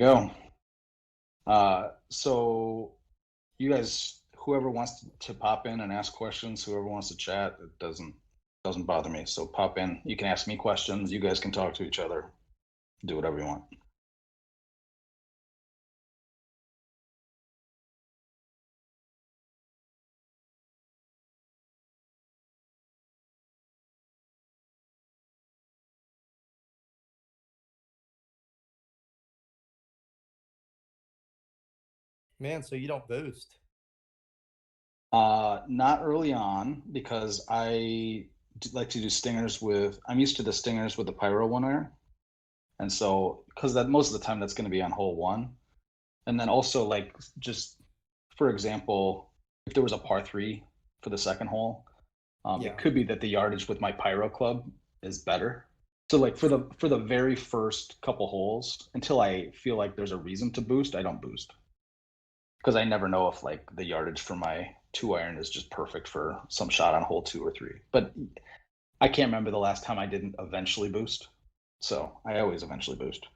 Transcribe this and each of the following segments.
go. So you guys, whoever wants to pop in and ask questions, whoever wants to chat, it doesn't bother me. So pop in. You can ask me questions. You guys can talk to each other. Do whatever you want. Man, so you don't boost. Not early on because like to do stingers with. I'm used to the stingers with the pyro one iron, and so because that most of the time that's going to be on hole one, and then also like just for example, if there was a par three for the second hole, Yeah. it could be that the yardage with my pyro club is better. So like for the very first couple holes, until I feel like there's a reason to boost, I don't boost because I never know if like the yardage for my two iron is just perfect for some shot on hole two or three. But I can't remember the last time I didn't eventually boost, so I always eventually boost.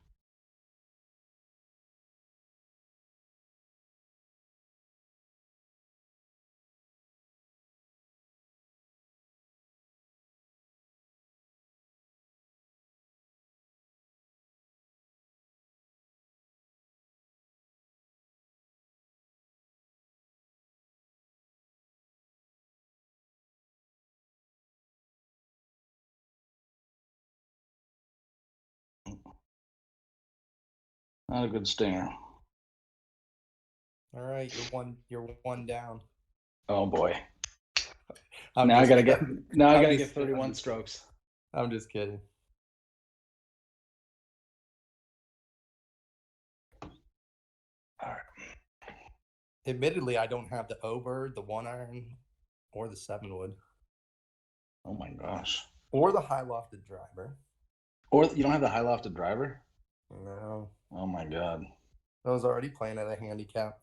Not a good stinger. All right, you're one down. Oh boy. I'm Now I just gotta kidding. get now I I'm gotta just get kidding. 31 strokes. I'm just kidding. All right. Admittedly, I don't have the O-bird, the one iron, or the seven wood, Oh my gosh. or the high lofted driver. Or you don't have the high lofted driver? No, Oh my god. I was already playing at a handicap.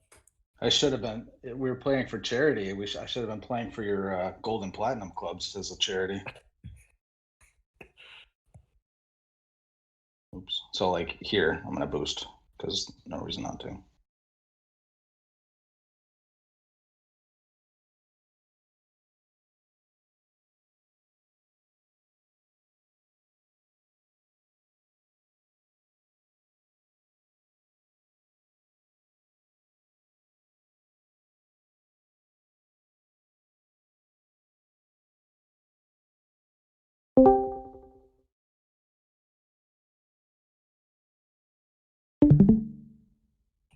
I should have been. We were playing for charity. I should have been playing for your gold and platinum clubs as a charity. Oops. So like here, I'm gonna boost because no reason not to.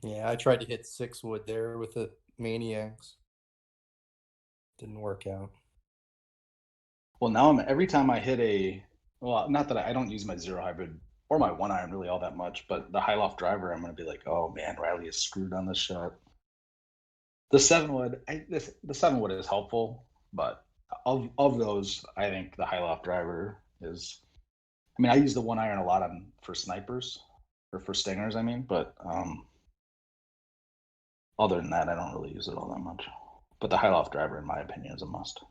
Yeah, I tried to hit six wood there with the maniacs. Didn't work out. Well, now I'm every time I hit a well, not that I don't use my zero hybrid or my one iron really all that much, but the high loft driver, I'm gonna be like, oh man, Riley is screwed on this shot. The seven wood, the seven wood is helpful, but of those, I think the high loft driver is. I mean, I use the one iron a lot on for snipers or for stingers. I mean, but other than that, I don't really use it all that much. But the high loft driver, in my opinion, is a must.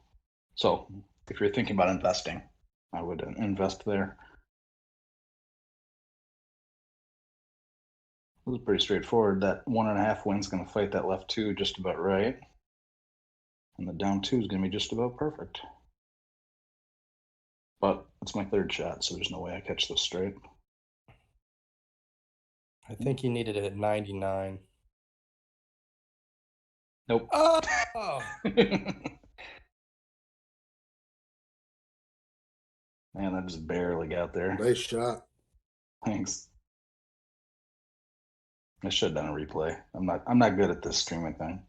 So if you're thinking about investing, I would invest there. This is pretty straightforward. That 1.5 wind's going to fight that left two just about right. And the down two is going to be just about perfect. But it's my third shot, so there's no way I catch this straight. I think he needed it at 99. Nope. Oh! Man, I just barely got there. Nice shot. Thanks. I should have done a replay. I'm not good at this streaming thing.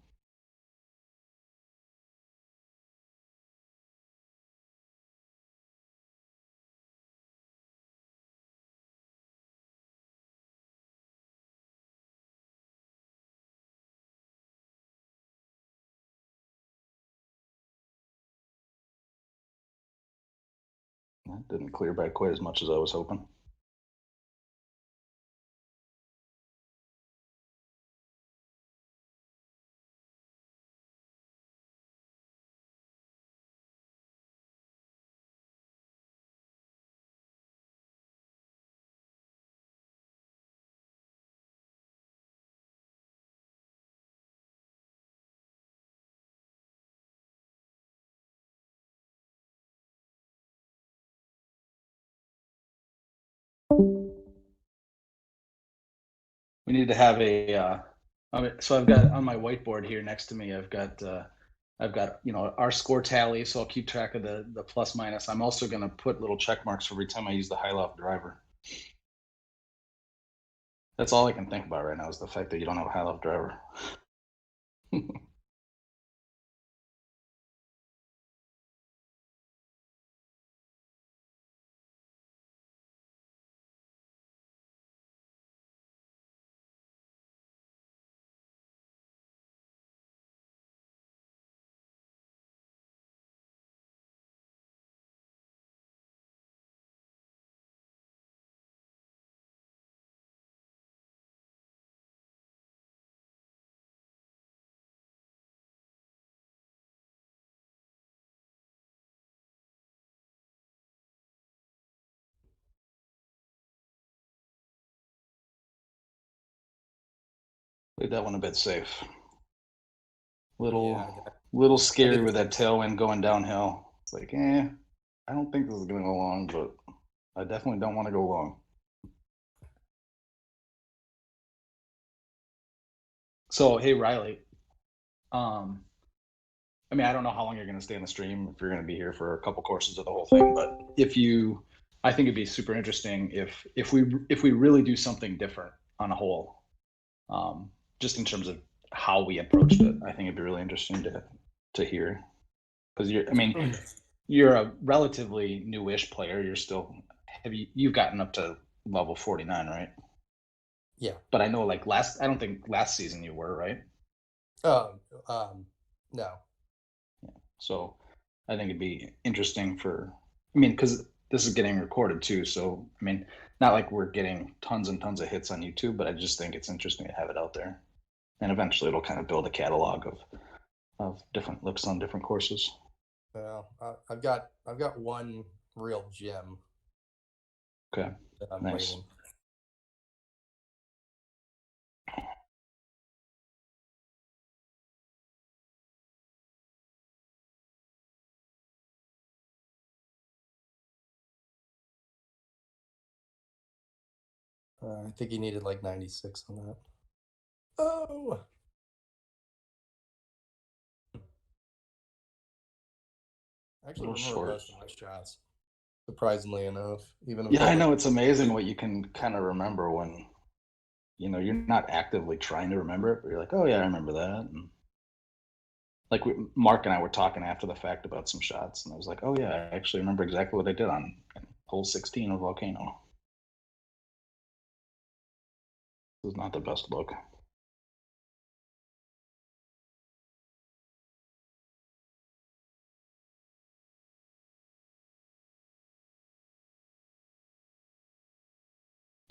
That didn't clear by quite as much as I was hoping. We need to have a. So I've got on my whiteboard here next to me. I've got our score tally, so I'll keep track of the plus minus. I'm also going to put little check marks every time I use the high loft driver. That's all I can think about right now is the fact that you don't have a high loft driver. Played that one a bit safe. Yeah, Little I scary did. with that tailwind going downhill. It's like, I don't think this is going to go long, but I definitely don't want to go long. So, hey, Riley, um, I don't know how long you're going to stay in the stream, if you're going to be here for a couple courses of the whole thing, but I think it'd be super interesting if we really do something different on a whole, just in terms of how we approached it. I think it'd be really interesting to hear because you're a relatively newish player. You're still you've gotten up to level 49, right? Yeah. But I know I don't think last season you were, right? Oh, no. So I think it'd be interesting because this is getting recorded too. So, not like we're getting tons and tons of hits on YouTube, but I just think it's interesting to have it out there. And eventually it'll kind of build a catalog of different looks on different courses. Well, I've got one real gem Okay. that I'm Nice. waiting. I think he needed like 96 on that. Oh. I actually remember Short. most of my shots, surprisingly enough. Even Yeah, I know it's amazing what you can kind of remember when you're not actively trying to remember it, but you're like, oh yeah, I remember that. And like Mark and I were talking after the fact about some shots, and I was like, oh yeah, I actually remember exactly what I did on hole 16 of Volcano. It was not the best look.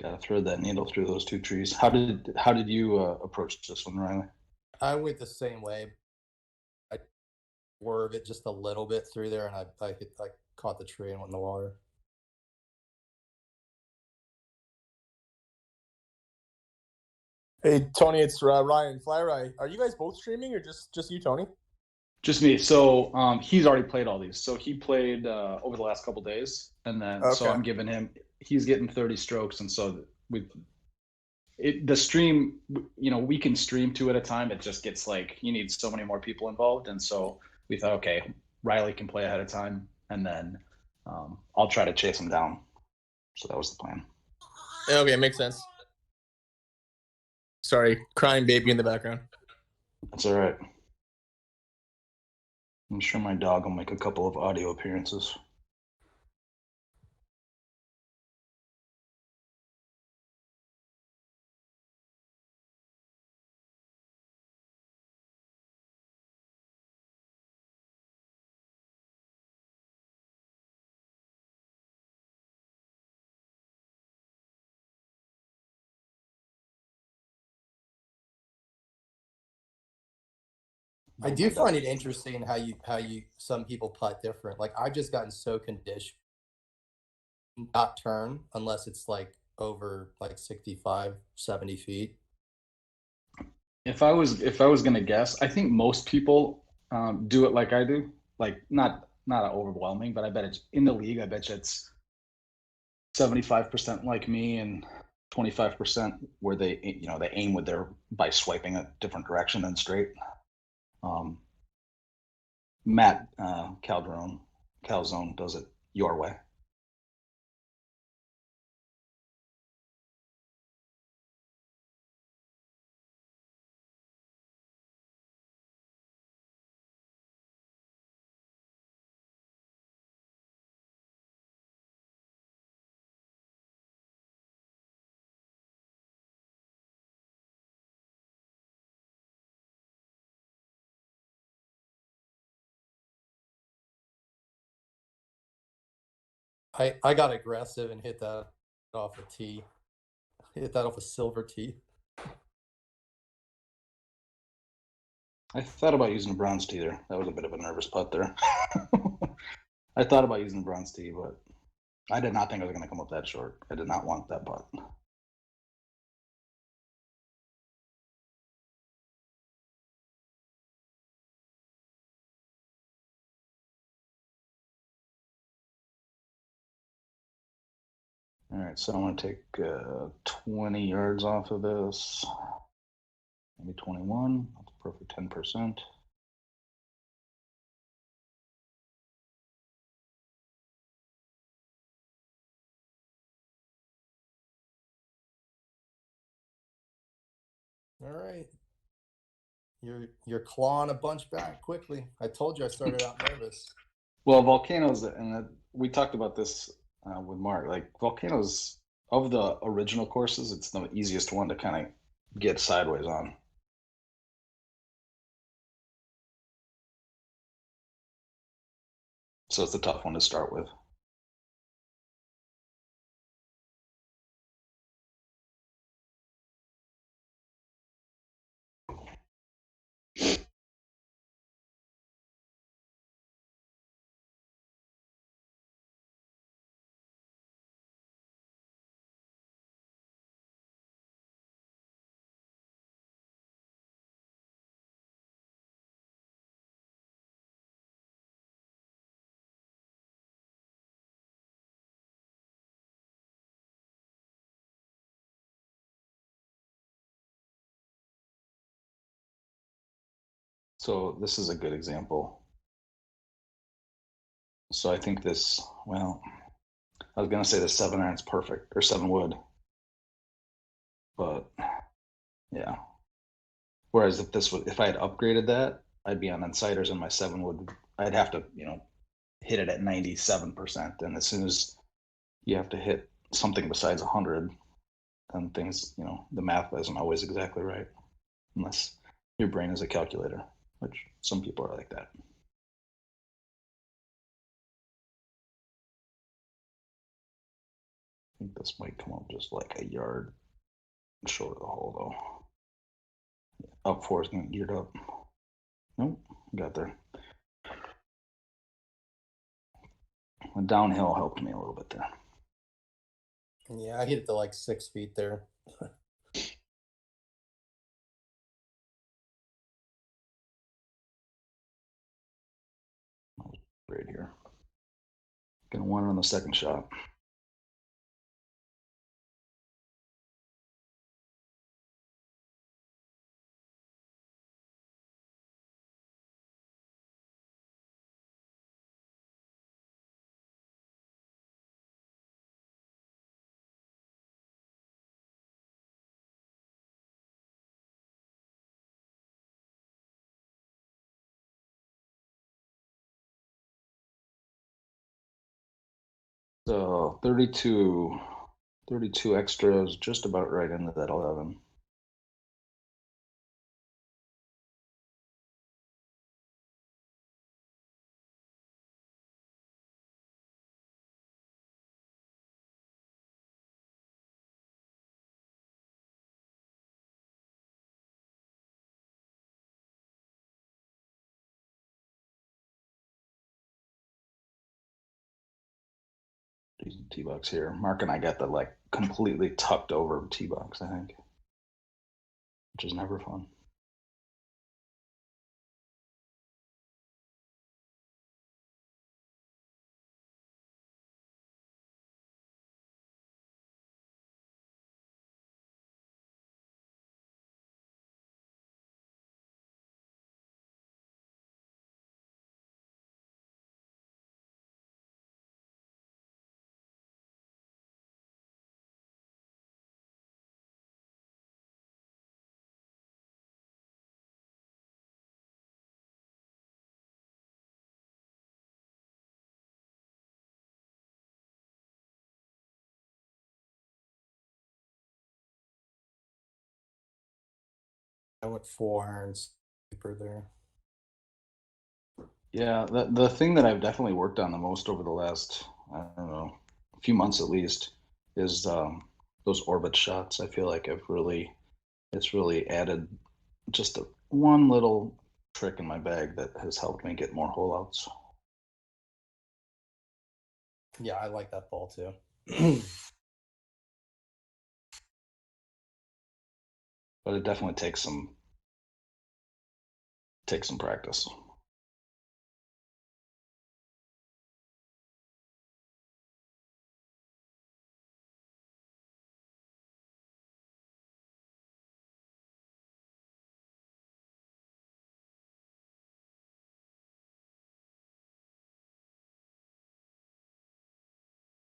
Got to thread that needle through those two trees. How did you approach this one, Riley? I went the same way. I swerved it just a little bit through there, and I caught the tree and went in the water. Hey Tony, it's Ryan Fly. Are you guys both streaming or just you, Tony? Just me. So he's already played all these. So he played over the last couple days, and then so I'm giving him. He's getting 30 strokes, and so the stream. We can stream two at a time. It just gets like you need so many more people involved, and so we thought, okay, Riley can play ahead of time, and then I'll try to chase him down. So that was the plan. Okay, makes sense. Sorry, crying baby in the background. That's all right. I'm sure my dog will make a couple of audio appearances. I do find it interesting how you some people putt different. Like I've just gotten so conditioned not turn unless it's like over like 65, 70 feet. If I was gonna guess, I think most people do it like I do. Like not overwhelming, but I bet it's in the league. I bet you it's 75% like me and 25% where they they aim with their by swiping a different direction than straight. Matt Calzone does it your way. I got aggressive and hit that off a tee. Hit that off a silver tee. I thought about using a bronze tee there. That was a bit of a nervous putt there. I thought about using the bronze tee, but I did not think I was going to come up that short. I did not want that putt. All right, so I'm going to take 20 yards off of this. Maybe 21. That's a perfect 10%. All right. You're clawing a bunch back quickly. I told you I started out nervous. Well, volcanoes, and we talked about this with Mark. Like volcanoes, of the original courses, it's the easiest one to kind of get sideways on. So it's a tough one to start with. So this is a good example. So I think this, well, I was gonna say the 7-iron's perfect, or 7 wood, but yeah. Whereas if I had upgraded that, I'd be on insiders and my 7 would, I'd have to, hit it at 97%. And as soon as you have to hit something besides 100, then things, the math isn't always exactly right, unless your brain is a calculator, which some people are like that. I think this might come up just like a yard short of the hole, though. Up 4 is going to geared up. Nope, got there. The downhill helped me a little bit there. Yeah, I hit it to like 6 feet there. Right here. Gonna want it on the second shot. So 32 extras, just about right into that 11. Decent tee box here. Mark and I got the like completely tucked over tee box, I think, which is never fun. I went 4 iron super there. Yeah, the thing that I've definitely worked on the most over the last, I don't know, a few months at least, is those orbit shots. I feel like it's really added just one little trick in my bag that has helped me get more hole outs. Yeah, I like that ball too. But it definitely takes some practice.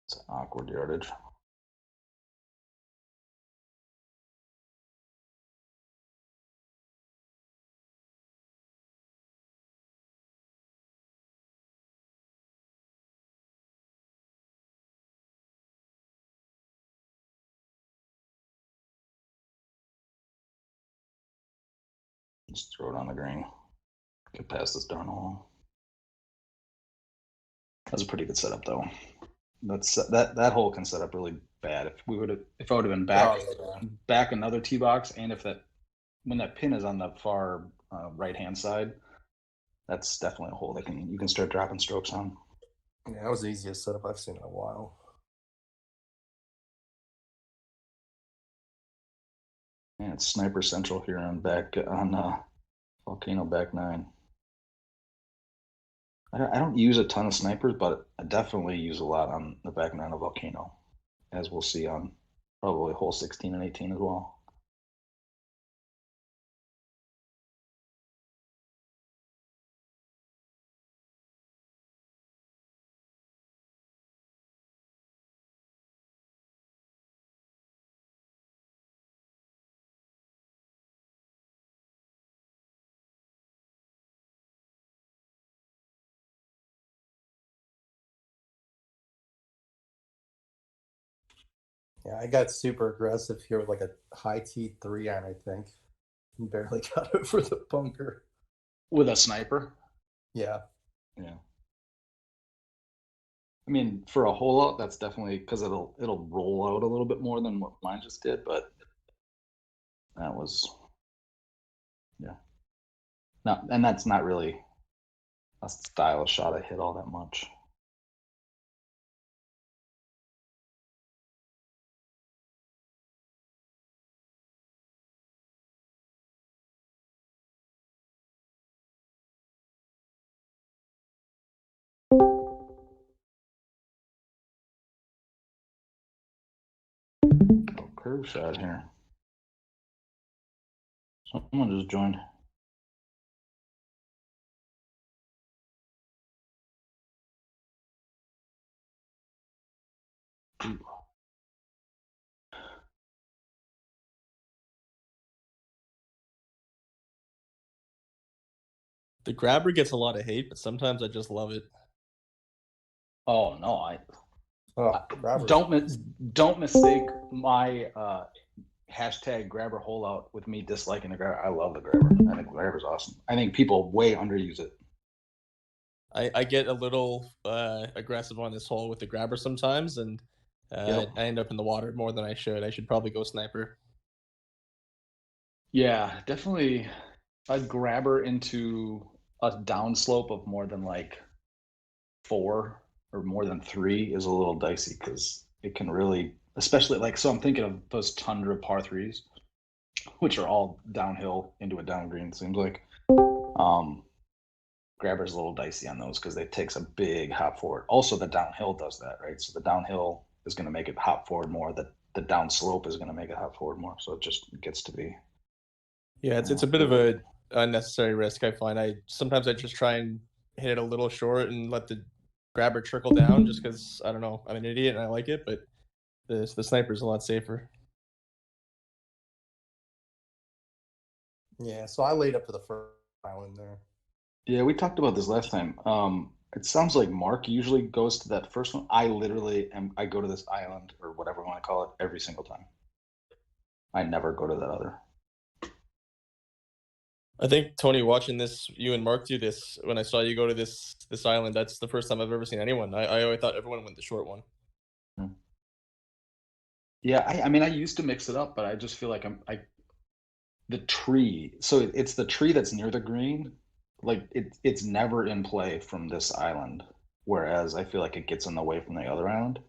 It's an awkward yardage. Just throw it on the green. Get past this darn hole. That's a pretty good setup though. That hole can set up really bad. If I would have been back another tee box, and if that when that pin is on the far right hand side, that's definitely a hole that you can start dropping strokes on. Yeah, that was the easiest setup I've seen in a while. Yeah, it's sniper central here on Volcano back nine. I don't use a ton of snipers, but I definitely use a lot on the back nine of Volcano, as we'll see on probably hole 16 and 18 as well. Yeah, I got super aggressive here with like a high T 3 iron, I think. And barely got over the bunker. With a sniper? Yeah. Yeah. I mean, for a hole out, that's definitely because it'll roll out a little bit more than what mine just did, but that was yeah. No, and that's not really a style of shot I hit all that much. Oh, curve shot here. Someone just joined. Ooh. The grabber gets a lot of hate, but sometimes I just love it. Oh no, Grabber. don't mistake my hashtag grabber hole out with me disliking the grabber. I love the grabber. I think the grabber's awesome. I think people way underuse it. I get a little aggressive on this hole with the grabber sometimes, and Yep. I end up in the water more than I should. I should probably go sniper. Yeah, definitely a grabber into a downslope of more than like 4 or more than 3 is a little dicey because it can really, especially like, so I'm thinking of those tundra par threes, which are all downhill into a down green, it seems like. Grabber's a little dicey on those because it takes a big hop forward. Also, the downhill does that, right? So the downhill is going to make it hop forward more. The down slope is going to make it hop forward more. So it just gets to be. Yeah, it's a bit of a unnecessary risk. I find I just try and hit it a little short and let the grabber trickle down, just because I don't know, I'm an idiot and I like it, but the sniper's a lot safer. Yeah, so I laid up to the first island there. Yeah, we talked about this last time. It sounds like Mark usually goes to that first one. I literally I go to this island or whatever you want to call it every single time. I never go to that other. I think Tony, watching this, you and Mark do this. When I saw you go to this island, that's the first time I've ever seen anyone. I always thought everyone went the short one. Yeah, I mean, I used to mix it up, but I just feel like the tree. So it's the tree that's near the green. Like it's never in play from this island, whereas I feel like it gets in the way from the other island.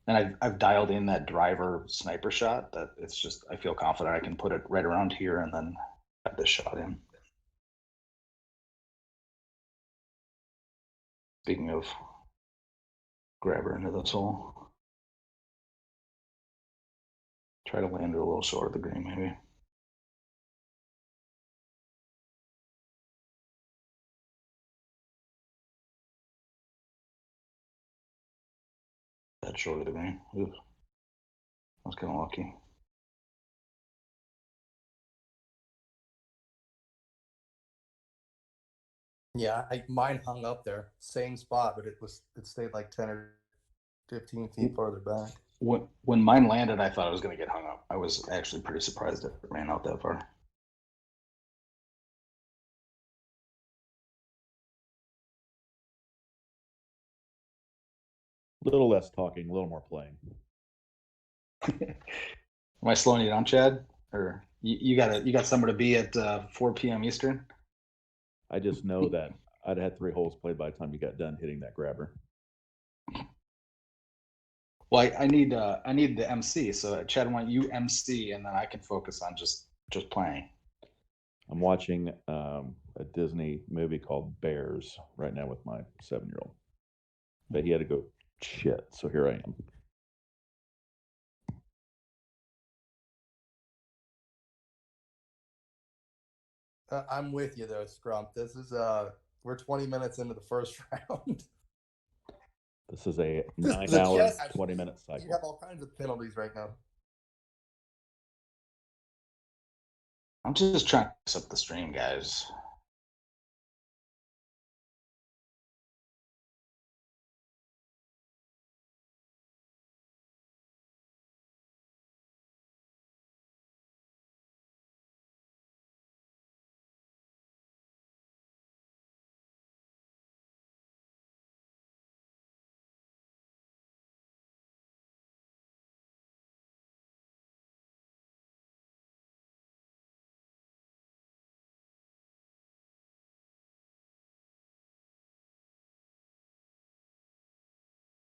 And I've dialed in that driver sniper shot that it's just I feel confident I can put it right around here and then have this shot in. Speaking of grabber into this hole, try to land it a little short of the green maybe. That short of the green. Ooh, I was kind of lucky. Yeah, mine hung up there, same spot, but it stayed like 10 or 15 feet farther back. When mine landed, I thought I was going to get hung up. I was actually pretty surprised it ran out that far. A little less talking, a little more playing. Am I slowing you down, Chad? Or you got somewhere to be at 4 p.m. Eastern? I just know that I'd had 3 holes played by the time you got done hitting that grabber. Well, I need the MC. So Chad, why don't you MC and then I can focus on just playing. I'm watching a Disney movie called Bears right now with my 7-year-old. But he had to go shit, so here I am. I'm with you though, Scrump. This is we're 20 minutes into the first round. This is a The 9-hour, chess, 20-minute cycle. You have all kinds of penalties right now. I'm just trying to mix up the stream, guys.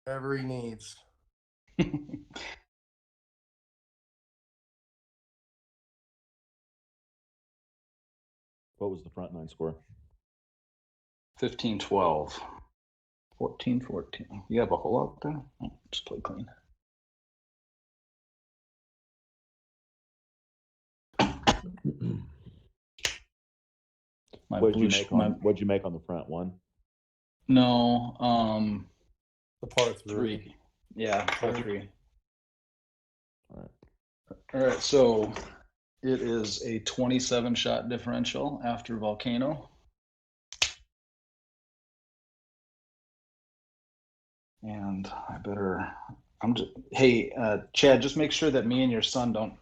Whatever he needs. What was the front 9 score? 15-12. 14-14. You have a hole out there? Oh, just play clean. What'd you make on the front one? No, The par 3. Yeah, par 3. All right, so it is a 27 shot differential after Volcano. And hey, Chad, just make sure that me and your son don't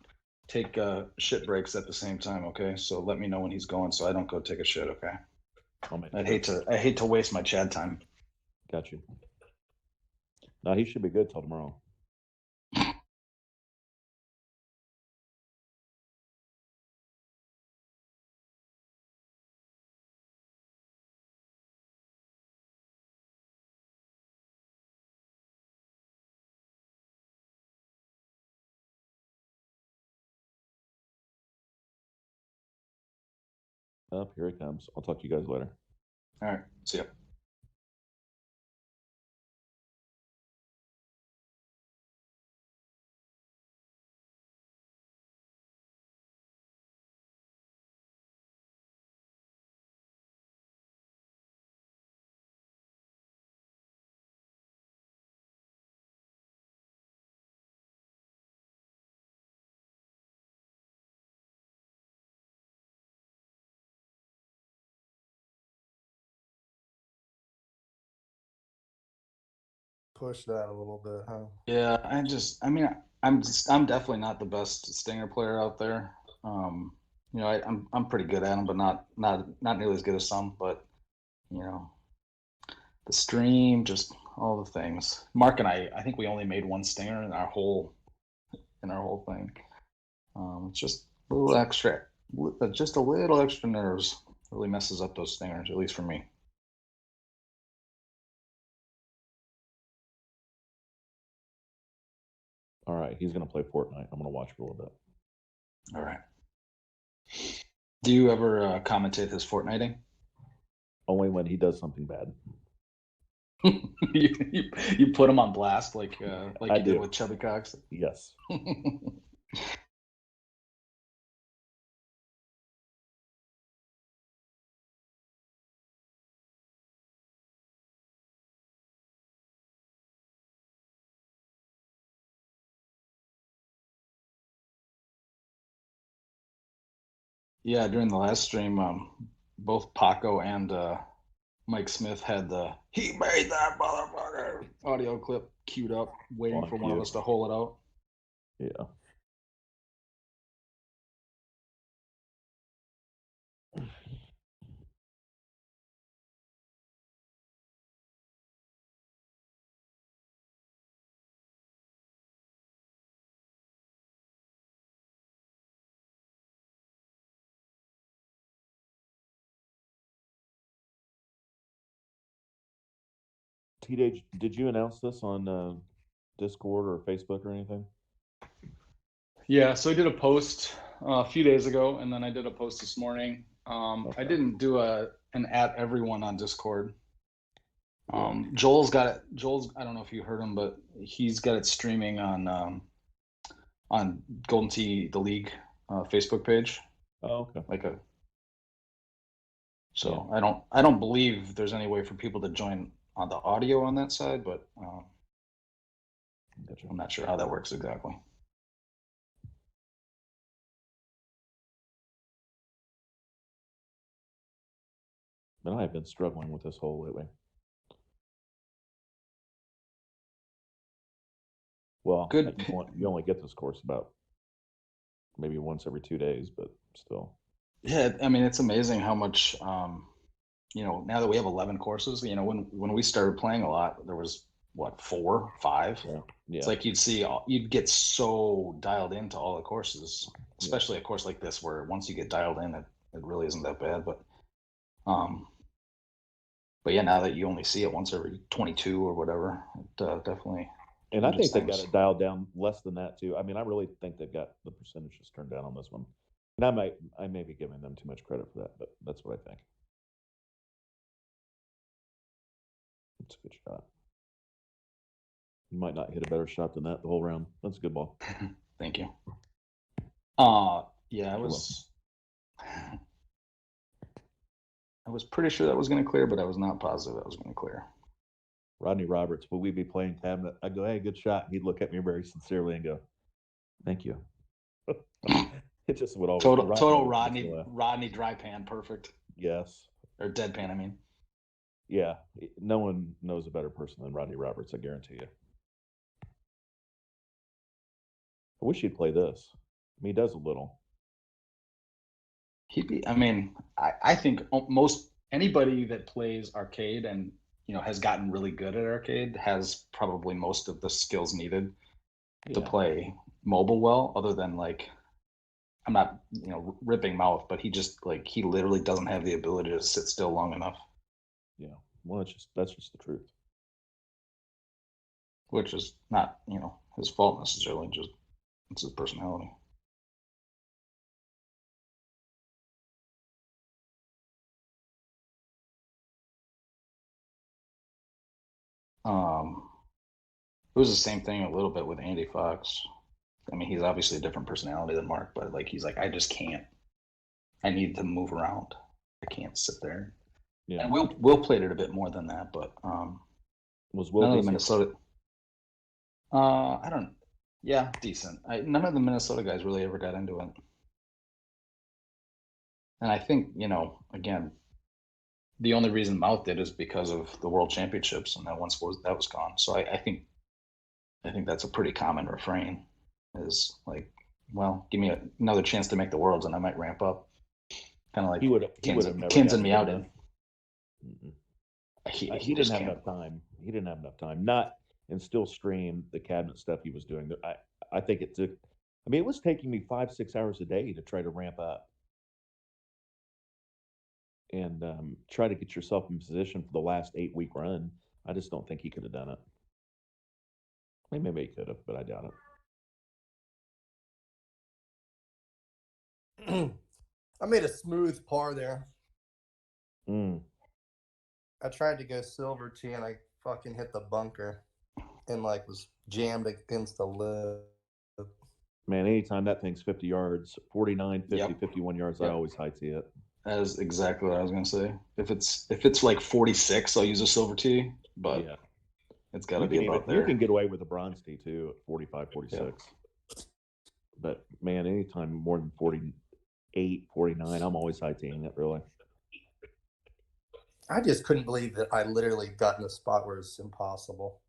take shit breaks at the same time, okay? So let me know when he's going so I don't go take a shit, okay? I hate to waste my Chad time. Got you. No, he should be good till tomorrow. Up, here he comes. I'll talk to you guys later. All right, see ya. Push that a little bit, huh? Yeah, I'm definitely not the best stinger player out there. You know, I'm pretty good at them, but not nearly as good as some. But you know, the stream, just all the things. Mark and I think we only made one stinger in our whole thing. It's just a little extra, just a little extra nerves really messes up those stingers, at least for me. All right, he's going to play Fortnite. I'm going to watch for a little bit. All right. Do you ever commentate his Fortniting? Only when he does something bad. you put him on blast like I you did do. with Chubby Cox. Yes. Yeah, during the last stream, both Paco and Mike Smith had the "He made that motherfucker" audio clip queued up, waiting On for one of cue. us to hold it out. Yeah. TJ, did you announce this on Discord or Facebook or anything? Yeah, so I did a post a few days ago, and then I did a post this morning. Okay. I didn't do an at everyone on Discord. Yeah. Joel's got it. Joel's, I don't know if you heard him, but he's got it streaming on Golden Tee the League Facebook page. Oh, okay. Like a So I don't believe there's any way for people to join on the audio on that side, but Gotcha. I'm not sure how that works exactly. But I've been struggling with this hole lately. Well, Good. you only get this course about maybe once every 2 days, but still. Yeah, I mean, it's amazing how much, you know, now that we have 11 courses, you know, when we started playing a lot, there was what, 4, 5? Yeah. It's like you'd get so dialed into all the courses, especially a course like this where once you get dialed in, it really isn't that bad. But yeah, now that you only see it once every 22 or whatever, it definitely. And I think they've got things. it dialed down less than that too. I mean, I really think they've got the percentages turned down on this one. And I may be giving them too much credit for that, but that's what I think. It's a good shot. You might not hit a better shot than that the whole round. That's a good ball. Thank you. Yeah, I was pretty sure that was going to clear, but I was not positive that was going to clear. Rodney Roberts, will we be playing cabinet? I go, hey, good shot. He'd look at me very sincerely and go, thank you. It just would always total Rodney dry pan, perfect. Yes. Or deadpan, I mean. Yeah, no one knows a better person than Rodney Roberts, I guarantee you. I wish he'd play this. I mean, he does a little. I think most anybody that plays arcade and, you know, has gotten really good at arcade has probably most of the skills needed to play mobile well, other than like, I'm not, you know, ripping mouth, but he literally doesn't have the ability to sit still long enough. Yeah, well, that's just the truth. Which is not, you know, his fault necessarily, just it's his personality. It was the same thing a little bit with Andy Fox. I mean, he's obviously a different personality than Mark, but like he's like, I just can't. I need to move around. I can't sit there. Yeah. And Will played it a bit more than that, but was Will none of the decent? Minnesota. I don't. Yeah, decent. None of the Minnesota guys really ever got into it. And I think, you know, again, the only reason Mouth did is because of the World Championships, and that was gone. So I think that's a pretty common refrain. Is like well, give me another chance to make the worlds, and I might ramp up. Kind of like He would have Kins never and gotten Meow enough. did. Mm-mm. He He didn't just have can't. enough time. He didn't have enough time. Not and still stream the cabinet stuff he was doing. I think it took. I mean, it was taking me 5-6 hours a day to try to ramp up and try to get yourself in position for the last 8-week run. I just don't think he could have done it. I mean, maybe he could have, but I doubt it. I made a smooth par there. Mm. I tried to go silver tee and I fucking hit the bunker and like was jammed against the lip. Man, anytime that thing's 50 yards, 49, 50, Yep. 51 yards, Yep. I always high tee it. That is exactly what I was gonna say. If it's like 46, I'll use a silver tee, but Yeah. it's got to You be can about even you there. can get away with a bronze tee too at 45, 46. But man, anytime more than 48, 49, I'm always high teeing it, really. I just couldn't believe that I literally got in a spot where it's impossible.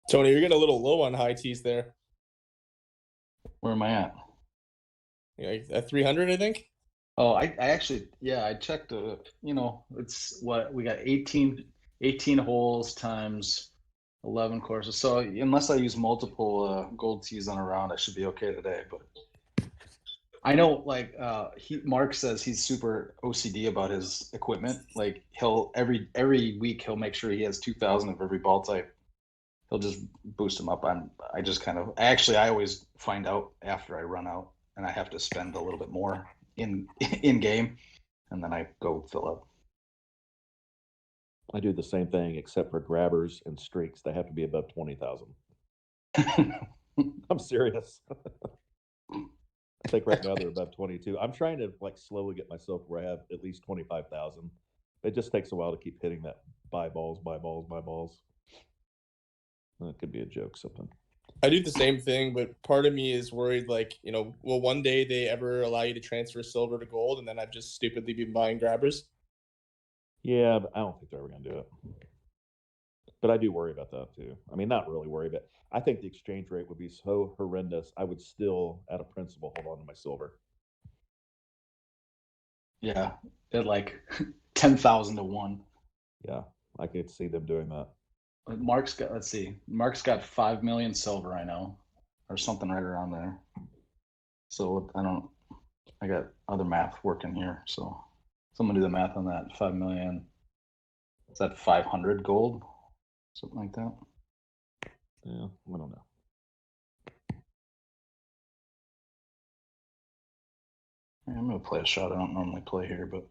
Tony, you're getting a little low on high tees there. Where am I at? At 300, I think. Oh, I actually, yeah, I checked. It's what we got 18 holes times 11 courses. So unless I use multiple gold tees on a round, I should be okay today. But I know, like, Mark says he's super OCD about his equipment. Like, he'll every week he'll make sure he has 2,000 of every ball type. He'll just boost them up. I always find out after I run out, and I have to spend a little bit more in game, and then I go fill up. I do the same thing except for grabbers and streaks. They have to be above 20,000. I'm serious. I think right now they're above 22. I'm trying to like slowly get myself where I have at least 25,000. It just takes a while to keep hitting that buy balls, buy balls, buy balls. That could be a joke, something. I do the same thing, but part of me is worried, like, will one day they ever allow you to transfer silver to gold, and then I've just stupidly been buying grabbers? Yeah, but I don't think they're ever going to do it. But I do worry about that too. I mean, not really worry, but I think the exchange rate would be so horrendous. I would still, out of principle, hold on to my silver. Yeah, at like 10,000 to 1. Yeah, I could see them doing that. Mark's got 5 million silver, I know, or something right around there. So I got other math working here. So someone do the math on that. 5 million. Is that 500 gold? Something like that. Yeah, I don't know. Yeah, I'm gonna play a shot I don't normally play here, but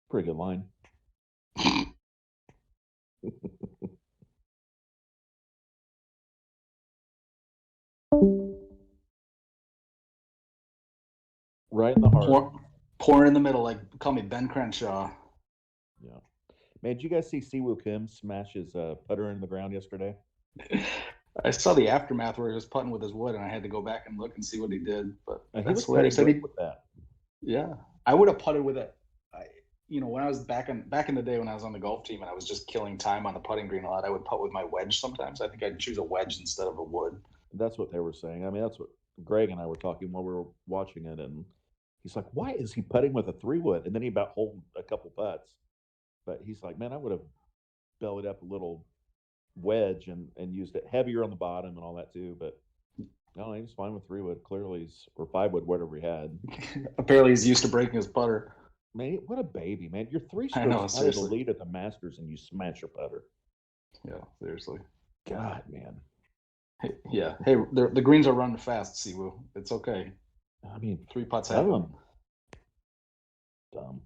Pretty good line. Right in the heart. pour in the middle, like call me Ben Crenshaw. Yeah. Man, did you guys see Siwoo Kim smash his putter into the ground yesterday? I saw the aftermath where he was putting with his wood, and I had to go back and look and see what he did. But He that's was hilarious. putting good with that. Yeah, I would have putted with it. When I was back in the day when I was on the golf team and I was just killing time on the putting green a lot, I would putt with my wedge sometimes. I think I'd choose a wedge instead of a wood. That's what they were saying. I mean, that's what Greg and I were talking while we were watching it, and he's like, "Why is he putting with a 3-wood?" And then he about holed a couple putts, but he's like, "Man, I would have bellied up a little wedge and used it heavier on the bottom and all that too." But no, he was fine with 3-wood. Clearly, or 5-wood, whatever he had. Apparently, he's used to breaking his putter. Man, what a baby, man! You're 3 I know, strokes out of the seriously. lead at the Masters, and you smash your putter. Yeah, seriously. God, man. Hey, yeah. Hey, the greens are running fast, Siwoo. It's okay. I mean, 3 putts happen. Dumb.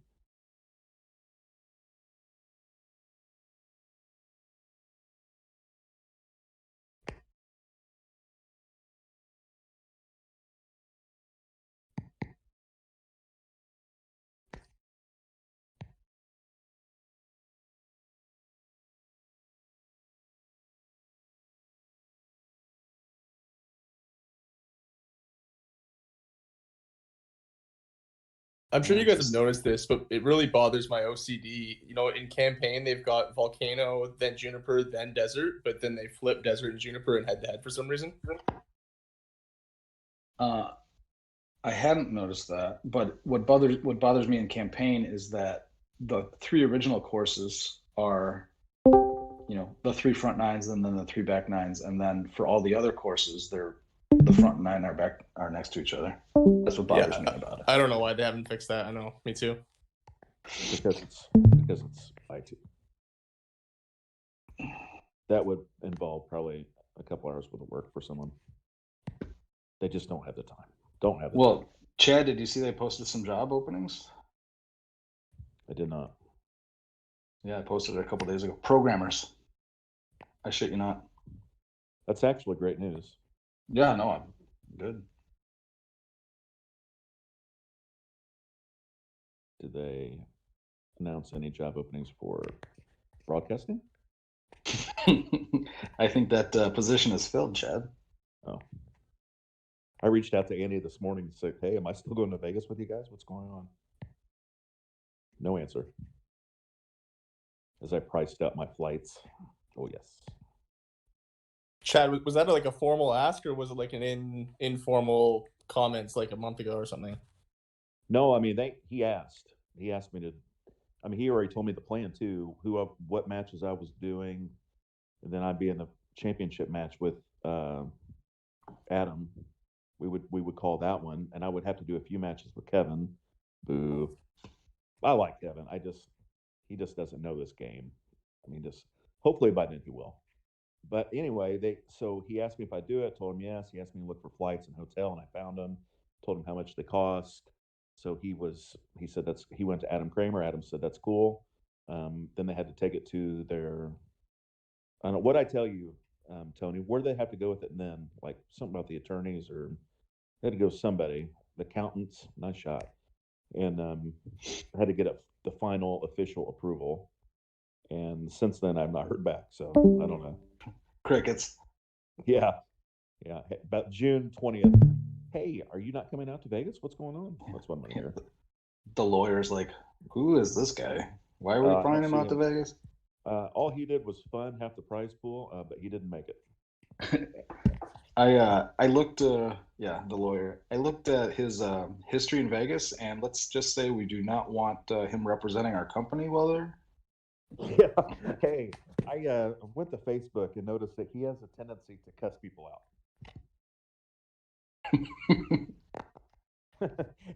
I'm sure Yeah, you guys have just- noticed this, but it really bothers my OCD. You know, in campaign they've got volcano, then juniper, then desert, but then they flip desert and juniper and head to head for some reason. I hadn't noticed that, but what bothers me in campaign is that the 3 original courses are, the 3 front nines and then the 3 back nines, and then for all the other courses, the front 9 are next to each other. That's what bothers me about it. I don't know why they haven't fixed that. I know, me too. because it's IT. That would involve probably a couple hours worth of work for someone. They just don't have the time. Well, Chad, did you see they posted some job openings? I did not. Yeah, I posted it a couple days ago. Programmers. I shit you not. That's actually great news. Yeah, no, I'm good. Did they announce any job openings for broadcasting? I think that position is filled, Chad. Oh. I reached out to Andy this morning to say, hey, am I still going to Vegas with you guys? What's going on? No answer. As I priced out my flights. Oh, yes. Chad, was that like a formal ask or was it like an informal comments like a month ago or something? No, I mean, he asked. He asked me to. I mean, he already told me the plan too. What matches I was doing, and then I'd be in the championship match with Adam. We would call that one, and I would have to do a few matches with Kevin. Boo! I like Kevin. He just doesn't know this game. I mean, just hopefully by then he will. But anyway, so he asked me if I do it. Told him yes. He asked me to look for flights and hotel, and I found them. Told him how much they cost. So he said he went to Adam Kramer. Adam said that's cool. Then they had to take it to their. I don't know what I tell you, Tony. Where do they have to go with it? And then like something about the attorneys or they had to go somebody, the accountants. Nice shot. And I had to get the final official approval. And since then, I've not heard back. So I don't know. Crickets. Yeah. About June 20th. Hey, are you not coming out to Vegas? What's going on? That's what I'm going to hear. The lawyer's like, who is this guy? Why are we flying him out to Vegas? All he did was fund half the prize pool, but he didn't make it. I looked, the lawyer. I looked at his history in Vegas, and let's just say we do not want him representing our company while there. Yeah. Hey, I went to Facebook and noticed that he has a tendency to cuss people out.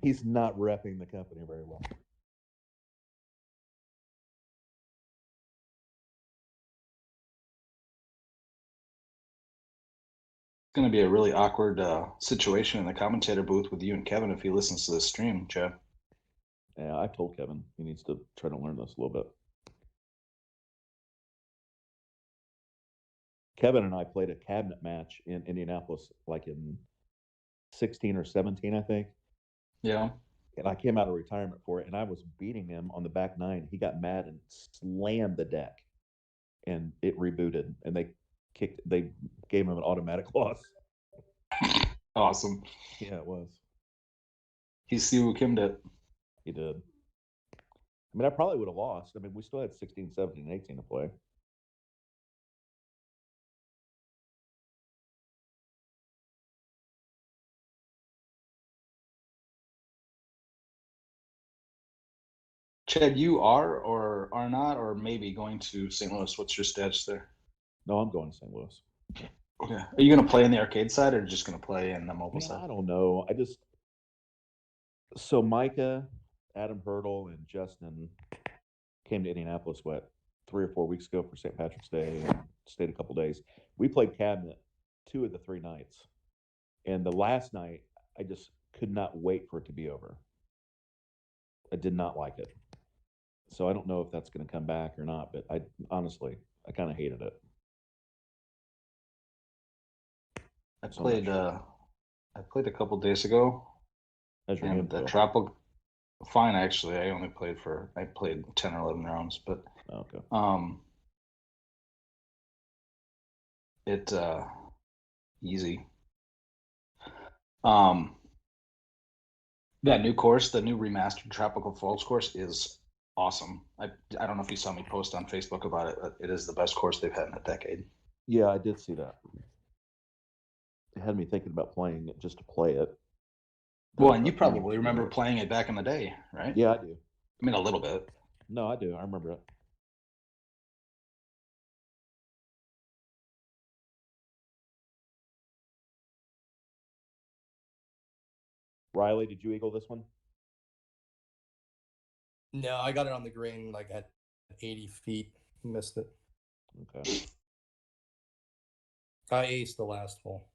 He's not repping the company very well. It's going to be a really awkward situation in the commentator booth with you and Kevin if he listens to this stream, Chad. Yeah, I told Kevin he needs to try to learn this a little bit. Kevin and I played a cabinet match in Indianapolis, like in 16 or 17, I think. Yeah. And I came out of retirement for it, and I was beating him on the back 9. He got mad and slammed the deck, and it rebooted, and they gave him an automatic loss. Awesome. Yeah, it was. He Siwoo Kim'd it. He did. I mean, I probably would have lost. I mean, we still had 16, 17, and 18 to play. Chad, you are or are not, or maybe going to St. Louis. What's your status there? No, I'm going to St. Louis. Okay. Are you going to play in the arcade side or just going to play in the mobile side? I don't know. So Micah, Adam Hurdle, and Justin came to Indianapolis, 3 or 4 weeks ago for St. Patrick's Day and stayed a couple days. We played cabinet 2 of the 3 nights. And the last night, I just could not wait for it to be over. I did not like it. So I don't know if that's going to come back or not, but I kind of hated it. I played a couple days ago. How's your game feel? Tropical, fine actually. I played 10 or 11 rounds, but okay. It easy. That new course, the new remastered Tropical Falls course, is awesome. I don't know if you saw me post on Facebook about it, but it is the best course they've had in a decade. Yeah, I did see that. It had me thinking about playing it just to play it. Well, and you probably remember playing it back in the day, right? Yeah, I do. I mean, a little bit. No, I do. I remember it. Riley, did you eagle this one? No, I got it on the green like at 80 feet. Missed it. Okay. I aced the last hole.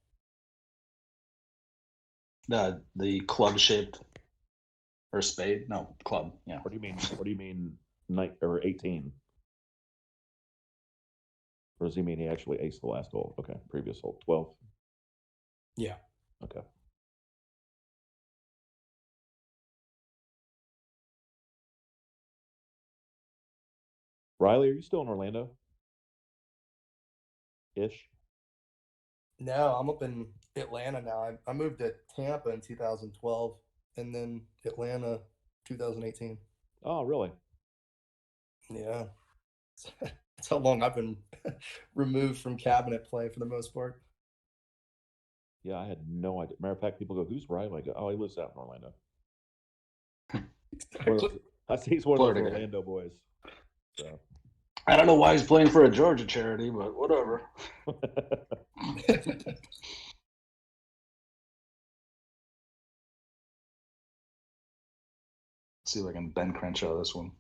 The club shaped or spade? No, club. Yeah. What do you mean? What do you mean? Night or 18? Or does he mean he actually aced the last hole? Okay, previous hole 12. Yeah. Okay. Riley, are you still in Orlando? Ish. No, I'm up in Atlanta now. I moved to Tampa in 2012 and then Atlanta 2018. Oh, really? Yeah. That's how long I've been removed from cabinet play for the most part. Yeah, I had no idea. Matter of fact, people go, "Who's Riley?" I go, "Oh, he lives out in Orlando." I see he's one of those Florida guy. Orlando boys. So. I don't know why he's playing for a Georgia charity, but whatever. Let's see if I can Ben Crenshaw this one.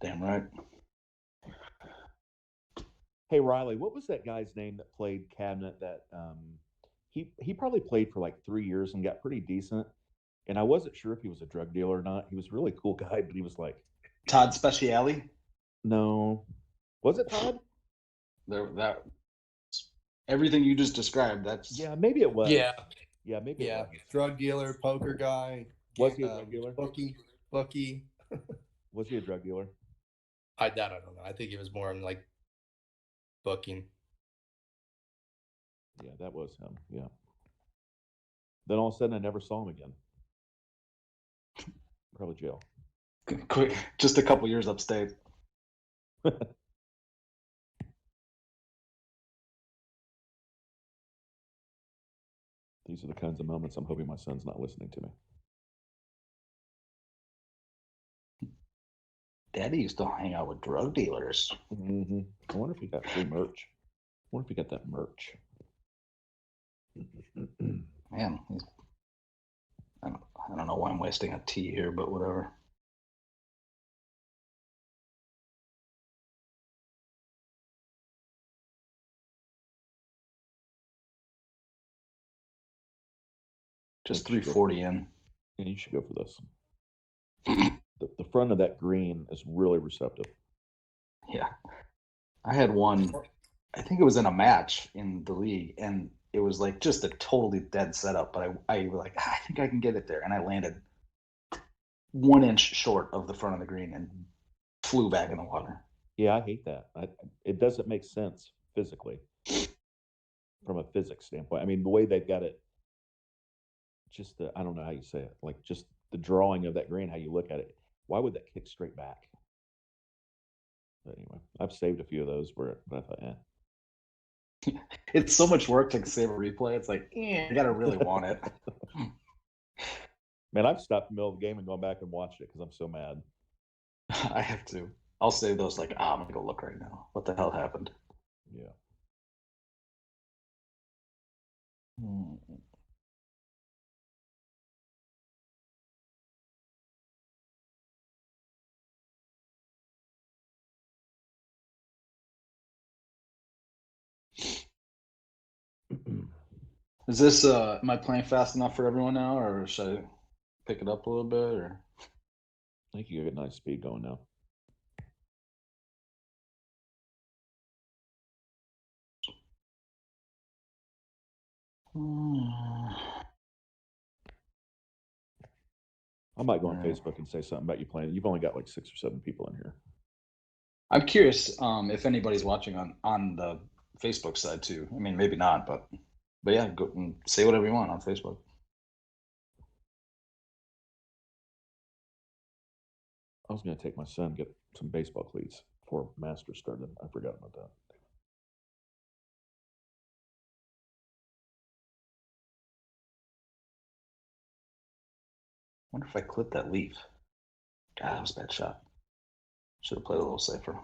Damn right. Hey Riley, what was that guy's name that played cabinet? That he probably played for like 3 years and got pretty decent. And I wasn't sure if he was a drug dealer or not. He was a really cool guy, but he was like Todd Speciale. No, was it Todd? That everything you just described. That's maybe it was. Yeah, maybe. Yeah, It was. drug dealer, poker guy. Was he a drug dealer? Bookie. Was he a drug dealer? I don't know. I think he was more in like booking. Yeah, that was him. Yeah. Then all of a sudden, I never saw him again. Probably jail. Quick, just a couple years upstate. These are the kinds of moments I'm hoping my son's not listening to me. Daddy used to hang out with drug dealers. Mm-hmm. I wonder if he got free merch. I wonder if he got that merch. Man, I don't know why I'm wasting a tea here, but whatever. Just 340 in. Yeah, you should go for this. The front of that green is really receptive. Yeah. I had one, I think it was in a match in the league, and it was like just a totally dead setup, but I was like, I think I can get it there. And I landed 1 inch short of the front of the green and flew back in the water. Yeah, I hate that. It doesn't make sense physically from a physics standpoint. I mean, the way they've got it, just I don't know how you say it, like just the drawing of that green, how you look at it. Why would that kick straight back? But anyway, I've saved a few of those, but I thought, It's so much work to save a replay. It's like, you gotta really want it. Man, I've stopped in the middle of the game and gone back and watched it because I'm so mad. I have to. I'll save those like, I'm gonna go look right now. What the hell happened? Yeah. Is this am I playing fast enough for everyone now, or should I pick it up a little bit? Or I think you got nice speed going now. I might go on Facebook and say something about you playing. You've only got like 6 or 7 people in here. I'm curious if anybody's watching on the Facebook side too. I mean, maybe not, but yeah, go and say whatever you want on Facebook. I was going to take my son get some baseball cleats before Masters started. I forgot about that. Wonder if I clipped that leaf. God, that was a bad shot. Should have played a little safer.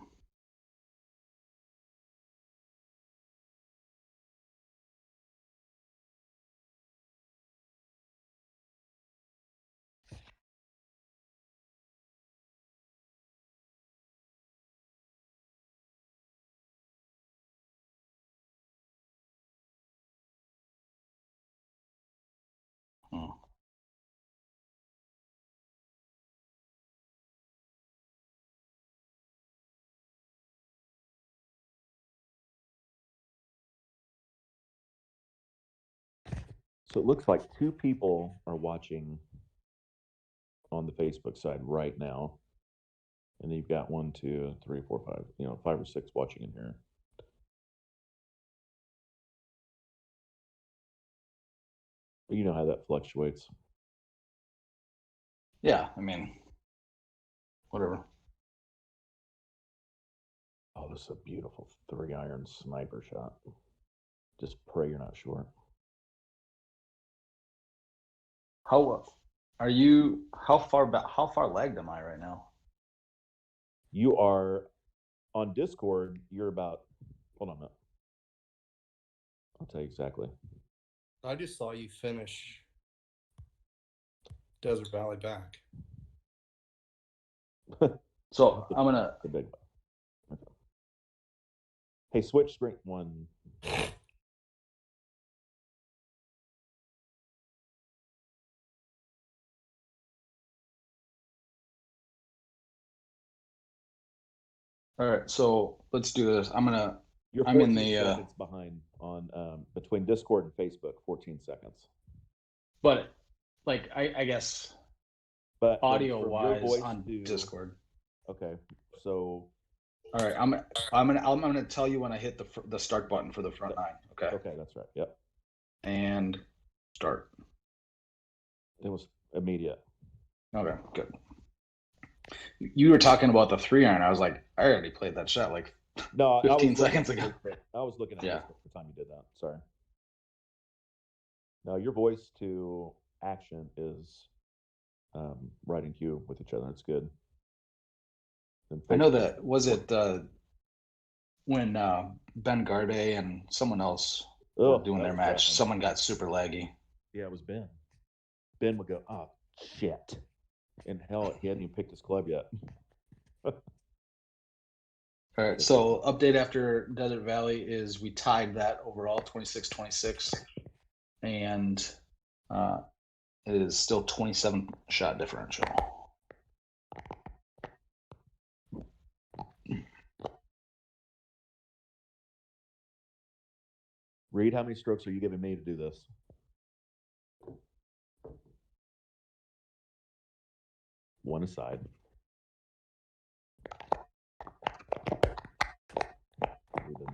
Hmm. So it looks like 2 people are watching on the Facebook side right now. And you've got 1, 2, 3, 4, 5, 5 or 6 watching in here. You know how that fluctuates. Yeah, I mean, whatever. Oh, this is a beautiful 3-iron sniper shot. Just pray you're not short. How are you? How far back? How far lagged am I right now? You are on Discord. You're about. Hold on a minute. I'll tell you exactly. I just saw you finish Desert Valley back. So I'm gonna. The big one. Okay. Hey, switch screen 1. All right, so let's do this. I'm You're I'm in 14 the. seconds behind on between Discord and Facebook. 14 seconds. But like I guess But audio from your wise voice on to Discord. okay, so All right, I'm gonna tell you when I hit the start button for the front 9. Okay. okay, that's right. Yep, And start. it was immediate. Okay, good. You were talking about the 3-iron. I was like, I already played that shot like No, 15 seconds ago. I was looking at Yeah. Facebook the time you did that. Sorry. No, your voice to action is right in cue with each other. It's good. I know that was it when Ben Garde and someone else were doing their match. Someone got super laggy. Yeah, it was Ben. Ben would go, "Oh shit," and hell, he hadn't even picked his club yet. All right, so update after Desert Valley is we tied that overall 26-26, and it is still 27 shot differential. Reed, how many strokes are you giving me to do this? One aside. Whatever.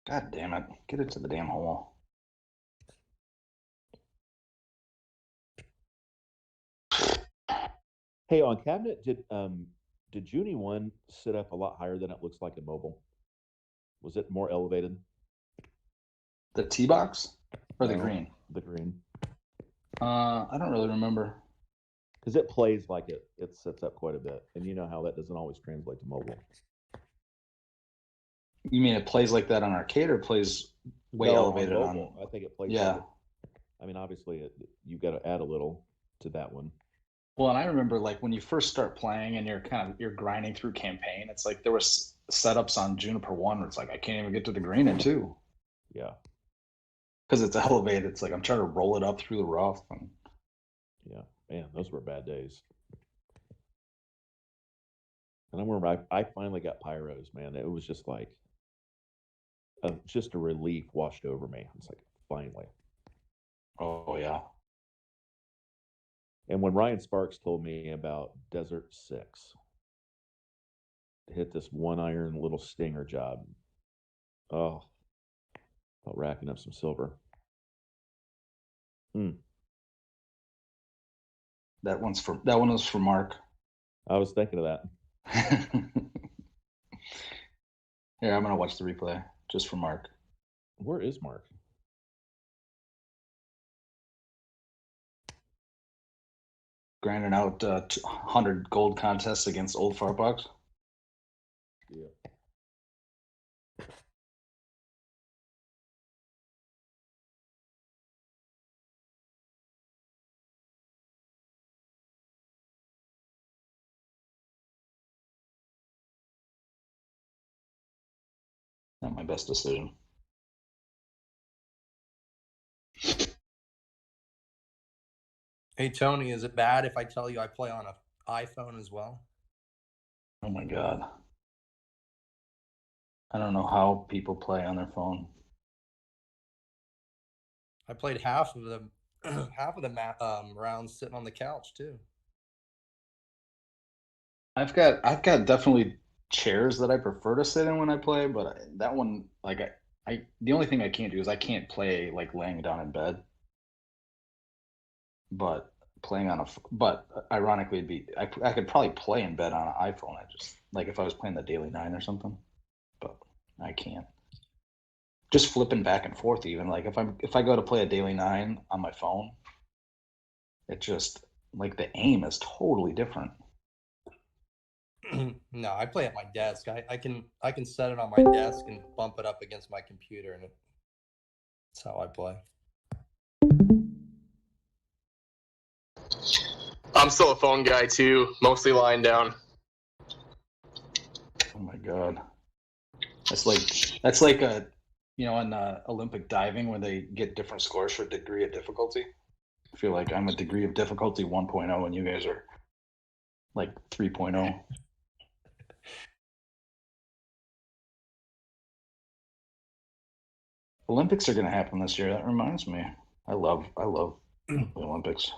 God damn it. Get it to the damn hole. Hey, on cabinet, did Junie 1 sit up a lot higher than it looks like in mobile? Was it more elevated? The tee box or the No, green? The green. I don't really remember. Because it plays like it sits up quite a bit, and you know how that doesn't always translate to mobile. You mean it plays like that on arcade or plays way elevated on mobile? I think it plays. Yeah. Like I mean, obviously, you got to add a little to that one. Well, and I remember like when you first start playing and you're grinding through campaign, it's like there was setups on Juniper 1 where it's like I can't even get to the green in 2. Yeah. because it's elevated. It's like I'm trying to roll it up through the rough. And Yeah, man, those were bad days. And I remember I finally got pyros, man. It was just like just a relief washed over me. It's like finally. oh yeah, And when Ryan Sparks told me about Desert Six, hit this 1-iron little stinger job. Oh, about racking up some silver. that one was for Mark. I was thinking of that. Yeah, I'm gonna watch the replay just for Mark. Where is Mark? Grinding out 100 gold contests against old Fartbox. Yeah. Not my best decision. Hey Tony, is it bad if I tell you I play on an iPhone as well? Oh my god. I don't know how people play on their phone. I played half of the rounds sitting on the couch too. I've got definitely chairs that I prefer to sit in when I play, but that one, like I the only thing I can't do is I can't play like laying down in bed. But playing on but ironically, I could probably play in bed on an iPhone. I just like if I was playing the Daily 9 or something, but I can't. Just flipping back and forth, even like if I go to play a Daily 9 on my phone, it just like the aim is totally different. No, I play at my desk. I can set it on my desk and bump it up against my computer, and that's how I play. I'm still a phone guy too, mostly lying down. Oh my god, that's like a in Olympic diving where they get different scores for degree of difficulty. I feel like I'm a degree of difficulty 1.0 and you guys are like 3.0. Olympics are going to happen this year. That reminds me. I love the Olympics.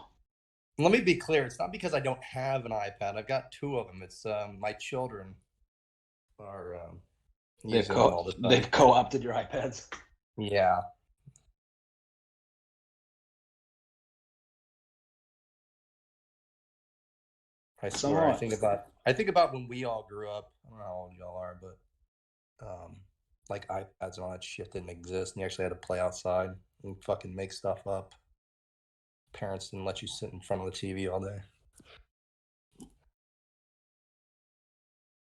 Let me be clear. It's not because I don't have an iPad. I've got two of them. It's my children are using them all the time. They've co-opted your iPads. Yeah. I swear. I think about when we all grew up. I don't know how old y'all are, but like iPads and all that shit didn't exist, and you actually had to play outside and fucking make stuff up. Parents didn't let you sit in front of the TV all day.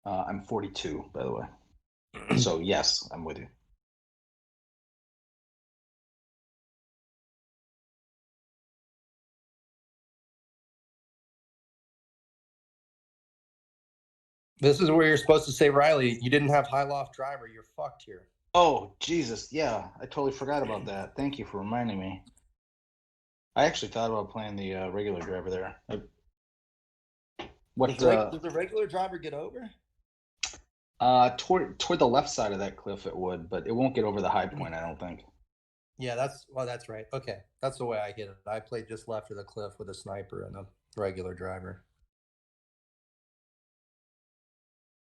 I'm 42, by the way. So yes, I'm with you. This is where you're supposed to say, Riley, you didn't have high loft driver. You're fucked here. Oh, Jesus. Yeah, I totally forgot about that. Thank you for reminding me. I actually thought about playing the regular driver there. Does the regular driver get over? Toward the left side of that cliff it would, but it won't get over the high point, I don't think. Yeah, that's right. Okay, that's the way I hit it. I played just left of the cliff with a sniper and a regular driver.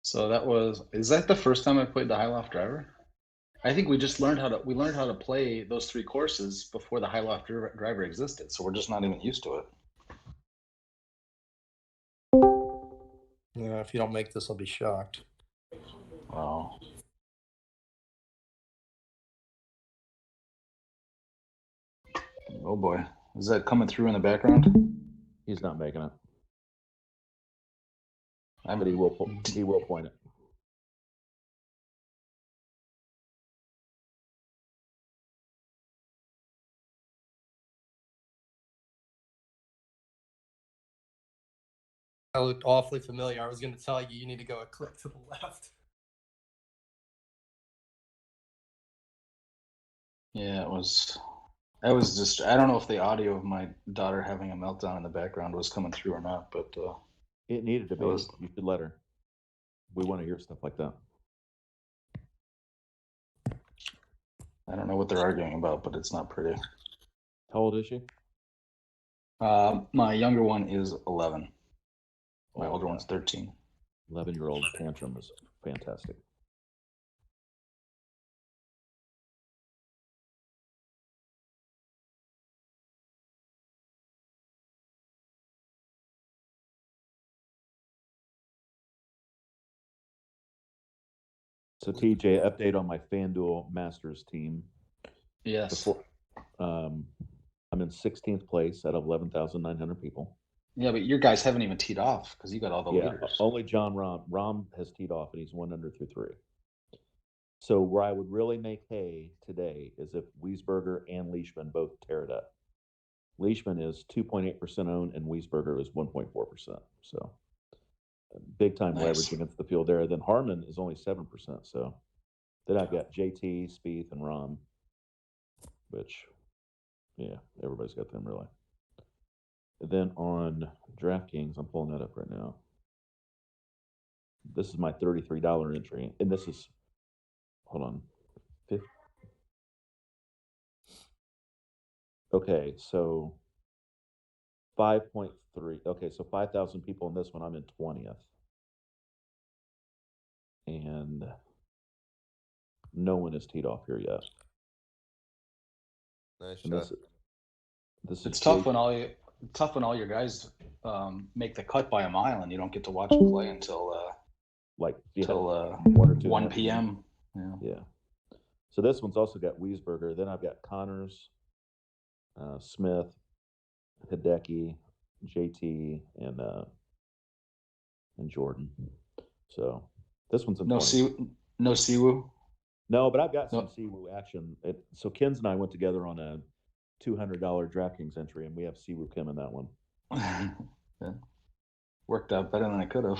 So is that the first time I played the high loft driver? I think we learned how to play those three courses before the high loft driver existed, so we're just not even used to it. Yeah, if you don't make this, I'll be shocked. Wow. Oh boy. Is that coming through in the background? He's not making it. But he will point it. I looked awfully familiar. I was going to tell you need to go a click to the left. Yeah, it was I was just, I don't know if the audio of my daughter having a meltdown in the background was coming through or not, but It needed to it be. was. You should let her. We want to hear stuff like that. I don't know what they're arguing about, but it's not pretty. How old is she? My younger one is 11. My Oh, older yeah. one's 13. 11-year-old tantrum is fantastic. So TJ, update on my FanDuel Masters team. Yes. I'm in 16th place out of 11,900 people. Yeah, but your guys haven't even teed off because you got all the Yeah, leaders. only John Rahm. Rahm has teed off and he's 1 under through 3. So where I would really make hay today is if Wiesberger and Leishman both tear it up. Leishman is 2.8% owned and Wiesberger is 1.4%. So big time Nice. leverage against the field there. Then Harmon is only 7%. So then I've got JT, Spieth, and Rahm, which, yeah, everybody's got them really. And then on DraftKings, I'm pulling that up right now. This is my $33 entry, and this is, hold on, 50. Okay, so 5.3. Okay, so 5,000 people in this one. I'm in 20th. And no one is teed off here yet. Nice And shot. this is It's tough when all your guys make the cut by a mile and you don't get to watch them play until like 1 or 2 1 p.m. Yeah. So this one's also got Wiesberger. Then I've got Connors, Smith, Hideki, JT, and Jordan. So this one's in No 20. no Siwoo. No, but I've got some No. Siwoo action. So Ken's and I went together on a $200 DraftKings entry, and we have Siwoo Kim in that one. Yeah. Worked out better than I could have.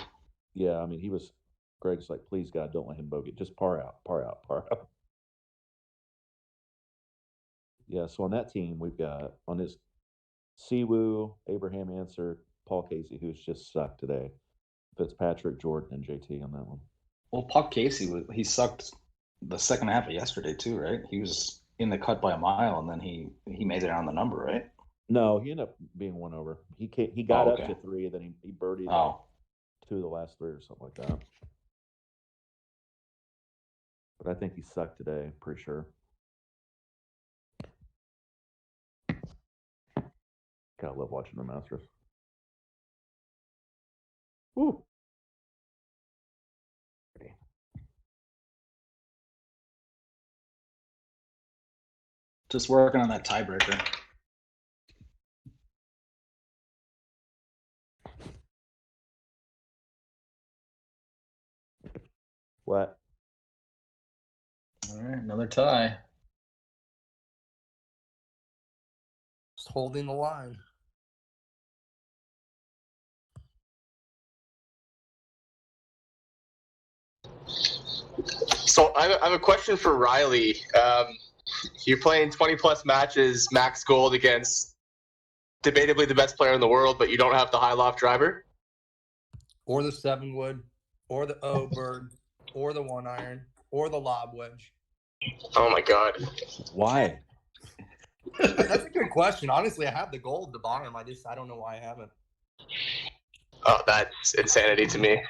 Yeah, I mean, Greg's like, please, God, don't let him bogey. Just par out, par out, par out. Yeah, so on that team, we've got on his Siwoo, Abraham Answer, Paul Casey, who's just sucked today. Fitzpatrick, Jordan, and JT on that one. Well, Puck Casey, he sucked the second half of yesterday too, right? He was in the cut by a mile, and then he made it on the number, right? No, he ended up being 1 over. He got okay. up to 3, and then he birdied Oh. like 2 of the last 3 or something like that. But I think he sucked today, pretty sure. God, I love watching the Masters. Woo. Just working on that tiebreaker. What? All right, another tie. Just holding the line. So I have a question for Riley. You're playing 20 plus matches, max gold against debatably the best player in the world, but you don't have the high loft driver. Or the 7-wood, or the O-bird, or the 1-iron, or the lob wedge. Oh my God. Why? That's a good question. Honestly, I have the gold to buy them. I don't know why I haven't. Oh, that's insanity to me.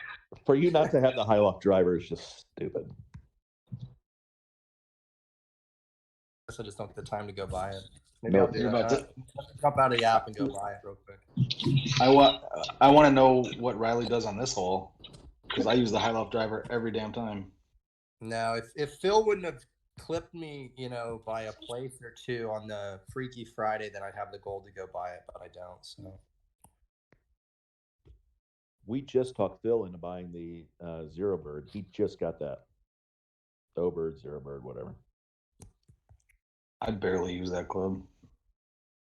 For you not to have the high loft driver is just stupid. I just don't get the time to go buy it. Maybe I'll do You're that. about to- Jump out of the app and go buy it real quick. I want to know what Riley does on this hole because I use the high loft driver every damn time. No, if Phil wouldn't have clipped me, by a place or two on the Freaky Friday, then I'd have the gold to go buy it, but I don't. So We just talked Phil into buying the Zero Bird. He just got that. O Bird, Zero Bird, whatever. I barely use that club.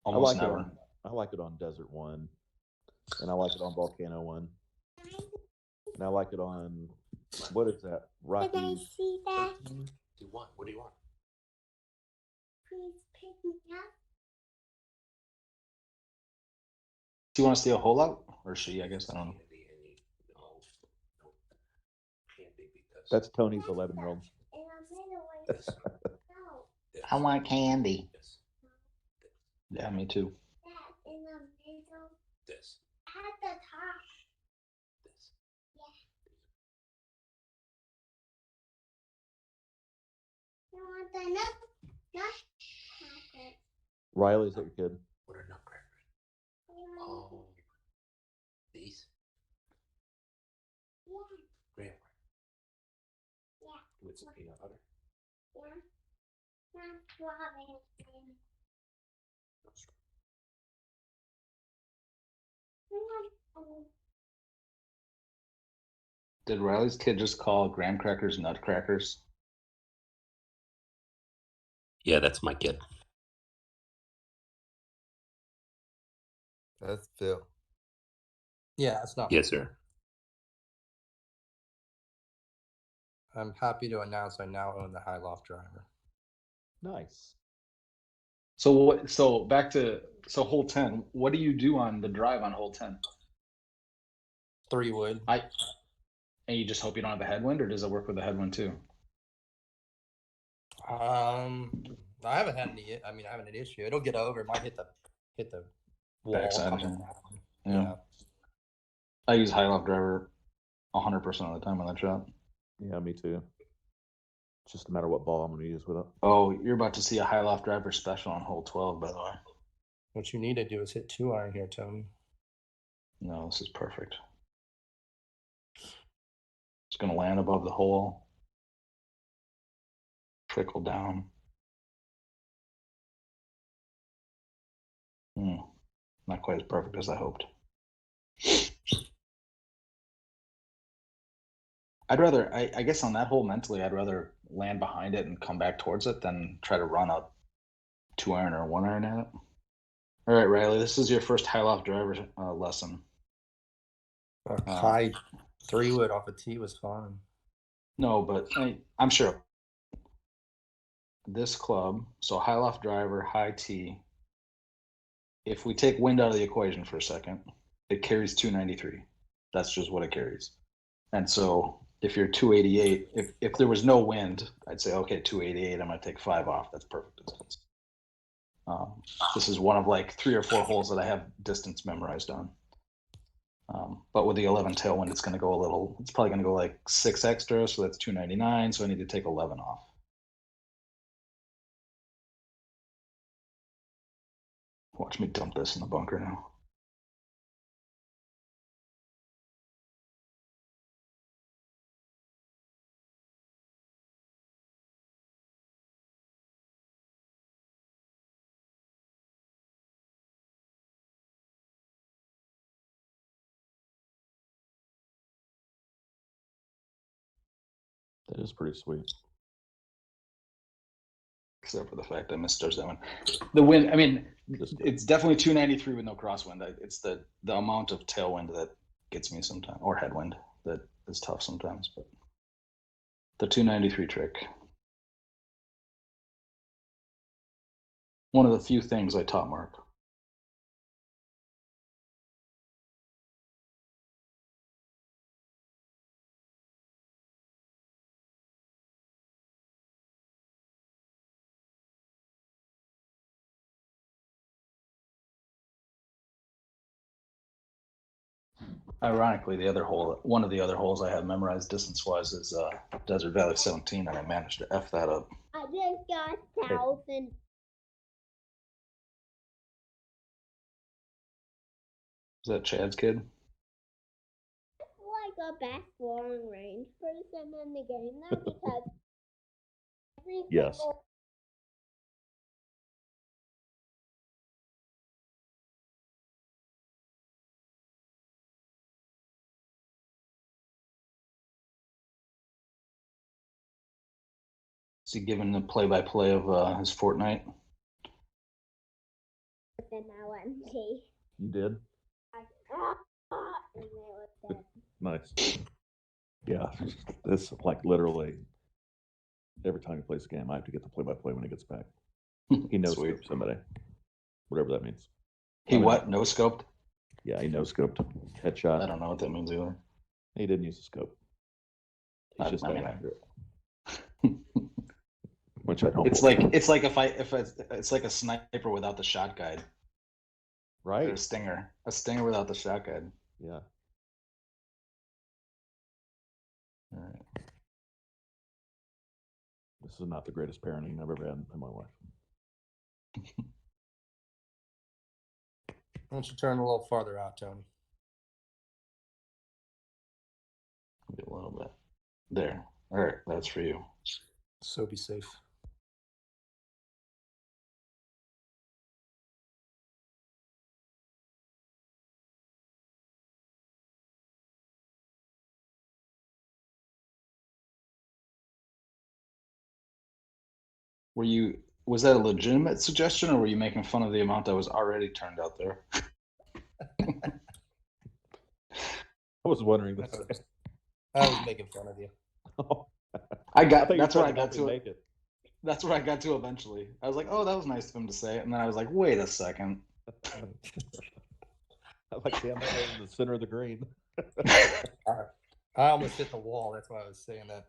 I Almost like never. I like it on Desert 1, and I like it on Volcano 1, and I like it on, what is that? Rocky. Did I see that? What do you want? Please pick me up. Do you want to stay a whole lot? Or she, I guess, I don't know. That's Tony's 11-year-old. I want candy. Yeah, me too. Riley, is that your kid? What are nutcrackers? Oh, these? Graham crackers. With some peanut butter. Did Riley's kid just call graham crackers nutcrackers? Yeah, that's my kid. That's Phil. Yeah, it's not. Yes, sir. I'm happy to announce I now own the high loft driver. Nice. So what? So back to hole 10. What do you do on the drive on hole 10? 3 wood. And you just hope you don't have a headwind, or does it work with a headwind too? I haven't had any. I mean, I haven't had an issue. It'll get over. It might hit the wall. Backside, coming yeah. down. Yeah. I use high loft driver 100% of the time on that shot. Yeah, me too. It's just a matter of what ball I'm going to use with it. Oh, you're about to see a high loft driver special on hole 12, by the way. What you need to do is hit 2-iron here, Tony. No, this is perfect. It's going to land above the hole, trickle down. Not quite as perfect as I hoped. I'd rather, I guess on that hole mentally, I'd rather land behind it and come back towards it than try to run a 2-iron or 1-iron at it. All right, Riley, this is your first high loft driver lesson. High 3 wood off a tee was fine. No, but I'm sure this club, so high loft driver, high tee. If we take wind out of the equation for a second, it carries 293. That's just what it carries. And so if you're 288, if there was no wind, I'd say, okay, 288, I'm going to take 5 off. That's perfect distance. This is one of like 3 or 4 holes that I have distance memorized on. But with the 11 tailwind, it's probably going to go like 6 extra. So that's 299. So I need to take 11 off. Watch me dump this in the bunker now. That is pretty sweet. Except for the fact I misjudged that one. The wind, I mean, it's definitely 293 with no crosswind. It's the amount of tailwind that gets me sometimes, or headwind that is tough sometimes. But the 293 trick. One of the few things I taught Mark. Ironically, one of the other holes I have memorized distance-wise is Desert Valley 17, and I managed to F that up. I just got 1,000. Is that Chad's kid? Like a best long range person in the game though, because every Yes. single Is he giving the play-by-play of his Fortnite? within LMT. You did? And they were dead. Nice. Yeah. It's like literally every time he plays a game, I have to get the play-by-play when he gets back. He knows Sweet. somebody. Whatever that means. He what? No scoped? Yeah, he no scoped I headshot. don't know what that means either. He didn't use a scope. He's I just that mean, accurate. Which I don't. It's like it's like a sniper without the shot guide. Or right. a stinger without the shot guide. Yeah. All right. This is not the greatest parenting I've ever had in my life. Why don't you turn a little farther out, Tony? Maybe a little bit. There. All right, that's for you. So be safe. Was that a legitimate suggestion, or were you making fun of the amount that was already turned out there? I was wondering I this. was making fun of you. That's where I got to make it. That's where I got to eventually. I was like, oh, that was nice of him to say it. And then I was like, wait a second. I like damn that in the center of the green. I almost hit the wall. That's why I was saying that.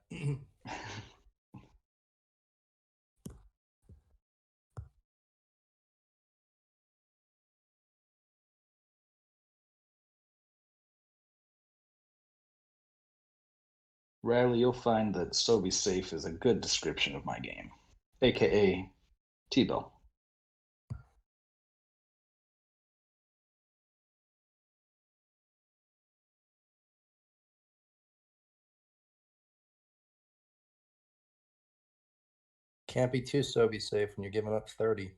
Riley, you'll find that So Be Safe is a good description of my game, aka T-Bill. Can't be too so be safe when you're giving up 30.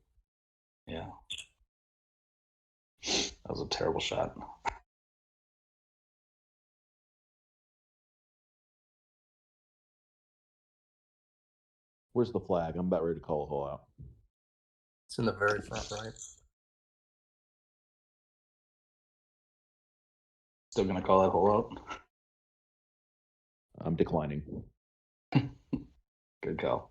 Yeah. That was a terrible shot. Where's the flag? I'm about ready to call a hole out. It's in the very front right. Still gonna call that hole out? I'm declining. Good call.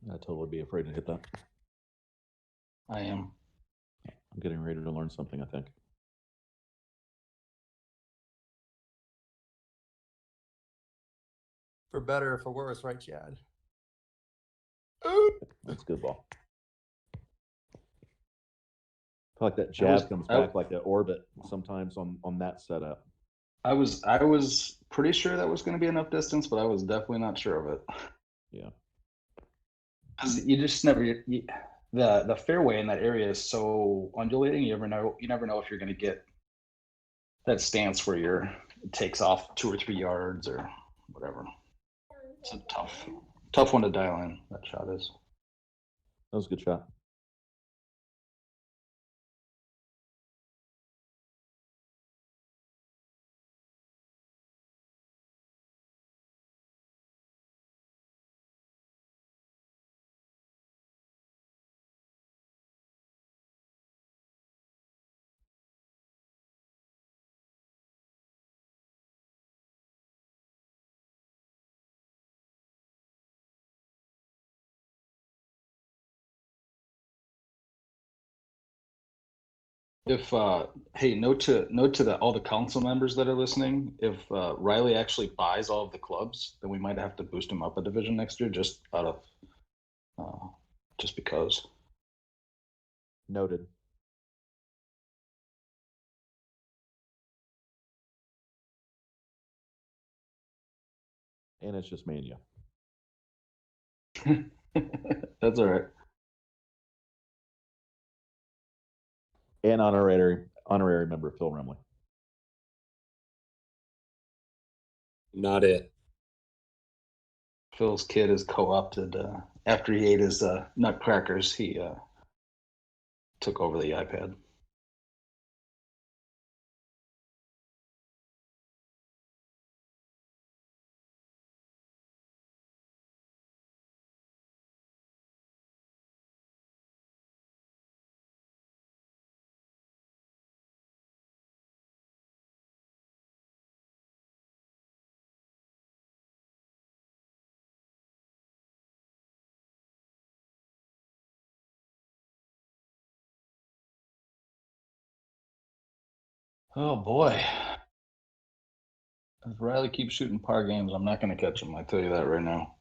I'd totally be afraid to hit that. I am. I'm getting ready to learn something, I think. For better or for worse, right, Chad? That's a good ball. I feel like that jab comes back like an orbit sometimes on that setup. I was pretty sure that was going to be enough distance, but I was definitely not sure of it. Yeah. You just never the fairway in that area is so undulating. You never know if you're going to get that stance where it takes off 2 or 3 yards or whatever. It's a tough one to dial in. That shot is. That was a good shot. If hey, note to all the council members that are listening, if Riley actually buys all of the clubs, then we might have to boost him up a division next year, just because. Noted. And it's just me and you. That's all right. And honorary member Phil Remley. Not it. Phil's kid is co-opted. After he ate his nutcrackers, he took over the iPad. Oh boy. If Riley keeps shooting par games, I'm not going to catch him. I tell you that right now.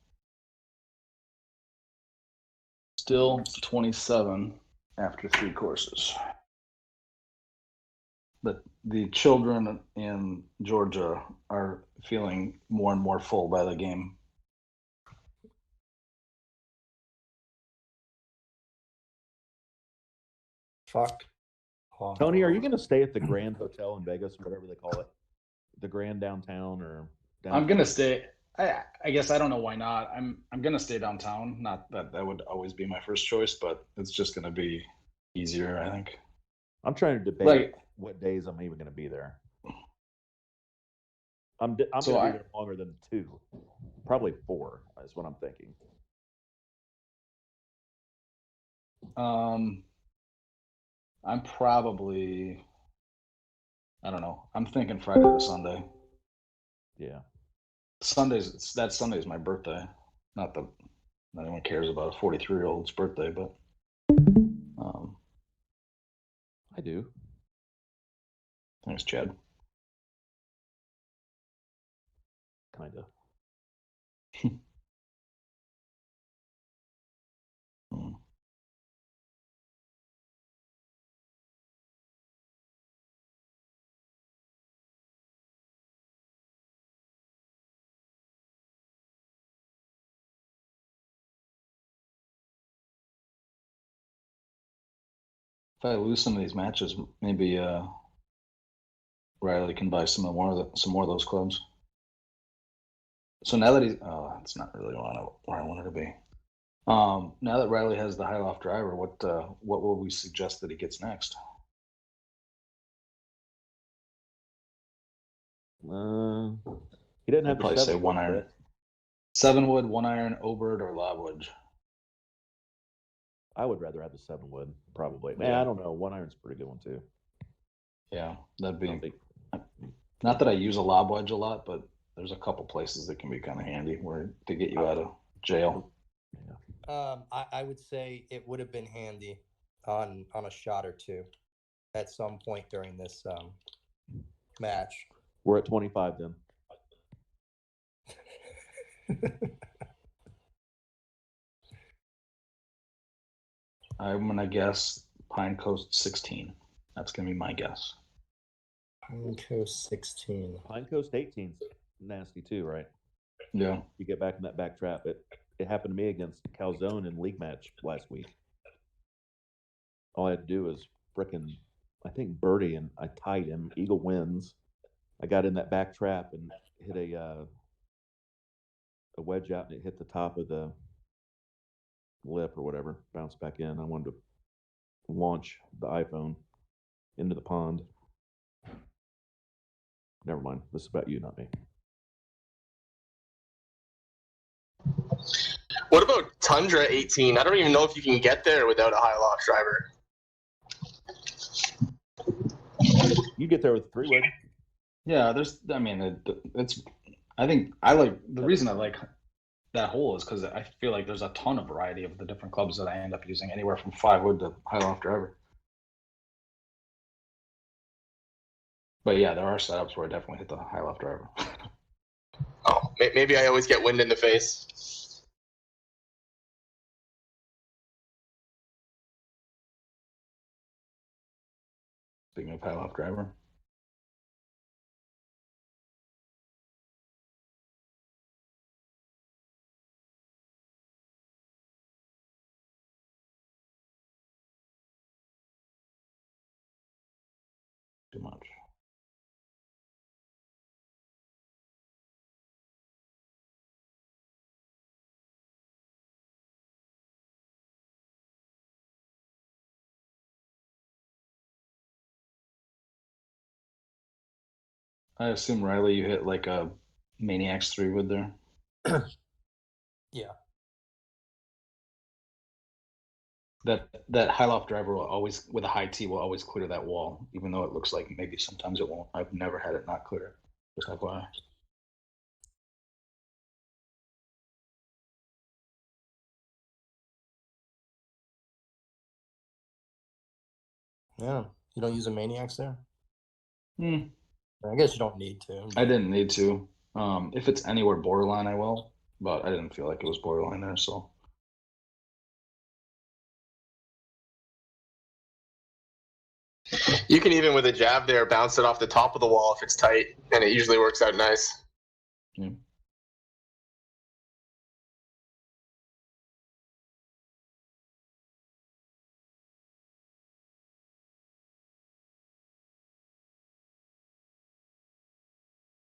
Still 27 after 3 courses. But the children in Georgia are feeling more and more full by the game. Fuck. Tony, are you going to stay at the Grand Hotel in Vegas, whatever they call it, the Grand Downtown or? Downtown? I'm gonna stay. I guess I don't know why not. I'm gonna stay downtown. Not that that would always be my first choice, but it's just gonna be easier, I think. I'm trying to debate Like, what days I'm even going to be there. I'm So going to I- be there longer than 2, probably 4 is what I'm thinking. I'm probably, I don't know. I'm thinking Friday to Sunday. Yeah. Sunday's my birthday. Not that anyone cares about a 43-year-old's birthday, but I do. thanks, Chad. Kind of. If I lose some of these matches, maybe Riley can buy some more of those clubs. So now that it's not really where I wanted to be. Now that Riley has the high loft driver, what will we suggest that he gets next? He didn't have I'd probably the say 7 1 iron, 7 wood, 1 iron, Obert, or lob wedge. I would rather have the 7 wood, probably. Man, Yeah. I don't know. 1 iron's a pretty good one too. Yeah, that'd be. I don't think- Not that I use a lob wedge a lot, but there's a couple places that can be kind of handy where to get you out of jail. I would say it would have been handy on a shot or 2 at some point during this match. We're at 25 then. I'm gonna guess Pine Coast 16. That's gonna be my guess. Pine Coast 16. Pine Coast 18's nasty too, right? Yeah. You get back in that back trap. It happened to me against Calzone in league match last week. All I had to do was frickin', I think birdie, and I tied him. Eagle wins. I got in that back trap and hit a wedge out, and it hit the top of the lip or whatever. Bounced back in. I wanted to launch the iPhone into the pond. Never mind. This is about you, not me. What about Tundra 18? I don't even know if you can get there without a high loft driver. You get there with a 3 wood. Yeah, it's. I think I like the reason I like that hole is because I feel like there's a ton of variety of the different clubs that I end up using, anywhere from 5 wood to high loft driver. But yeah, there are setups where I definitely hit the high loft driver. Oh, maybe I always get wind in the face. Speaking of high loft driver. Too much. I assume Riley, you hit like a Maniacs 3 wood there. Yeah. That high loft driver will always, with a high T, will always clear that wall, even though it looks like maybe sometimes it won't. I've never had it not clear it. Just FYI. Yeah. You don't use a Maniacs there? Hmm. I guess you don't need to. I didn't need to. If it's anywhere borderline, I will. But I didn't feel like it was borderline there, so. You can even with a jab there bounce it off the top of the wall if it's tight, and it usually works out nice. Yeah.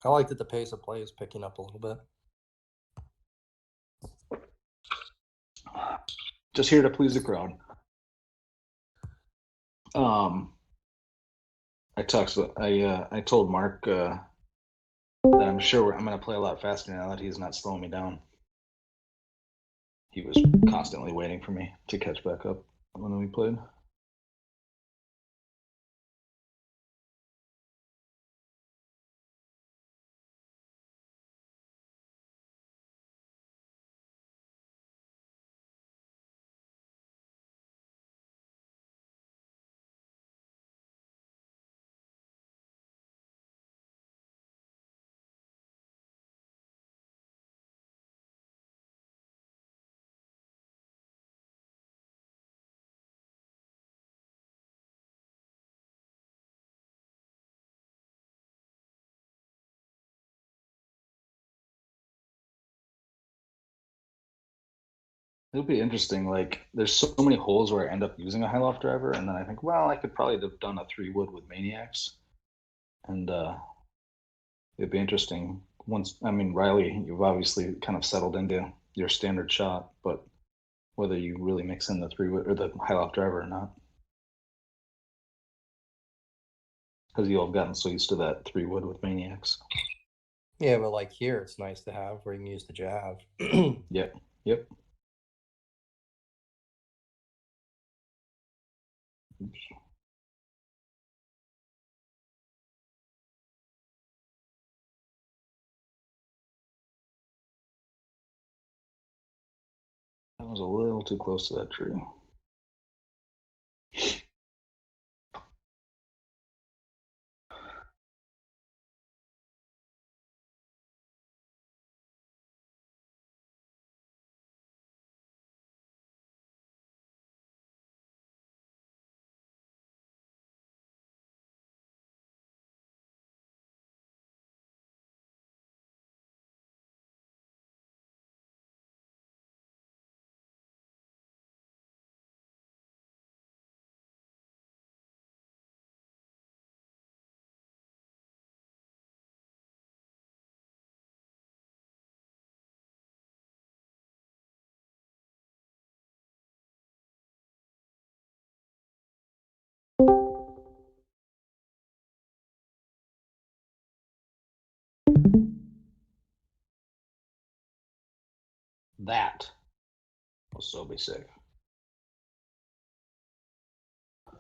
I like that the pace of play is picking up a little bit. Just here to please the crowd. I told Mark that I'm sure I'm going to play a lot faster now that he's not slowing me down. He was constantly waiting for me to catch back up when we played. It'll be interesting. Like, there's so many holes where I end up using a high loft driver, and then I think, well, I could probably have done a 3-wood with Maniacs, and it'd be interesting. Once, I mean, Riley, you've obviously kind of settled into your standard shot, but whether you really mix in the 3-wood or the high loft driver or not, because you'll have gotten so used to that 3-wood with Maniacs. Yeah, but like here, it's nice to have where you can use the jab. Yep. Yep. Oops. That was a little too close to that tree. That will so be safe.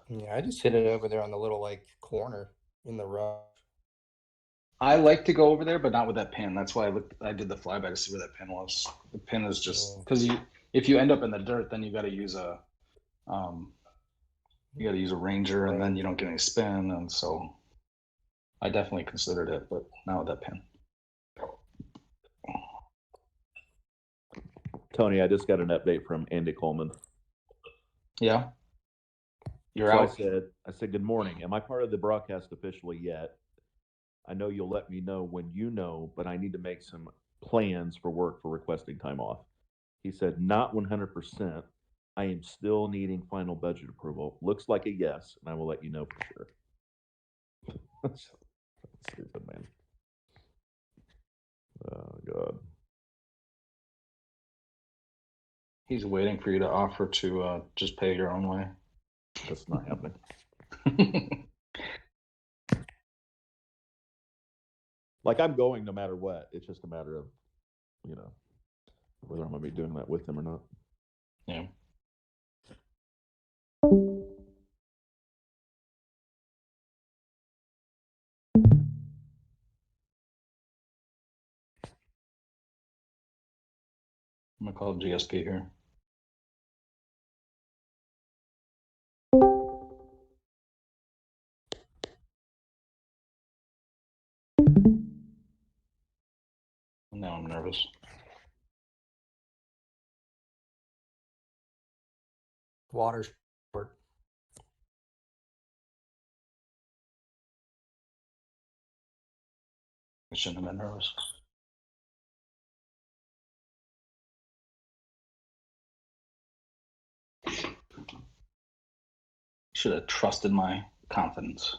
Yeah, I just hit it over there on the little like corner in the rough. I like to go over there, but not with that pin. That's why I did the flyby to see where that pin was. The pin is just because if you end up in the dirt, then you got to use a ranger, and then you don't get any spin, and so I definitely considered it, but not with that pin. Tony, I just got an update from Andy Coleman. Yeah. You're So out. I said, good morning. Am I part of the broadcast officially yet? I know you'll let me know when you know, but I need to make some plans for work for requesting time off. He said, not 100%. I am still needing final budget approval. Looks like a yes, and I will let you know for sure. Stupid, man. Oh, God. He's waiting for you to offer to just pay your own way. That's not happening. Like, I'm going no matter what. It's just a matter of, whether I'm going to be doing that with him or not. Yeah. I'm going to call GSP here. I'm nervous. Water sport. I shouldn't have been nervous. Should have trusted my confidence.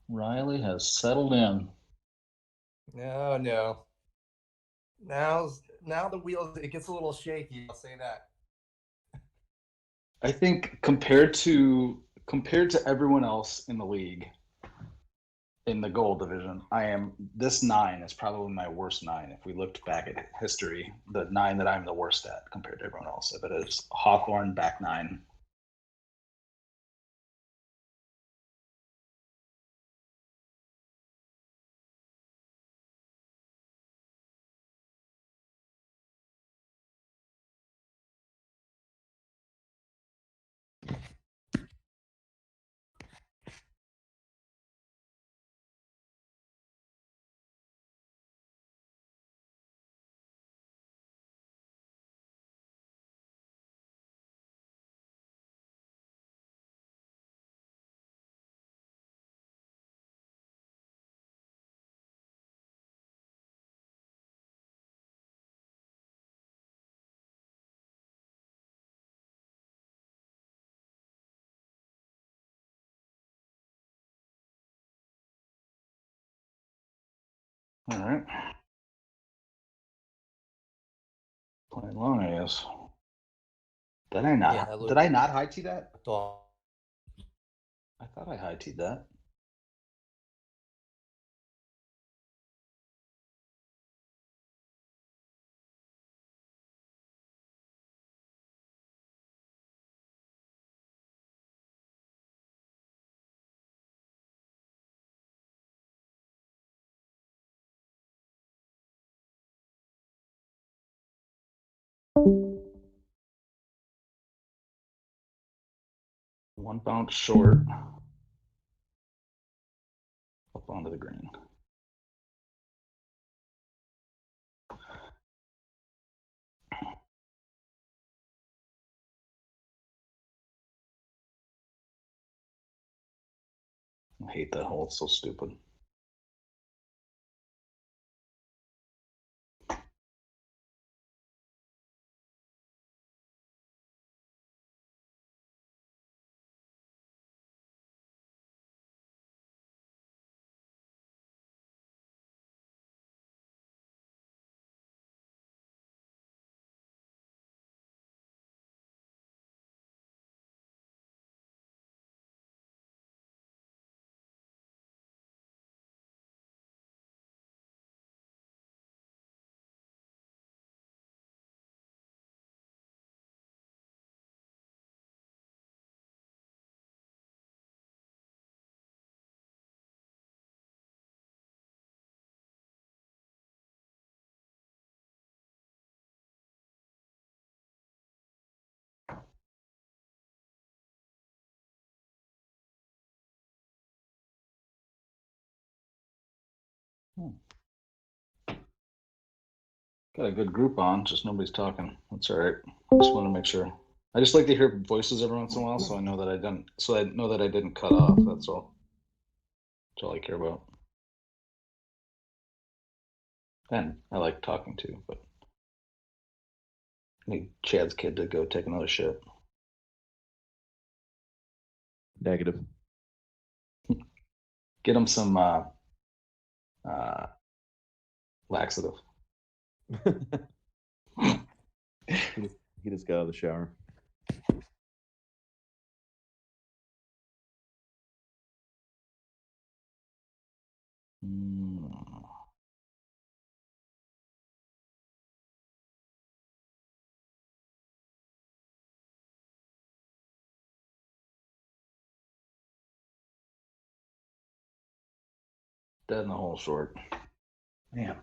Riley has settled in. No. Now the wheels, it gets a little shaky. I'll say that. I think compared to everyone else in the league, in the gold division, this 9 is probably my worst 9. If we looked back at history, the 9 that I'm the worst at compared to everyone else, if it is Hawthorne back 9. All right. Playing long, I guess. Did I not? Yeah, Did I not high tee that? Dog. I thought I high teed that. One bounce short. Up onto the green. I hate that hole. It's so stupid. Got a good group on, just nobody's talking. That's all right. I just want to make sure. I just like to hear voices every once in a while, so I know that I didn't. So I know that I didn't cut off. That's all. That's all I care about. And I like talking too, but I need Chad's kid to go take another shit. Negative. Get him some laxative. He just got out of the shower. Dead in the hole short. Man.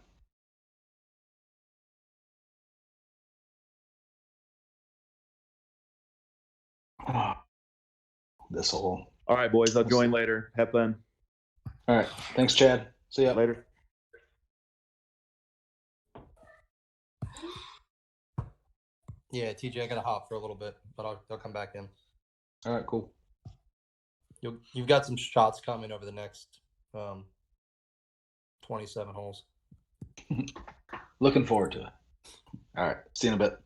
This whole. All right, boys. I'll join later. Have fun. All right. Thanks, Chad. See ya. Later. Yeah, TJ, I gotta hop for a little bit, but I'll come back in. All right, cool. You've got some shots coming over the next 27 holes. Looking forward to it. All right. See you in a bit.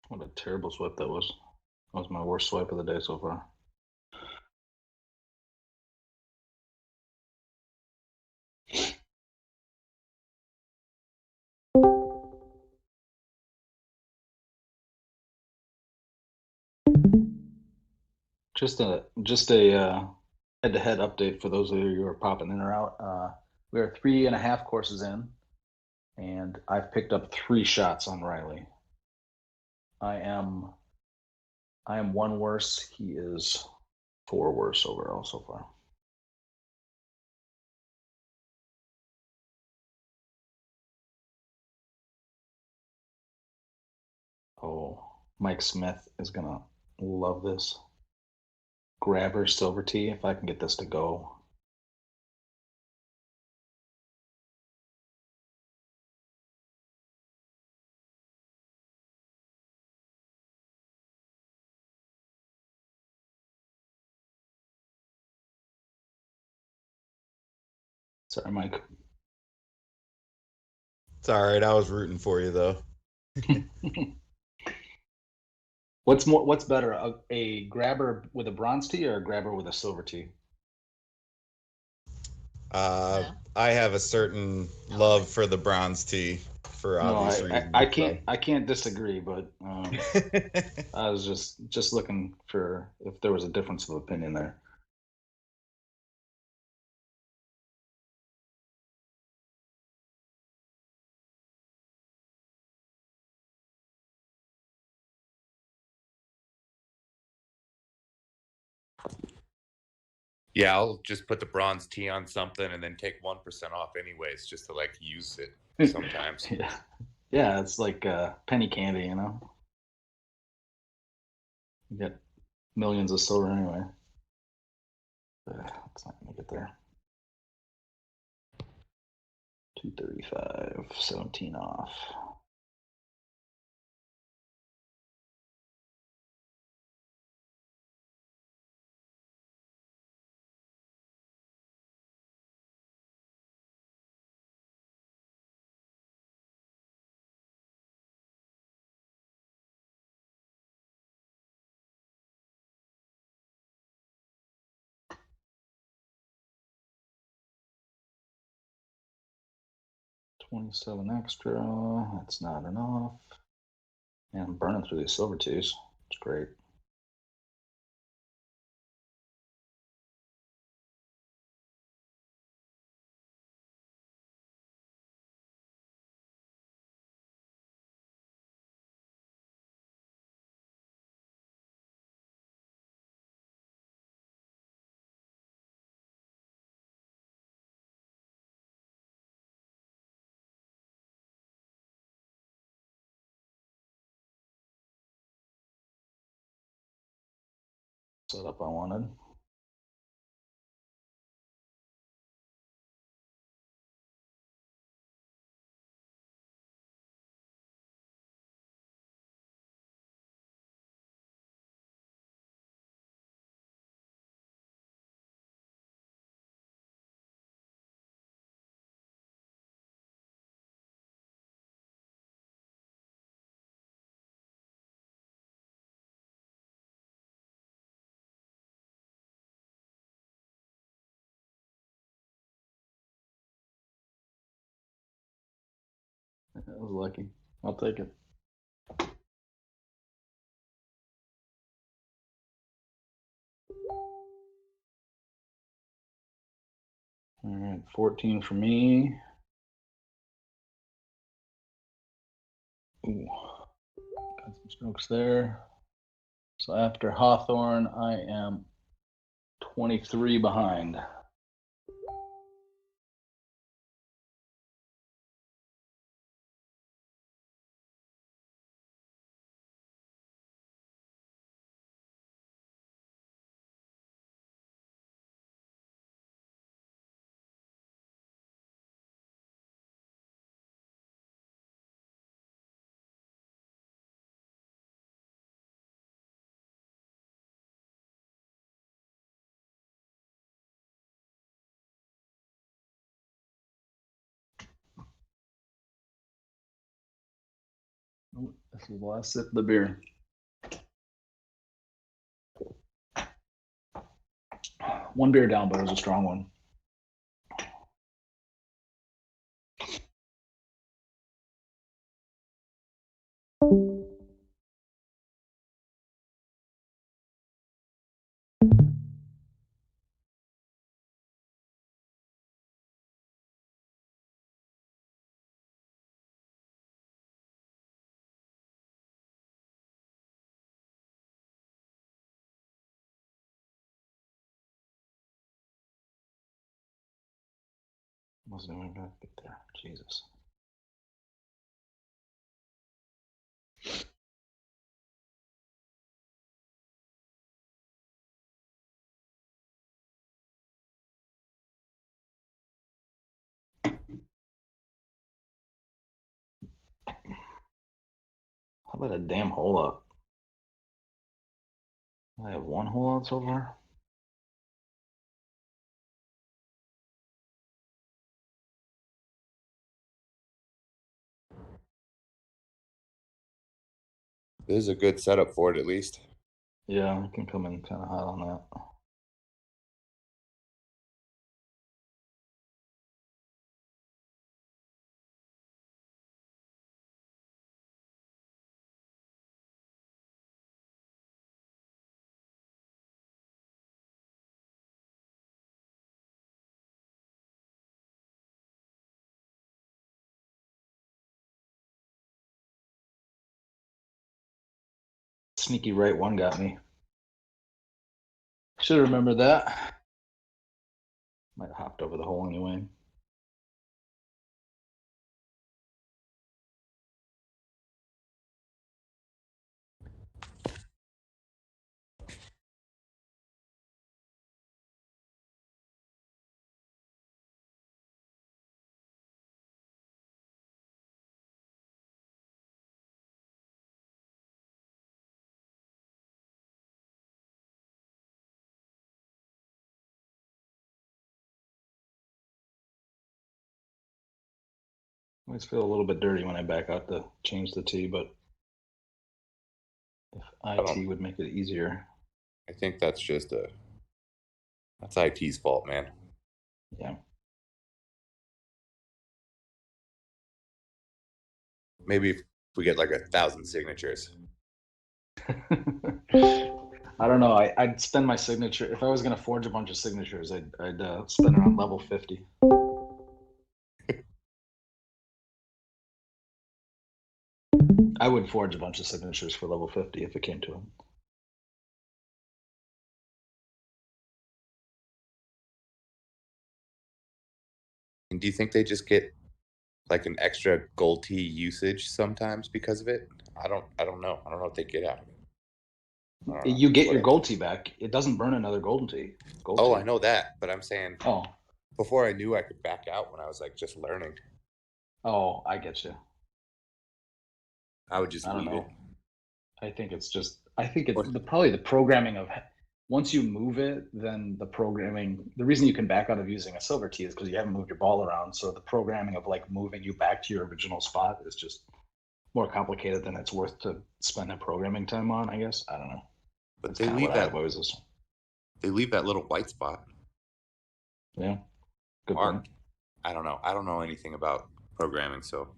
What a terrible swipe that was. That was my worst swipe of the day so far. Just a head-to-head update for those of you who are popping in or out. We are 3.5 courses in, and I've picked up 3 shots on Riley. I am 1 worse. He is 4 worse overall so far. Oh, Mike Smith is gonna love this. Grabber silver tee. If I can get this to go. Sorry, Mike. It's all right. I was rooting for you though. What's better, a grabber with a bronze tee or a grabber with a silver tee? I have a certain love for the bronze tee for obvious reasons. I can't disagree, but I was just looking for if there was a difference of opinion there. Yeah, I'll just put the bronze tee on something and then take 1% off anyways, just to like use it sometimes. Yeah, it's like penny candy, you know. You get millions of silver anyway. It's not gonna get there. 235, 17 off. $27 extra. That's not enough. And I'm burning through these silver tees. It's great. Setup I wanted. I was lucky. I'll take it. All right, 14 for me. Ooh, got some strokes there. So after Hawthorne, I am 23 behind. Ooh, this is the last sip of the beer. One beer down, but it was a strong one. Wasn't even gonna get there. Jesus. How about a damn hole up? I have one hole out so far. This is a good setup for it, at least. Yeah, I can come in kind of hot on that. Sneaky right one got me. Should have remembered that. Might have hopped over the hole anyway. I always feel a little bit dirty when I back out to change the tee, but if IT would make it easier. I think that's just that's IT's fault, man. Yeah. Maybe if we get like 1,000 signatures. I don't know. I'd spend my signature if I was going to forge a bunch of signatures. I'd spend it on level 50. I would forge a bunch of signatures for level 50 if it came to it. And do you think they just get like an extra gold tee usage sometimes because of it? I don't know. I don't know what they get out of it. You get your gold tee back. It doesn't burn another golden tee. Oh, I know that, but I'm saying before I knew I could back out when I was like just learning. Oh, I get you. I would just leave it. I think it's probably the programming of once you move it, then the programming. The reason you can back out of using a silver tee is because you haven't moved your ball around. So the programming of like moving you back to your original spot is just more complicated than it's worth to spend that programming time on. I guess I don't know. But they leave that. They leave that little white spot. Yeah. Good point. I don't know. I don't know anything about programming, so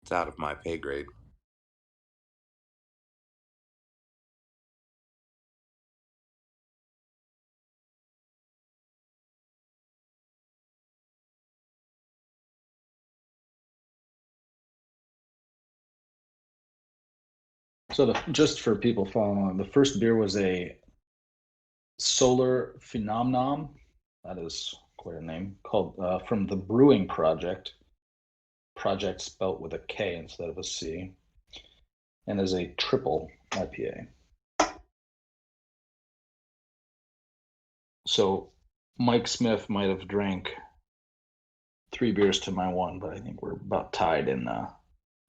It's out of my pay grade. So just for people following along, the first beer was a Solar Phenomenon. That is quite a name. Called from the Brewing Project. Project spelt with a K instead of a C, and is a triple IPA. So Mike Smith might have drank 3 beers to my 1, but I think we're about tied in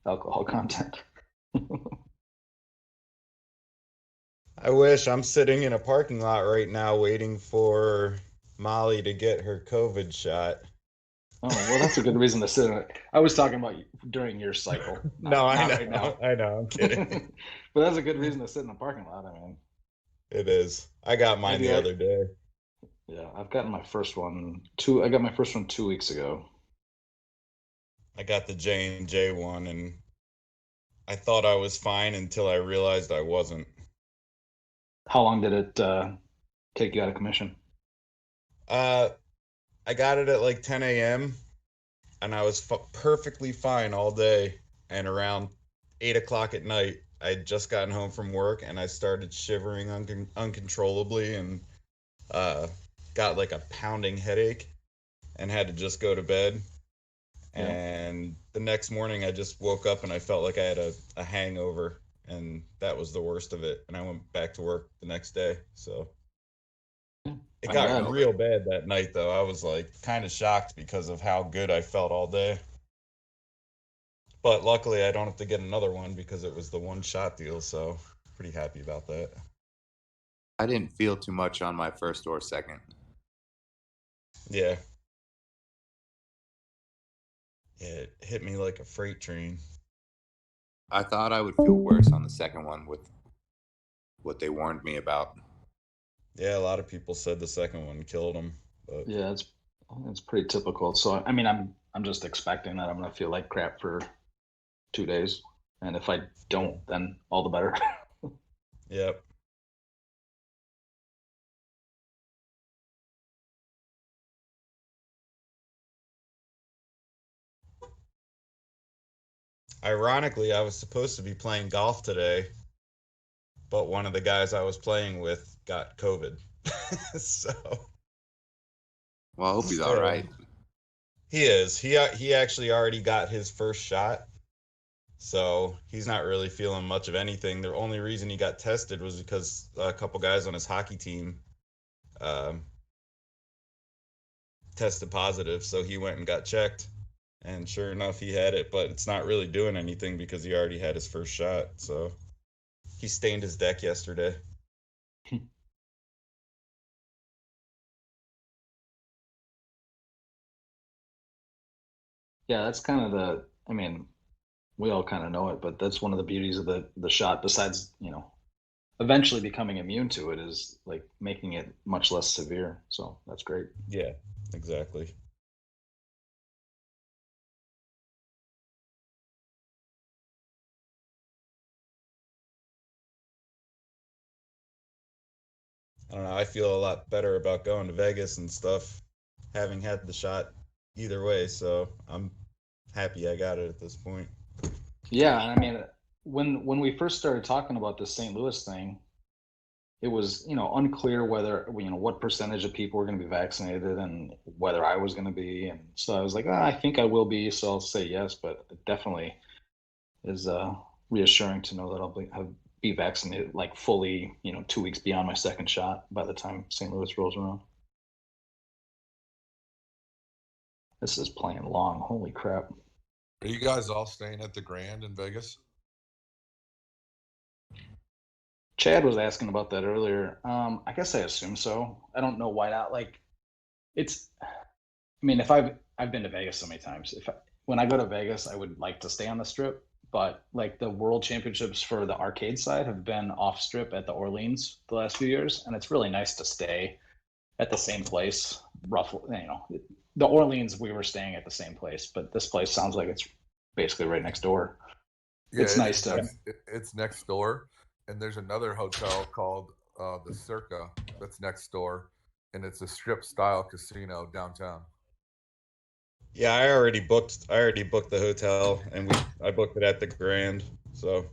alcohol content. I wish. I'm sitting in a parking lot right now waiting for Molly to get her COVID shot. Oh, well, that's a good reason to sit in it. I was talking about during your cycle. No, I know. Right now. I know. I'm kidding. But that's a good reason to sit in the parking lot. I mean, It is. I got mine the other day. Yeah, I've gotten my first one I got my first one 2 weeks ago. I got the J&J one, and I thought I was fine until I realized I wasn't. How long did it take you out of commission? I got it at like 10 a.m. and I was perfectly fine all day. And around 8 o'clock at night, I had just gotten home from work and I started shivering uncontrollably and got like a pounding headache and had to just go to bed. Yeah. And the next morning, I just woke up and I felt like I had a hangover, and that was the worst of it. And I went back to work the next day. So it got real bad that night, though. I was like kind of shocked because of how good I felt all day. But luckily, I don't have to get another one because it was the 1-shot deal. So pretty happy about that. I didn't feel too much on my first or second. Yeah. Yeah, it hit me like a freight train. I thought I would feel worse on the second one with what they warned me about. Yeah, a lot of people said the second one killed them. But... Yeah, it's pretty typical. So I mean, I'm just expecting that I'm gonna feel like crap for 2 days, and if I don't, then all the better. Yep. Ironically, I was supposed to be playing golf today, but one of the guys I was playing with got COVID. So. Well, I hope he's all right. He is. He actually already got his first shot, so he's not really feeling much of anything. The only reason he got tested was because a couple guys on his hockey team tested positive, so he went and got checked. And sure enough, he had it, but it's not really doing anything because he already had his first shot. So he stained his deck yesterday. Yeah, that's kind of I mean, we all kind of know it, but that's one of the beauties of the shot, besides, eventually becoming immune to it, is like making it much less severe. So that's great. Yeah, exactly. I don't know. I feel a lot better about going to Vegas and stuff, having had the shot either way. So I'm happy I got it at this point. Yeah, and I mean, when we first started talking about the St. Louis thing, it was unclear whether what percentage of people were going to be vaccinated and whether I was going to be, and so I was like, I think I will be, so I'll say yes. But it definitely is reassuring to know that I'll be vaccinated like fully, 2 weeks beyond my second shot by the time St. Louis rolls around. This is playing long. Holy crap. Are you guys all staying at the Grand in Vegas? Chad was asking about that earlier. I guess I assume so. I don't know why not. Like, if I've been to Vegas so many times. When I go to Vegas, I would like to stay on the Strip, but like the World Championships for the arcade side have been off Strip at the Orleans the last few years, and it's really nice to stay at the same place. Roughly, the Orleans, we were staying at the same place, but this place sounds like it's basically right next door. Yeah, It's nice to. It's next door, and there's another hotel called the Circa that's next door, and it's a strip style casino downtown. Yeah, I already booked the hotel, and I booked it at the Grand, so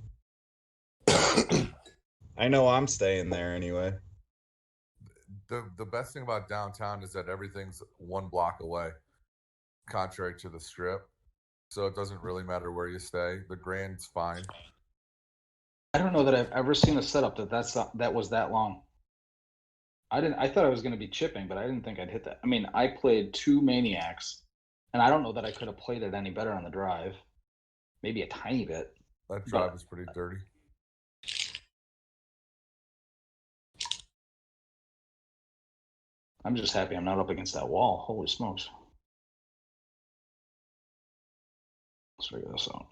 I know I'm staying there anyway. The best thing about downtown is that everything's 1 block away, contrary to the strip. So it doesn't really matter where you stay. The Grand's fine. I don't know that I've ever seen a setup that was that long. I thought I was going to be chipping, but I didn't think I'd hit that. I mean, I played 2 Maniacs, and I don't know that I could have played it any better on the drive. Maybe a tiny bit. That drive is pretty dirty. I'm just happy I'm not up against that wall. Holy smokes. Let's figure this out.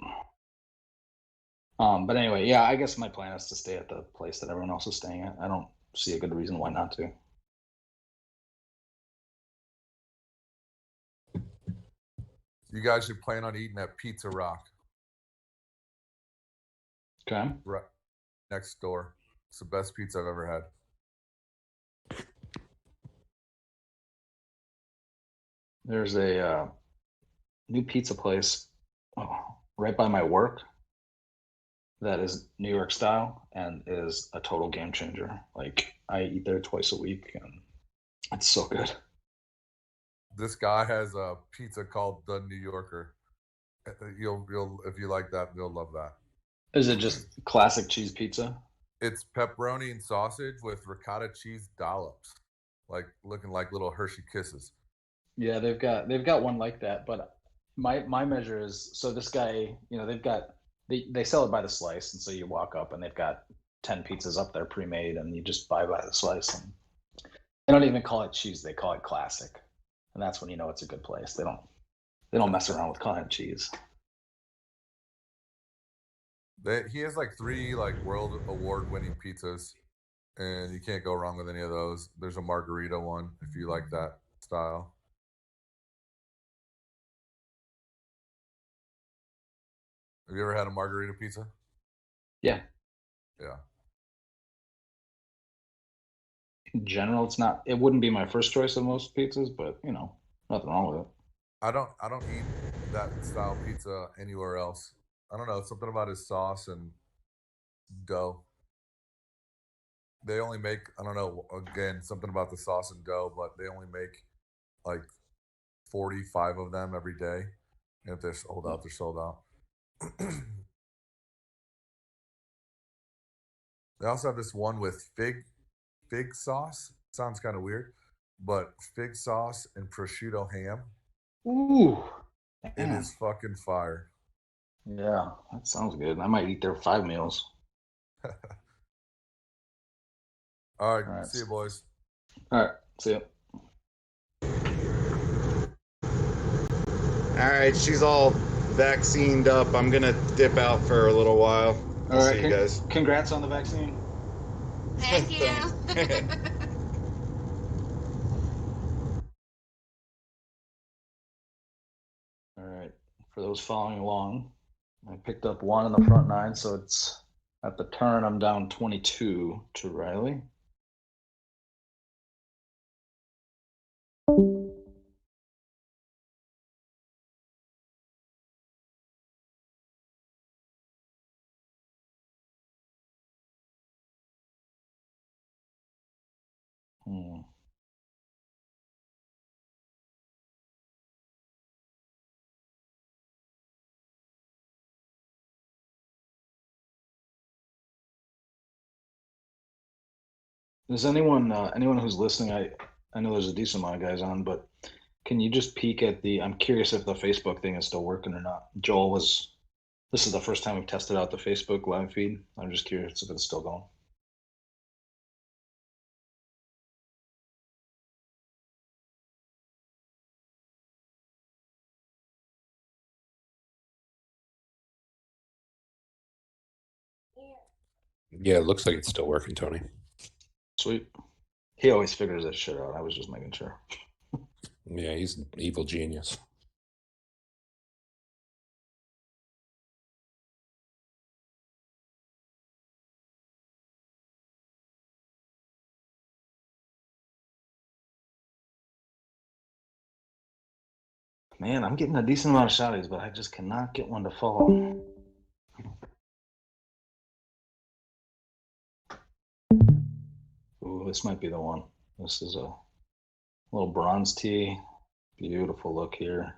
But anyway, yeah, I guess my plan is to stay at the place that everyone else is staying at. I don't see a good reason why not to. You guys should plan on eating at Pizza Rock. Okay. Right next door. It's the best pizza I've ever had. There's a new pizza place right by my work that is New York style and is a total game changer. Like, I eat there twice a week, and it's so good. This guy has a pizza called the New Yorker. You'll if you like that, you'll love that. Is it just classic cheese pizza? It's pepperoni and sausage with ricotta cheese dollops, like looking like little Hershey Kisses. Yeah, they've got one like that, but my measure is, so this guy, they sell it by the slice, and so you walk up and they've got 10 pizzas up there pre-made, and you just buy by the slice. And they don't even call it cheese; they call it classic, and that's when you know it's a good place. They don't mess around with calling it cheese. He has like 3 world award-winning pizzas, and you can't go wrong with any of those. There's a margarita one if you like that style. Have you ever had a margarita pizza? Yeah. Yeah. In general, it wouldn't be my first choice of most pizzas, but nothing wrong with it. I don't eat that style pizza anywhere else. I don't know, something about his sauce and dough. They only make, I don't know, again, something about the sauce and dough, but they only make like 45 of them every day. And if they're sold out, they're sold out. They also have this one with fig sauce. Sounds kind of weird, but fig sauce and prosciutto ham. Ooh, it damn. is fucking fire. Yeah, that sounds good. I might eat there 5 meals. All right, see you, boys. All right, see you. All right, she's all vaccined up. I'm gonna dip out for a little while. All right, see you guys. Congrats on the vaccine. Thank you. All right, for those following along, I picked up 1 in the front 9, so it's at the turn. I'm down 22 to Riley. Does anyone who's listening, I know there's a decent amount of guys on, but can you just peek at I'm curious if the Facebook thing is still working or not. This is the first time we've tested out the Facebook live feed. I'm just curious if it's still going. Yeah, it looks like it's still working, Tony. Sweet. He always figures that shit out. I was just making sure. Yeah, he's an evil genius. Man, I'm getting a decent amount of shotties, but I just cannot get one to fall. Ooh, this might be the one. This is a little bronze tee. Beautiful look here.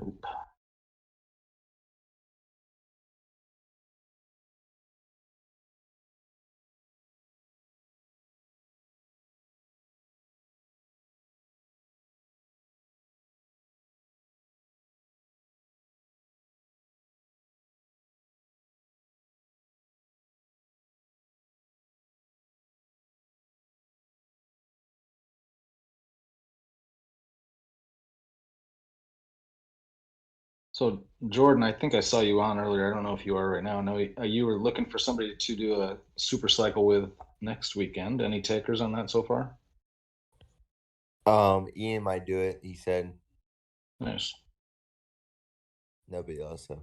Nope. So, Jordan, I think I saw you on earlier. I don't know if you are right now. I know you were looking for somebody to do a super cycle with next weekend. Any takers on that so far? Ian might do it. He said Nice. nobody else. So.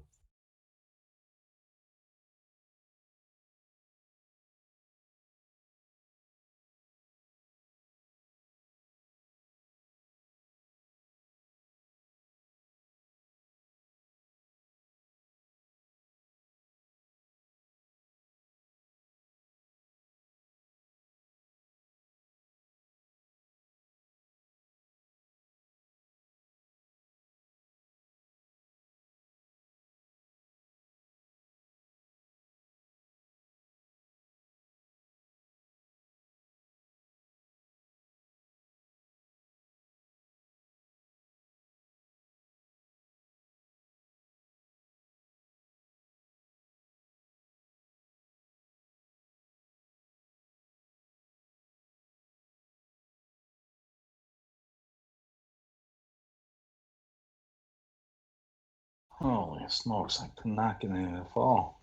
Holy smokes, I could not get anything to fall.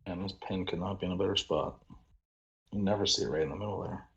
And this pin could not be in a better spot. You never see it right in the middle there.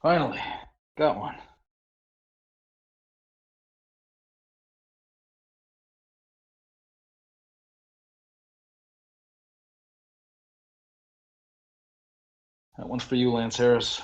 Finally, got one. That one's for you, Lance Harris.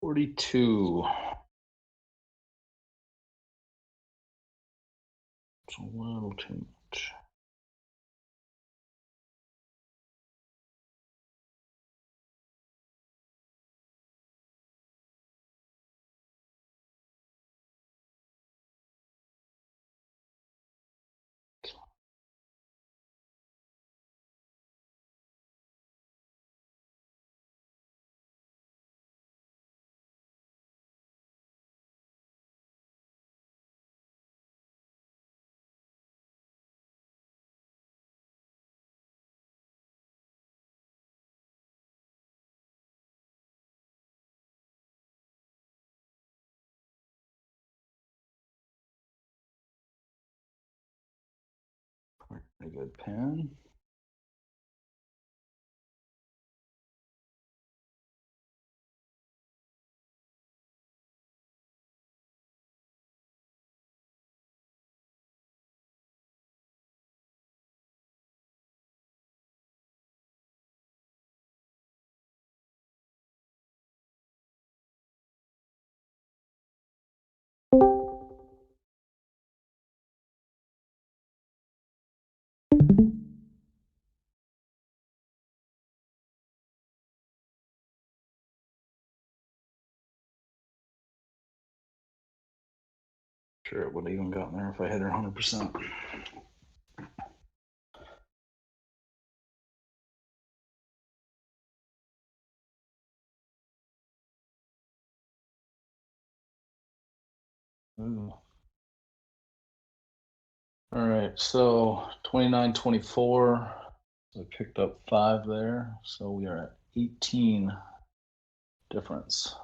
$42. It's a little too much. Pretty good pen. Sure, it would have even gotten there if I hit her 100%. Ooh. All right, so 29-24. So I picked up 5 there. So we are at 18 difference.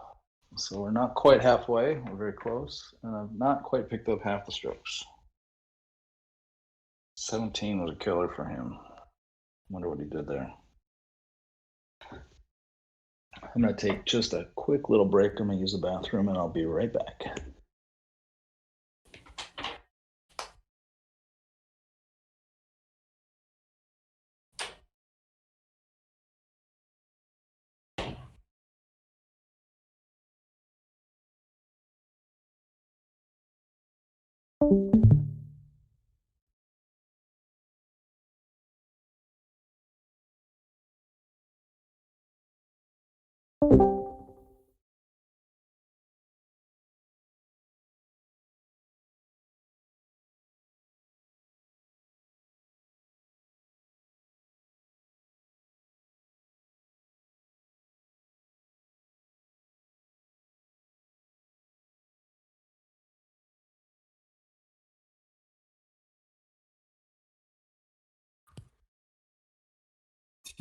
So we're not quite halfway. We're very close. And I've not quite picked up half the strokes. 17 was a killer for him. Wonder what he did there. I'm going to take just a quick little break. I'm going to use the bathroom, and I'll be right back.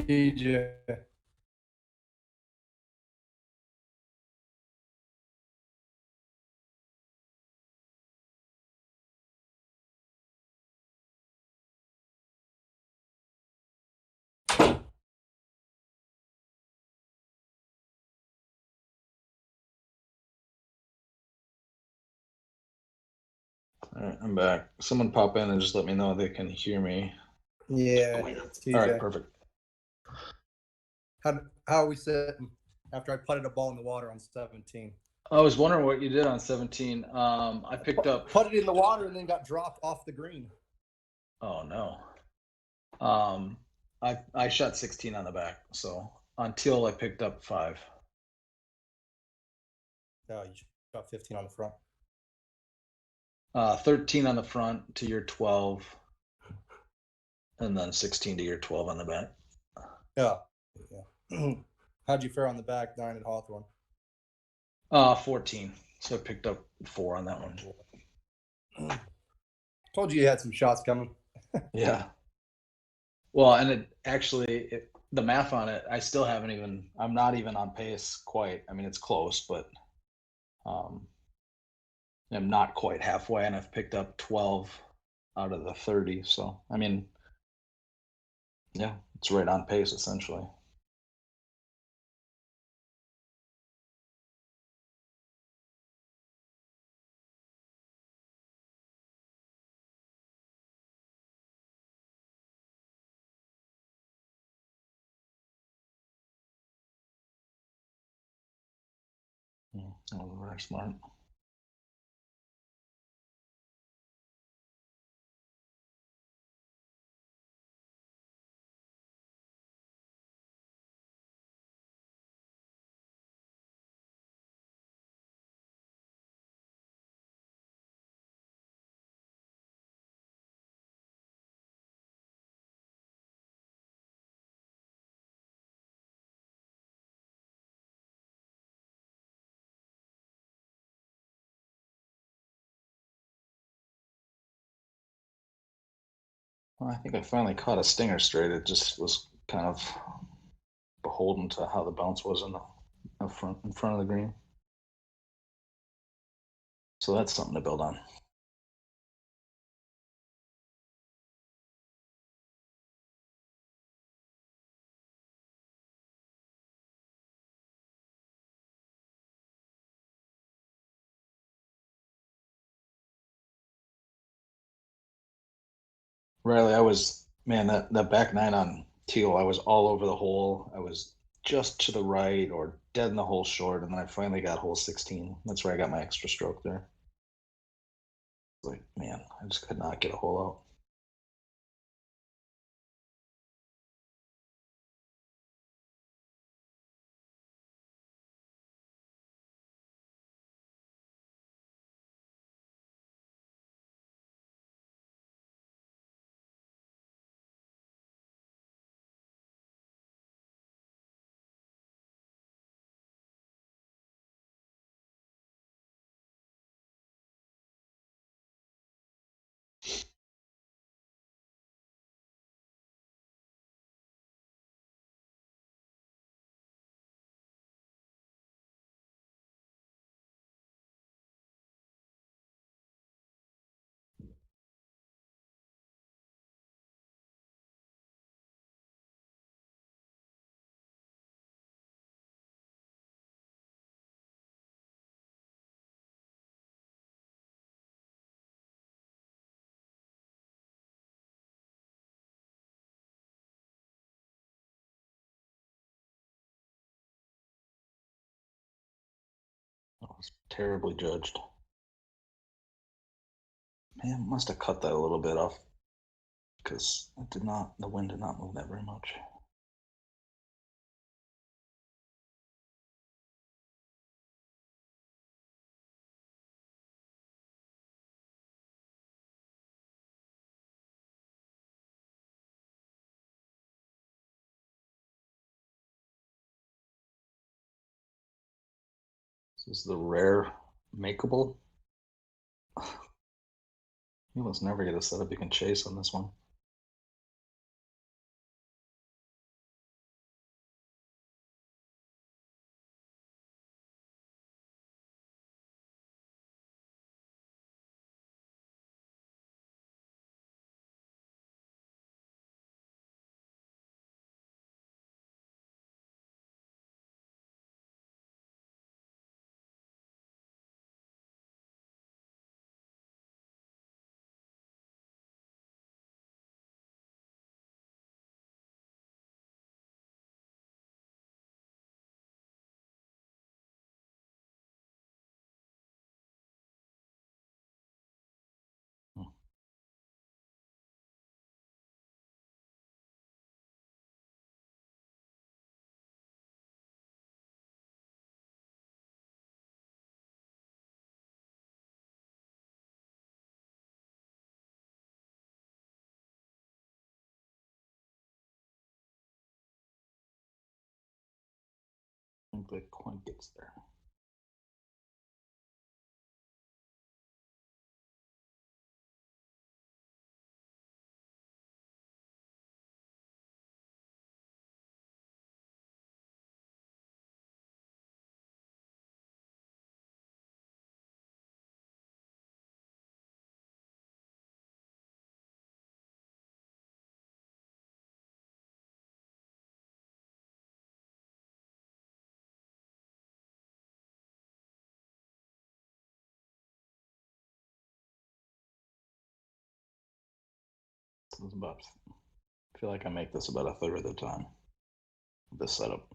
TJ. All right, I'm back. Someone pop in and just let me know they can hear me. Yeah, TJ. All right, perfect. How are we sitting after I putted a ball in the water on 17? I was wondering what you did on 17. I picked up. Put it in the water and then got dropped off the green. Oh no. I shot 16 on the back, so on teal I picked up 5. Oh, you shot 15 on the front. 13 on the front to your 12, and then 16 to your 12 on the back. Yeah. How'd you fare on the back 9 at Hawthorne? 14. So I picked up 4 on that one. Told you had some shots coming. Yeah. Well, and it actually, the math on it, I still haven't even, I'm not even on pace quite. I mean, it's close, but um, I'm not quite halfway, and I've picked up 12 out of the 30. So, I mean, yeah, it's right on pace essentially. Very smart. Well, I think I finally caught a stinger straight. It just was kind of beholden to how the bounce was in the front of the green. So that's something to build on. Riley, I was, man, that back nine on teal, I was all over the hole. I was just to the right or dead in the hole short, and then I finally got hole 16. That's where I got my extra stroke there. Like, man, I just could not get a hole out. I was terribly judged. Man, must have cut that a little bit off because the wind did not move that very much. This is the rare makeable. You must never get a setup you can chase on this one. I think the coin gets there. This is about. I feel like I make this about a third of the time. This setup.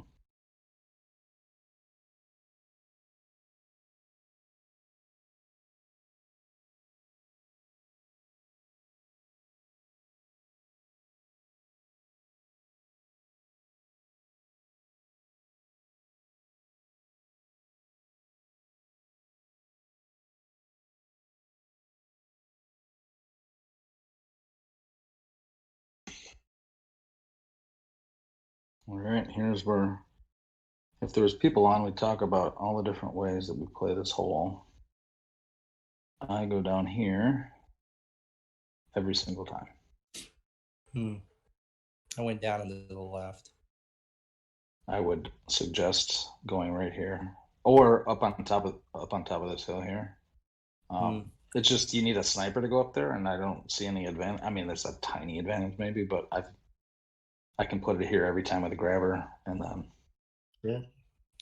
All right, here's where, if there was people on, we'd talk about all the different ways that we play this hole. I go down here every single time. I went down and to the left. I would suggest going right here, or up on top of this hill here. It's just you need a sniper to go up there, and I don't see any advantage. I mean, there's a tiny advantage maybe, but I can put it here every time with a grabber, and then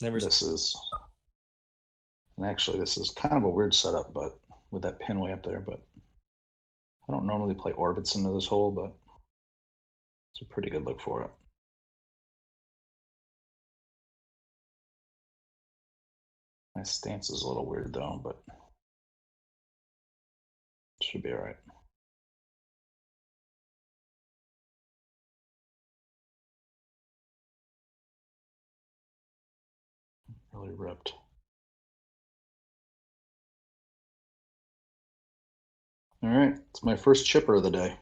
this is, and actually this is kind of a weird setup, but with that pin way up there. But I don't normally play orbits into this hole, but it's a pretty good look for it. My stance is a little weird though, but it should be all right. Really ripped. All right, it's my first chipper of the day.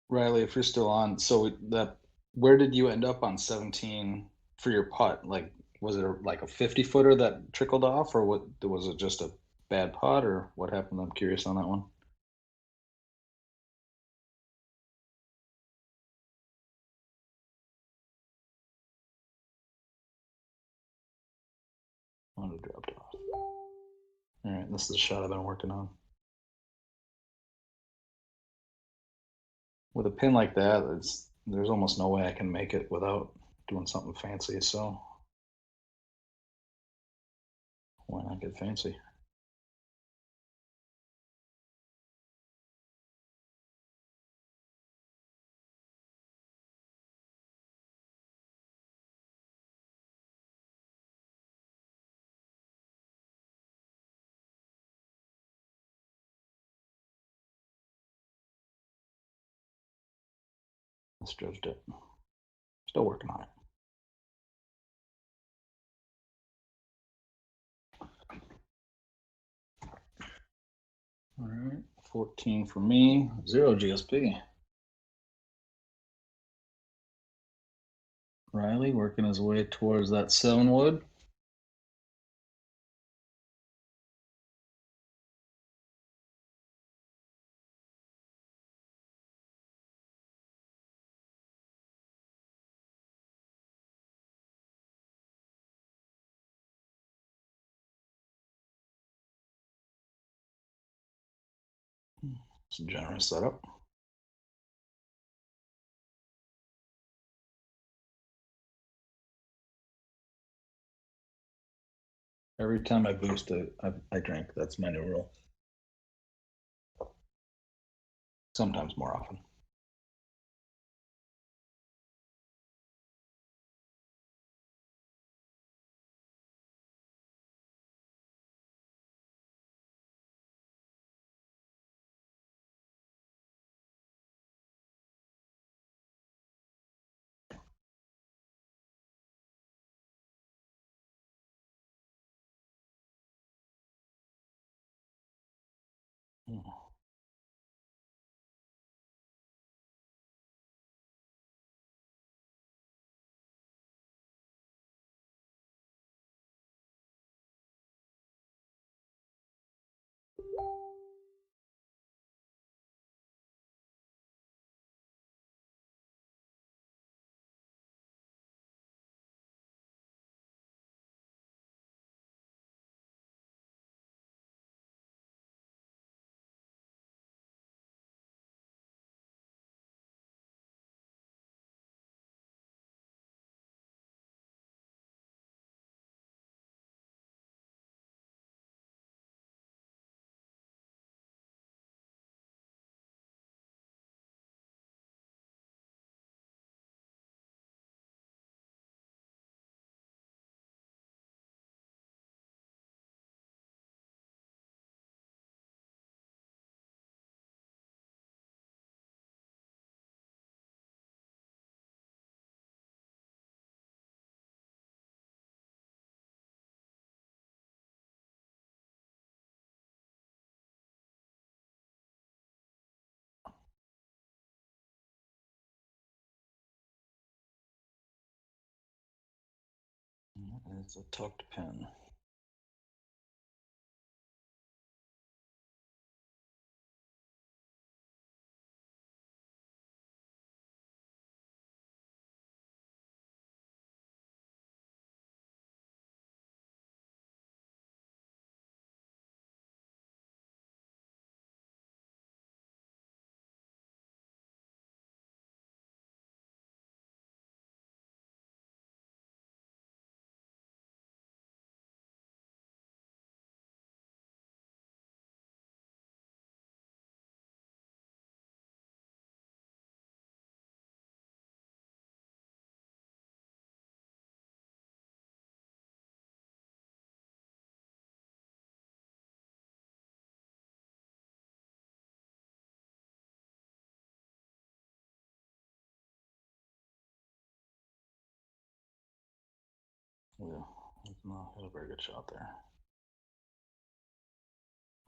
Riley, if you're still on, so where did you end up on 17 for your putt? Like, was it like a 50 footer that trickled off, or what? Was it just a bad putt, or what happened? I'm curious on that one. Oh, it dropped off. All right, this is the shot I've been working on. With a pin like that, there's almost no way I can make it without doing something fancy. So why not get fancy? Misjudged it. Still working on it. All right, 14 for me, 0 GSP. Riley working his way towards that 7 wood. It's a generous setup. Every time I boost it, I drink. That's my new rule. Sometimes more often. It's a tucked pin. Yeah, it's not a very good shot there.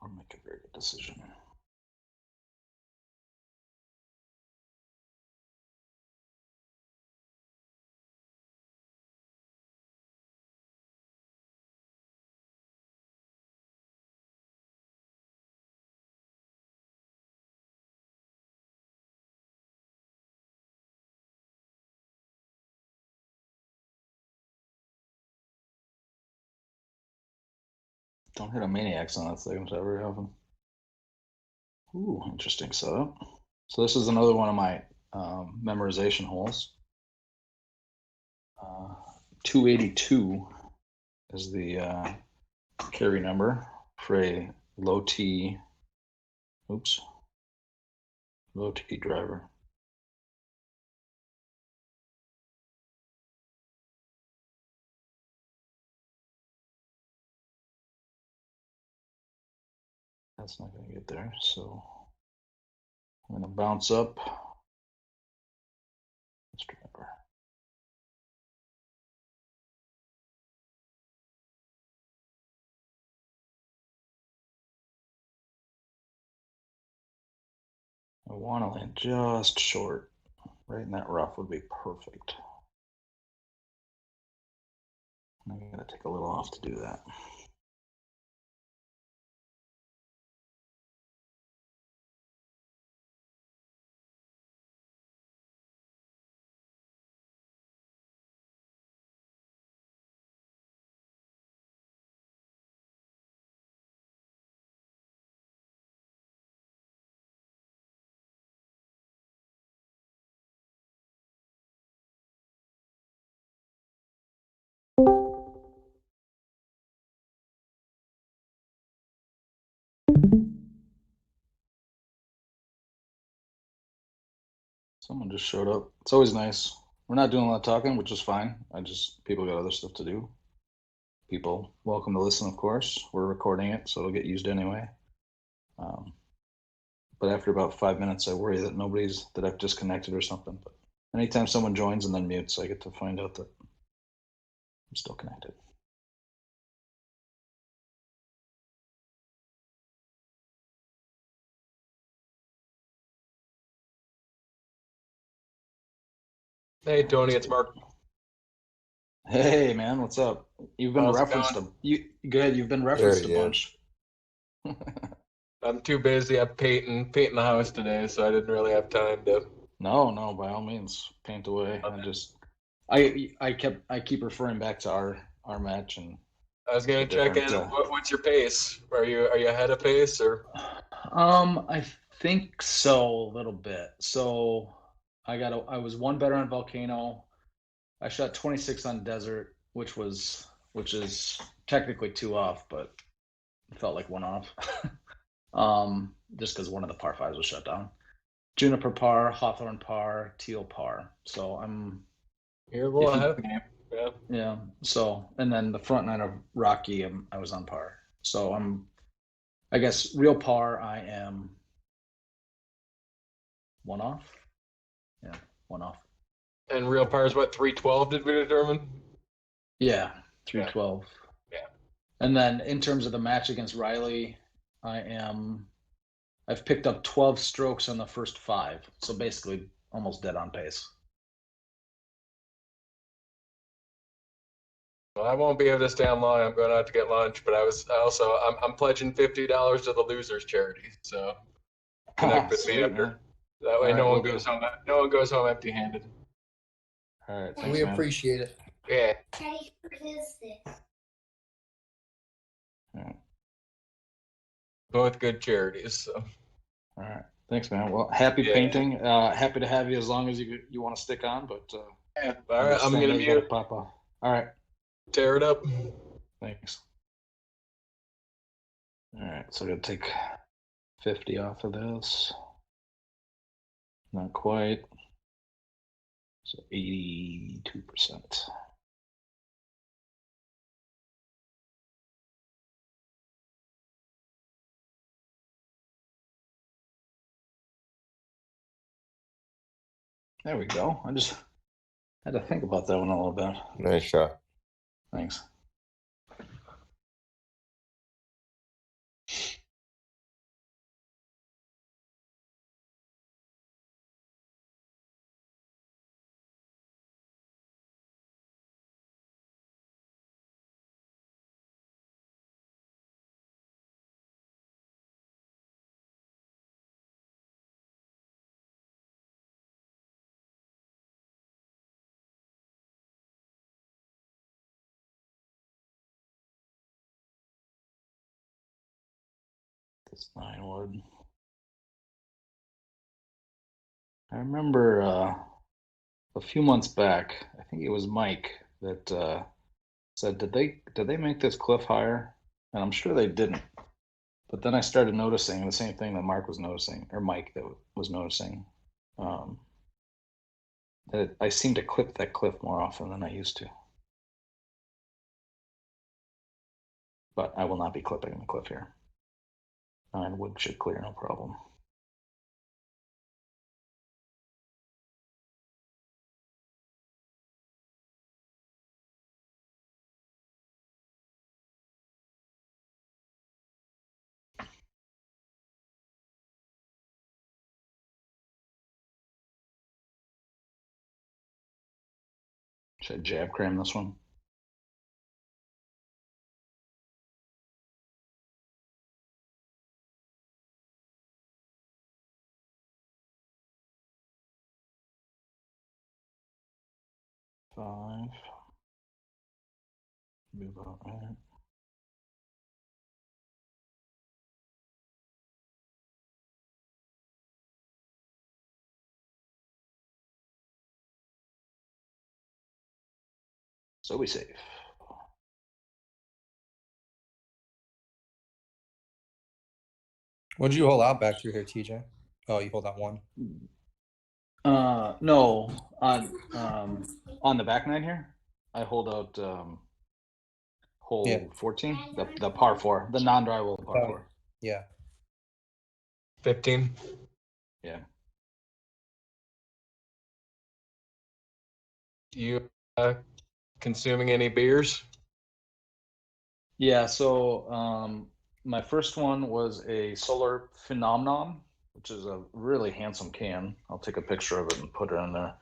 Or make a very good decision. Don't hit a maniacs on that thing very often. Ooh, interesting setup. So this is another one of my memorization holes. 282 is the carry number for a low T, low T driver. That's not going to get there, so I'm going to bounce up. Let's driver. I want to land just short. Right in that rough would be perfect. I'm going to take a little off to do that. Someone just showed up. It's always nice. We're not doing a lot of talking, which is fine. People got other stuff to do. People welcome to listen, of course. We're recording it, so it'll get used anyway. But after about 5 minutes, I worry that that I've disconnected or something. But anytime someone joins and then mutes, I get to find out that I'm still connected. Hey, Tony, it's Mark. Hey, man, what's up? You've been How's it referenced going? good. You've been There referenced a he is. bunch. I'm too busy. I'm painting the house today, so I didn't really have time to. No, by all means, paint away. I keep referring back to our match and I was gonna the check in. different. What's your pace? Are you ahead of pace or? I think so a little bit. So I was one better on Volcano. I shot 26 on Desert, which is technically two off, but it felt like one off. Just because one of the par fives was shut down. Juniper par, Hawthorne par, Teal par. So You're a little ahead of the game. Yeah. Yeah. So and then the front nine of Rocky, I was on par. So I guess real par, I am one off. Yeah, one off. And real par is what, 312? Did we determine? Yeah, 312. Yeah. And then in terms of the match against Riley, I've picked up 12 strokes on the first 5, so basically almost dead on pace. Well, I won't be able to stay on long. I'm going out to get lunch, but I'm pledging $50 to the losers charity. So connect with me after. Man. That way, All right, no one we'll goes do. home. No one goes home empty-handed. All right, And thanks, we man. appreciate it. Yeah. Daddy, what is this? All right. Both good charities. So. All right, thanks, man. Well, happy Yeah. painting. Happy to have you as long as you want to stick on, but Yeah. All right, I'm gonna you gotta mute. pop off. All right, Tear it up. thanks. All right, so I gotta take 50 off of this. Not quite. So 82%. There we go. I just had to think about that one a little bit. Nice shot. Thanks. This 9 wood. I remember a few months back, I think it was Mike that said, did they make this cliff higher? And I'm sure they didn't. But then I started noticing the same thing that Mark was noticing, or Mike that was noticing, that I seem to clip that cliff more often than I used to. But I will not be clipping the cliff here. 9 wood should clear, no problem. Should I jab cram this one? Five. Move out right. So we safe. What did you hold out back through here, TJ? Oh, you hold out one. No, on the back 9 here, I hold out hole 14, the par 4, the non-drivable par 4. Yeah. 15. Yeah. You consuming any beers? Yeah, so my first one was a Solar Phenomenon, which is a really handsome can. I'll take a picture of it and put it in there.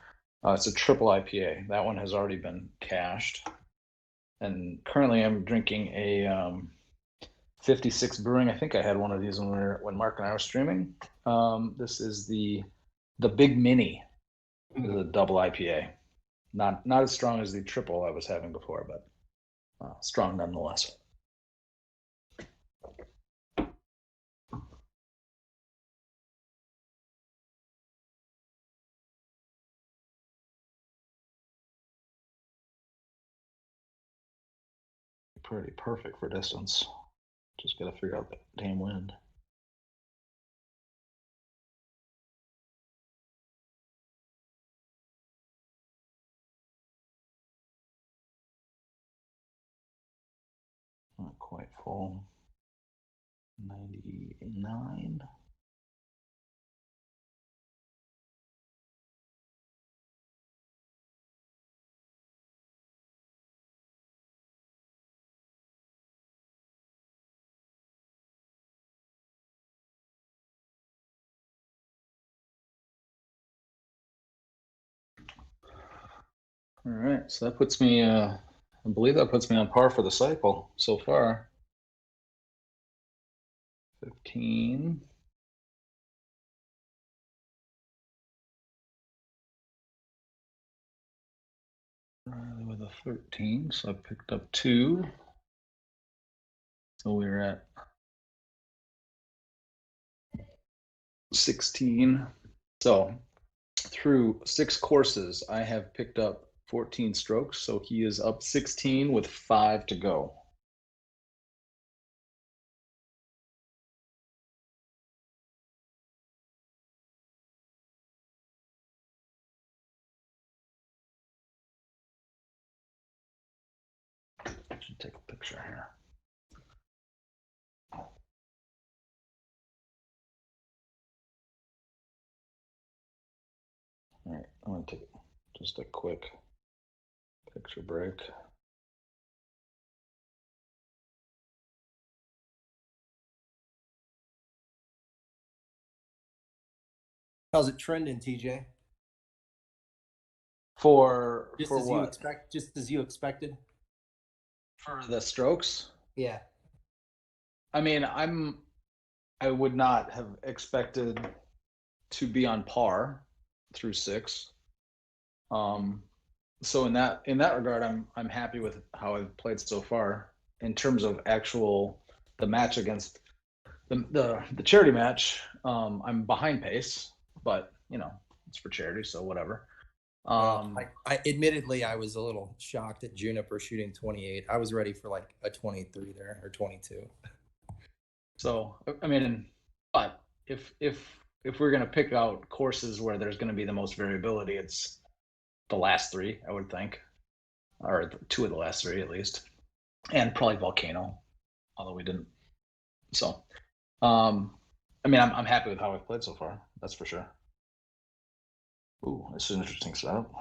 It's a triple IPA. That one has already been cashed. And currently I'm drinking a 56 Brewing. I think I had one of these when Mark and I were streaming. This is the Big Mini. This is a double IPA. Not as strong as the triple I was having before, but strong nonetheless. Pretty perfect for distance. Just got to figure out the damn wind. Not quite full. 99. All right, so that puts me, I believe that puts me on par for the cycle so far. 15. Riley with a 13, so I picked up 2. So we're at 16. So through 6 courses, I have picked up 14 strokes. So he is up 16 with 5 to go. I should take a picture here. All right, I'm going to take just a quick picture break. How's it trending, TJ? For Just for as what? you expect, just as you expected. For the strokes? Yeah. I mean, I would not have expected to be on par through 6. So in that regard, I'm happy with how I've played so far. In terms of the match against the charity match, I'm behind pace, but it's for charity, so whatever. I admittedly I was a little shocked at Juniper shooting 28. I was ready for like a 23 there or 22. So I mean, but if we're gonna pick out courses where there's gonna be the most variability, it's the last 3, I would think, or 2 of the last 3 at least, and probably Volcano, although we didn't. So, I mean, I'm happy with how I've played so far. That's for sure. Ooh, this is an interesting setup.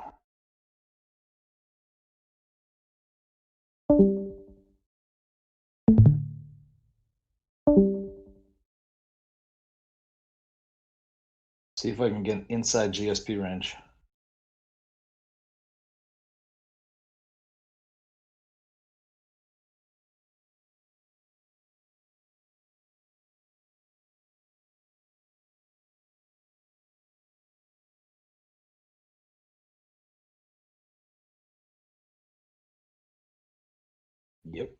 See if I can get inside GSP range. Yep,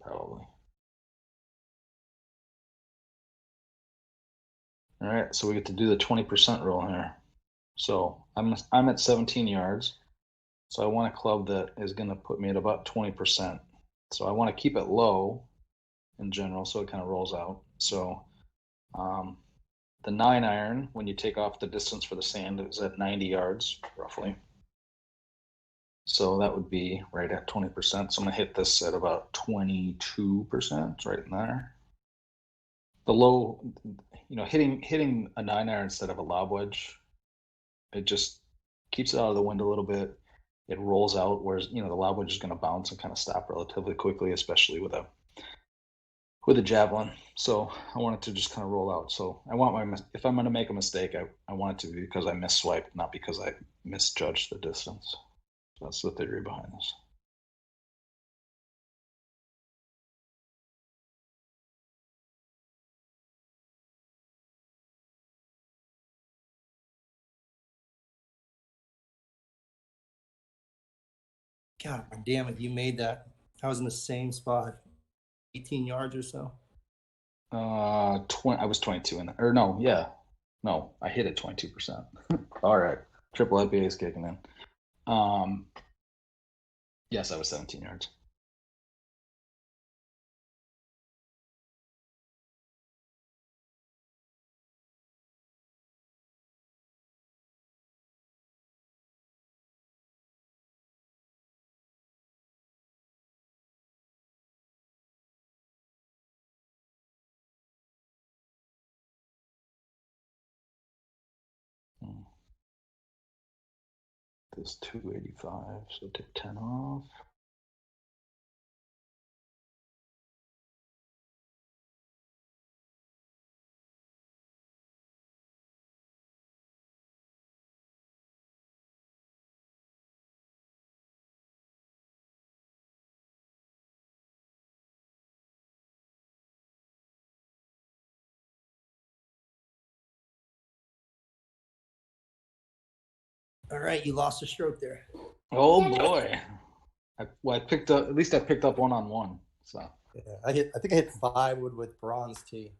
probably. All right, so we get to do the 20% rule here. So I'm at 17 yards. So I want a club that is going to put me at about 20%. So I want to keep it low in general, so it kind of rolls out. So the 9-iron, when you take off the distance for the sand, is at 90 yards roughly. So that would be right at 20%. So I'm going to hit this at about 22%, right in there. The low, hitting a 9-iron instead of a lob wedge, it just keeps it out of the wind a little bit. It rolls out, whereas the lob wedge is going to bounce and kind of stop relatively quickly, especially with a with a javelin. So I want it to just kind of roll out. So I want if I'm going to make a mistake, I want it to be because I misswiped, not because I misjudged the distance. So that's the theory behind this. God damn it, you made that. I was in the same spot. 18 yards or so. I was 22 in or no, yeah. No, I hit it 22%. All right. Triple IPA is kicking in. Yes, I was 17 yards. This 285, so take 10 off. All right, you lost a stroke there. Oh boy. I picked up, at least I picked up 1-on-1. So yeah, I think I hit 5 wood with bronze tee.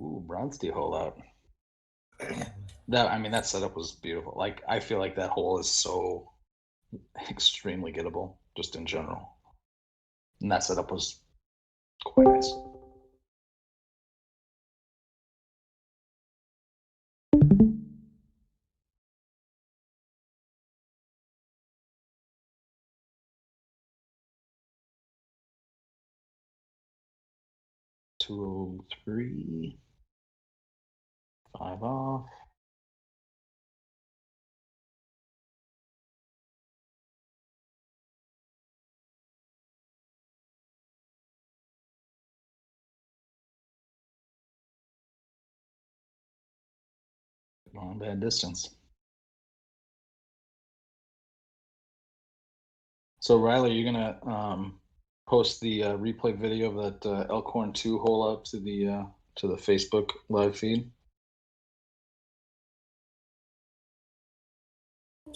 Ooh, bronze tee hole out. That setup was beautiful. Like I feel like that hole is so extremely gettable, just in general. And that setup was quite nice. $203, 5 off. Not a bad distance. So Riley, are you gonna post the replay video of that Elkhorn 2 hole up to the Facebook live feed?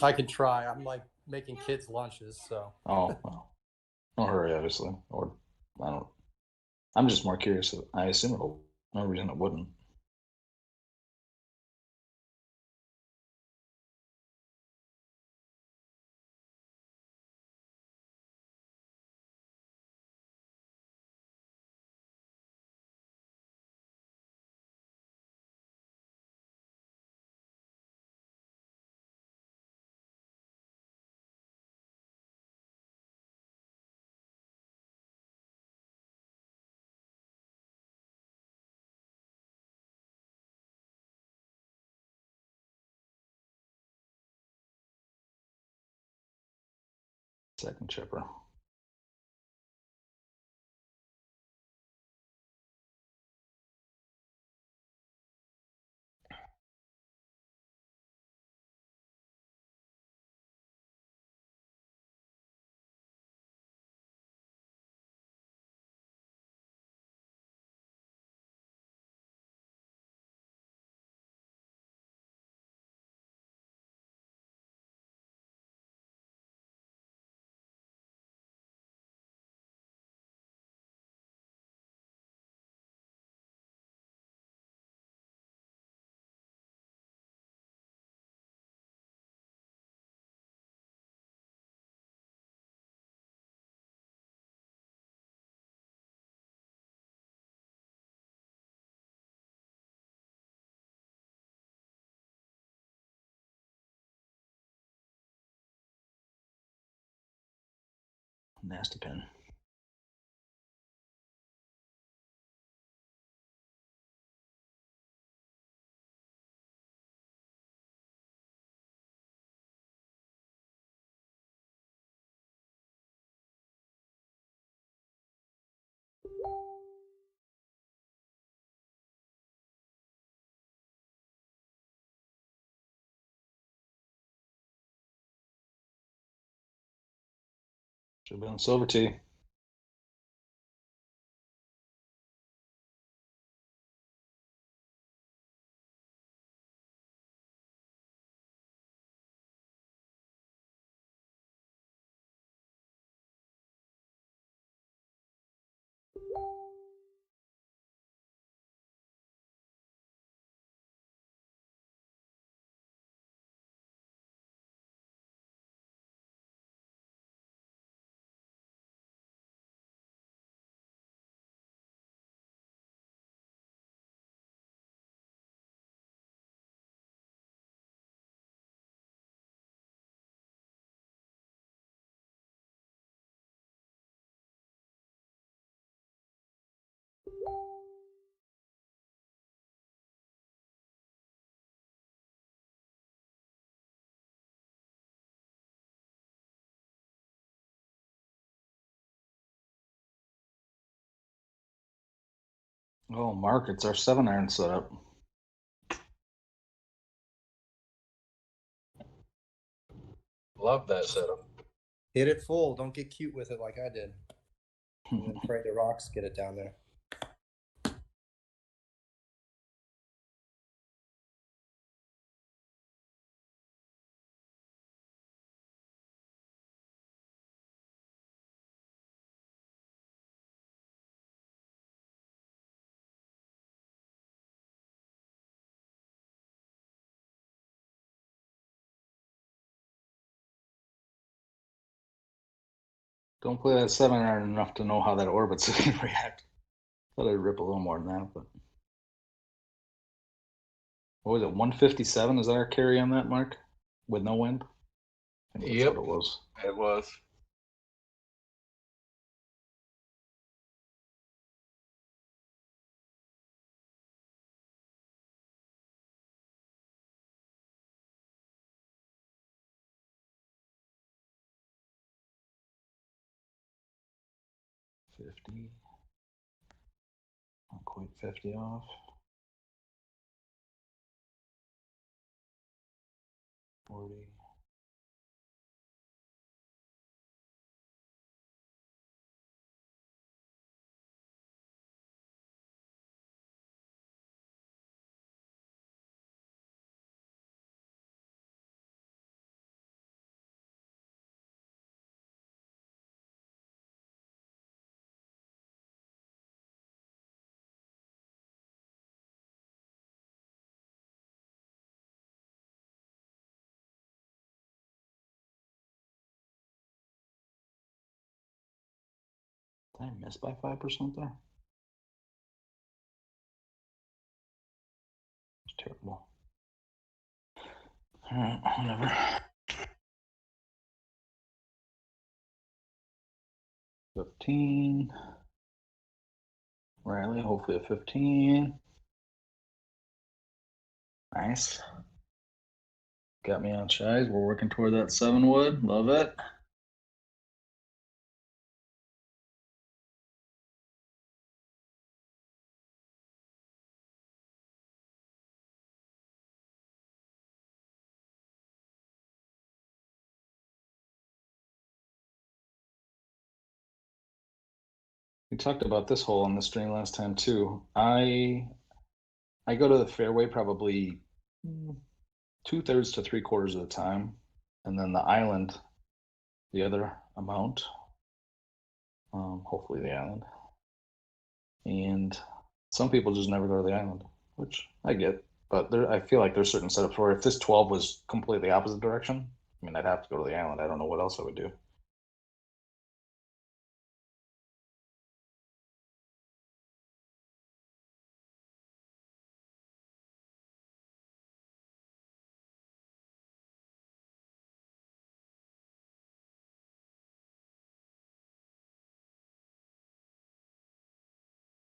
I can try. I'm like making kids lunches, so. Oh, well, no hurry, obviously. Or I don't. I'm just more curious. I assume it'll. No reason it wouldn't. Second chipper. Nasty pin. Should have been on silver tee. Oh, Mark, it's our 7-iron setup. Love that setup. Hit it full. Don't get cute with it like I did. And then pray the rocks get it down there. Don't play that 7-iron enough to know how that orbit's going to react. Thought I'd rip a little more than that, but what was it? 157? Is that our carry on that, Mark? With no wind? I think that's Yep. what it was. It was. $50. Not quite 50 off. 40. Did I miss by 5% there? It's terrible. All right, whatever. 15. Riley, hopefully a 15. Nice. Got me on shies. We're working toward that 7 wood. Love it. We talked about this hole on the stream last time too. I go to the fairway probably 2/3 to 3/4 of the time, and then the island the other amount. Hopefully the island. And some people just never go to the island, which I get. But I feel like there's certain setups where if this 12 was completely opposite direction, I mean, I'd have to go to the island. I don't know what else I would do.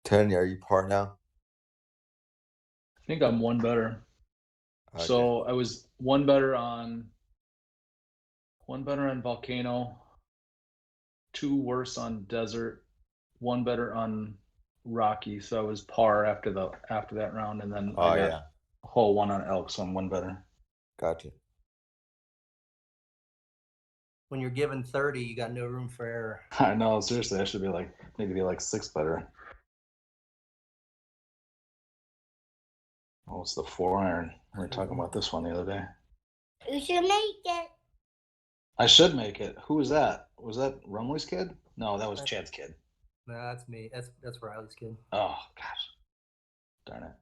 Tony, are you par now? I think I'm one better. Okay. So I was one better on Volcano, 2 worse on Desert, 1 better on Rocky. So I was par after that round, and then I got hole 1 on Elk, so I'm 1 better. Gotcha. when you're given 30, you got no room for error. I know, seriously, I should need to be like 6 better. Oh, it's the 4-iron. We were talking about this one the other day. You should make it. I should make it. Who was that? Was that Rumley's kid? No, that was Chad's kid. No, that's me. That's Riley's kid. Oh, gosh. Darn it.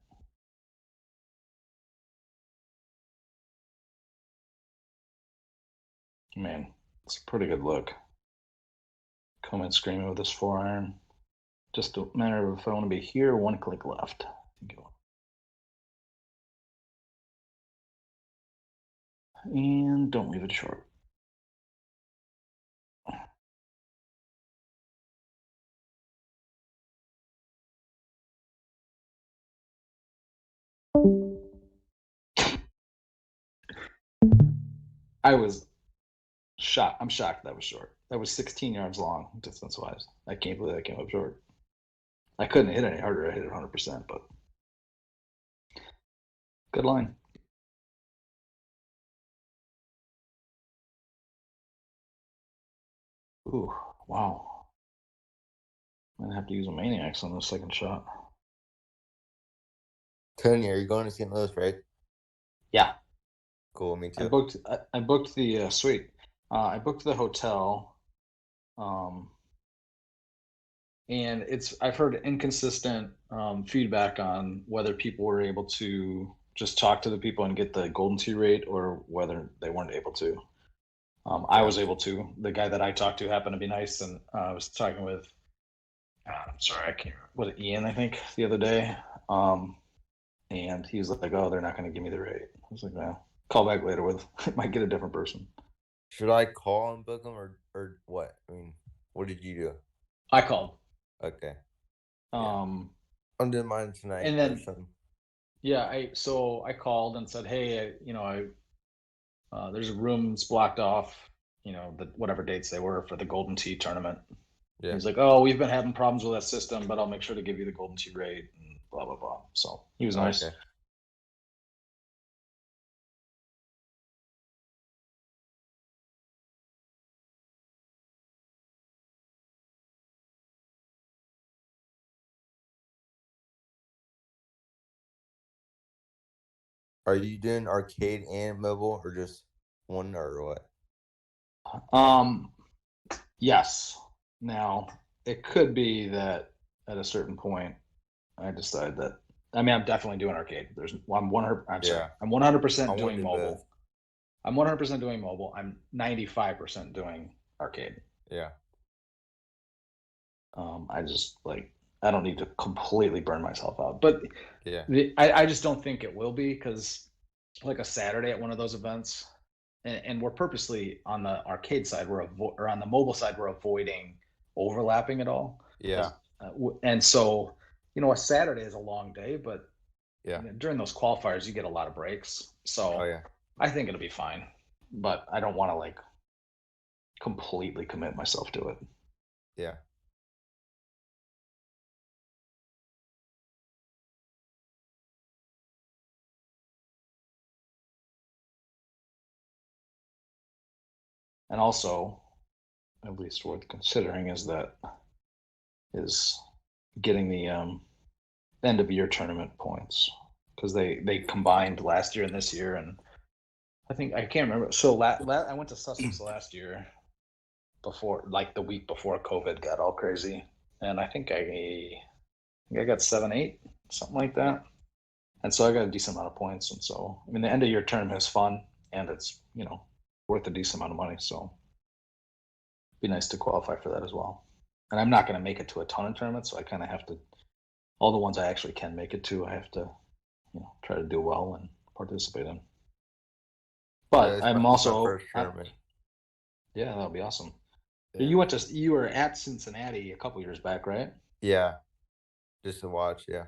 Man, it's a pretty good look. Come in screaming with this 4-iron. Just a matter of if I want to be here, 1 click left. And don't leave it short. I was shocked. I'm shocked that was short. That was 16 yards long, distance-wise. I can't believe that came up short. I couldn't hit any harder. I hit it 100%, but good line. Ooh, wow. I'm gonna have to use a Maniacs on the second shot. Tony, are you going to St. Louis, right? Yeah. Cool, me too. I booked the suite. I booked the hotel. And I've heard inconsistent feedback on whether people were able to just talk to the people and get the golden tee rate or whether they weren't able to. I was able to. The guy that I talked to happened to be nice, and I was talking with, I'm sorry, I can't remember, was it Ian, I think, the other day. And he was like, oh, they're not going to give me the rate. I was like, well, call back later with, might get a different person. Should I call and book them or what? I mean, what did you do? I called. Okay. I'm doing mine tonight. And then, yeah, I called and said, hey, there's rooms blocked off, whatever dates they were for the Golden Tee tournament. Yeah. He's like, oh, we've been having problems with that system, but I'll make sure to give you the Golden Tee rate and blah, blah, blah. So he was nice. Okay. Are you doing arcade and mobile or just one or what? Yes. Now, it could be that at a certain point I decide that I'm definitely doing arcade. I'm 100% doing mobile. Both. I'm 100% doing mobile. I'm 95% doing arcade. Yeah. I don't need to completely burn myself out, but yeah, I just don't think it will be, because like a Saturday at one of those events, and we're purposely on the arcade side, or on the mobile side, we're avoiding overlapping at all. Yeah. And so, a Saturday is a long day, but yeah, during those qualifiers, you get a lot of breaks. So yeah, I think it'll be fine, but I don't want to completely commit myself to it. Yeah. And also, at least worth considering, is getting the end of year tournament points, because they combined last year and this year, and I can't remember. So I went to Sussex last year, before, the week before COVID got all crazy, and I think I got 7-8, something like that, and so I got a decent amount of points, and so the end of year tournament is fun, and it's worth a decent amount of money, so it'd be nice to qualify for that as well. And I'm not going to make it to a ton of tournaments, so I kind of have to, all the ones I actually can make it to, I have to try to do well and participate in. But yeah, I'm also yeah, that'll be awesome. Yeah. You were at Cincinnati a couple years back, right? Yeah, just to watch. Yeah.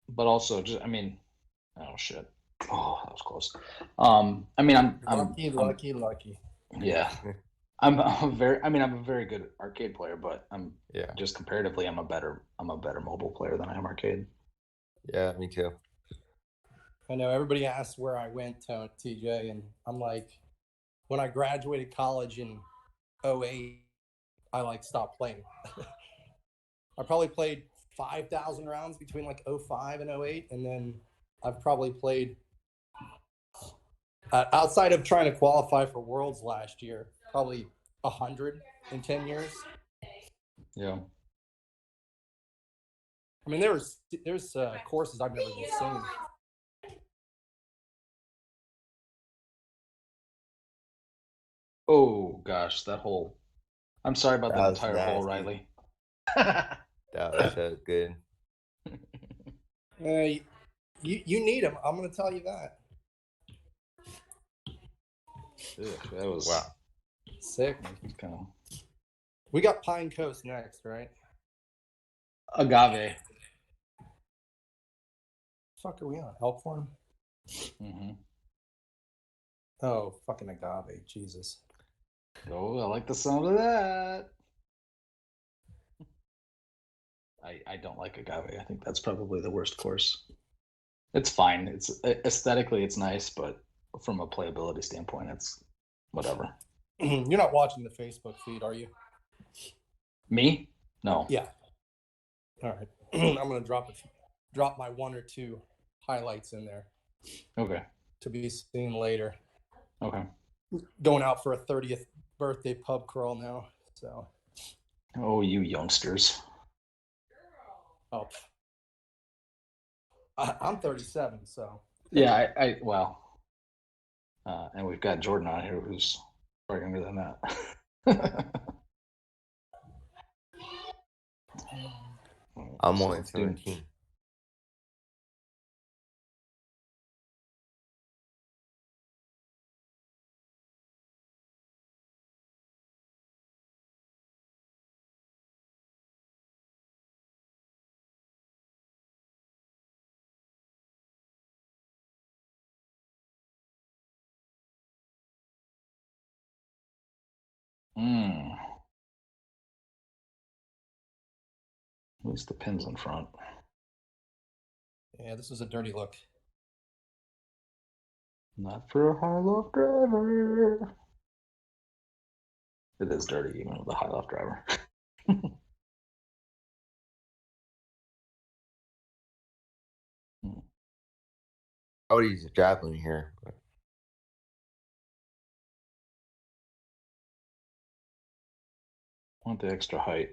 But also just oh shit. Oh, that was close. I'm lucky. Yeah. I'm a very good arcade player, but just comparatively, I'm a better mobile player than I am arcade. Yeah, me too. I know everybody asks where I went, TJ, and I'm like, when I graduated college in 08, I like stopped playing. I probably played 5,000 rounds between like 05 and 08, and then I've probably played outside of trying to qualify for Worlds last year, probably 100 in 10 years. Yeah. I mean, there's courses I've never even seen. Oh gosh, that hole. I'm sorry about That that was entire hole, nasty. Riley. That was so good. You need them. I'm going to tell you that. Ugh, that was Wow. Sick. kind of We got Pine Coast next, right? agave. Fuck are we on? Elkhorn? Mm-hmm. Oh, fucking agave. Jesus. Oh, I like the sound of that. I don't like agave. I think that's probably the worst course. It's fine. It's aesthetically it's nice, but from a playability standpoint, it's whatever. You're not watching the Facebook feed, are you? Me? No. Yeah. All right. I'm gonna drop my 1 or 2 highlights in there. Okay. To be seen later. Okay. Going out for a 30th birthday pub crawl now. So. Oh, you youngsters. Oh. I'm 37, so. Yeah, I well. And we've got Jordan on here who's far younger than that. I'm So only let's do 17. At least the pin's in front. Yeah, this is a dirty look. Not for a high loft driver. It is dirty even with a high loft driver. I would use a javelin here. But... Want the extra height.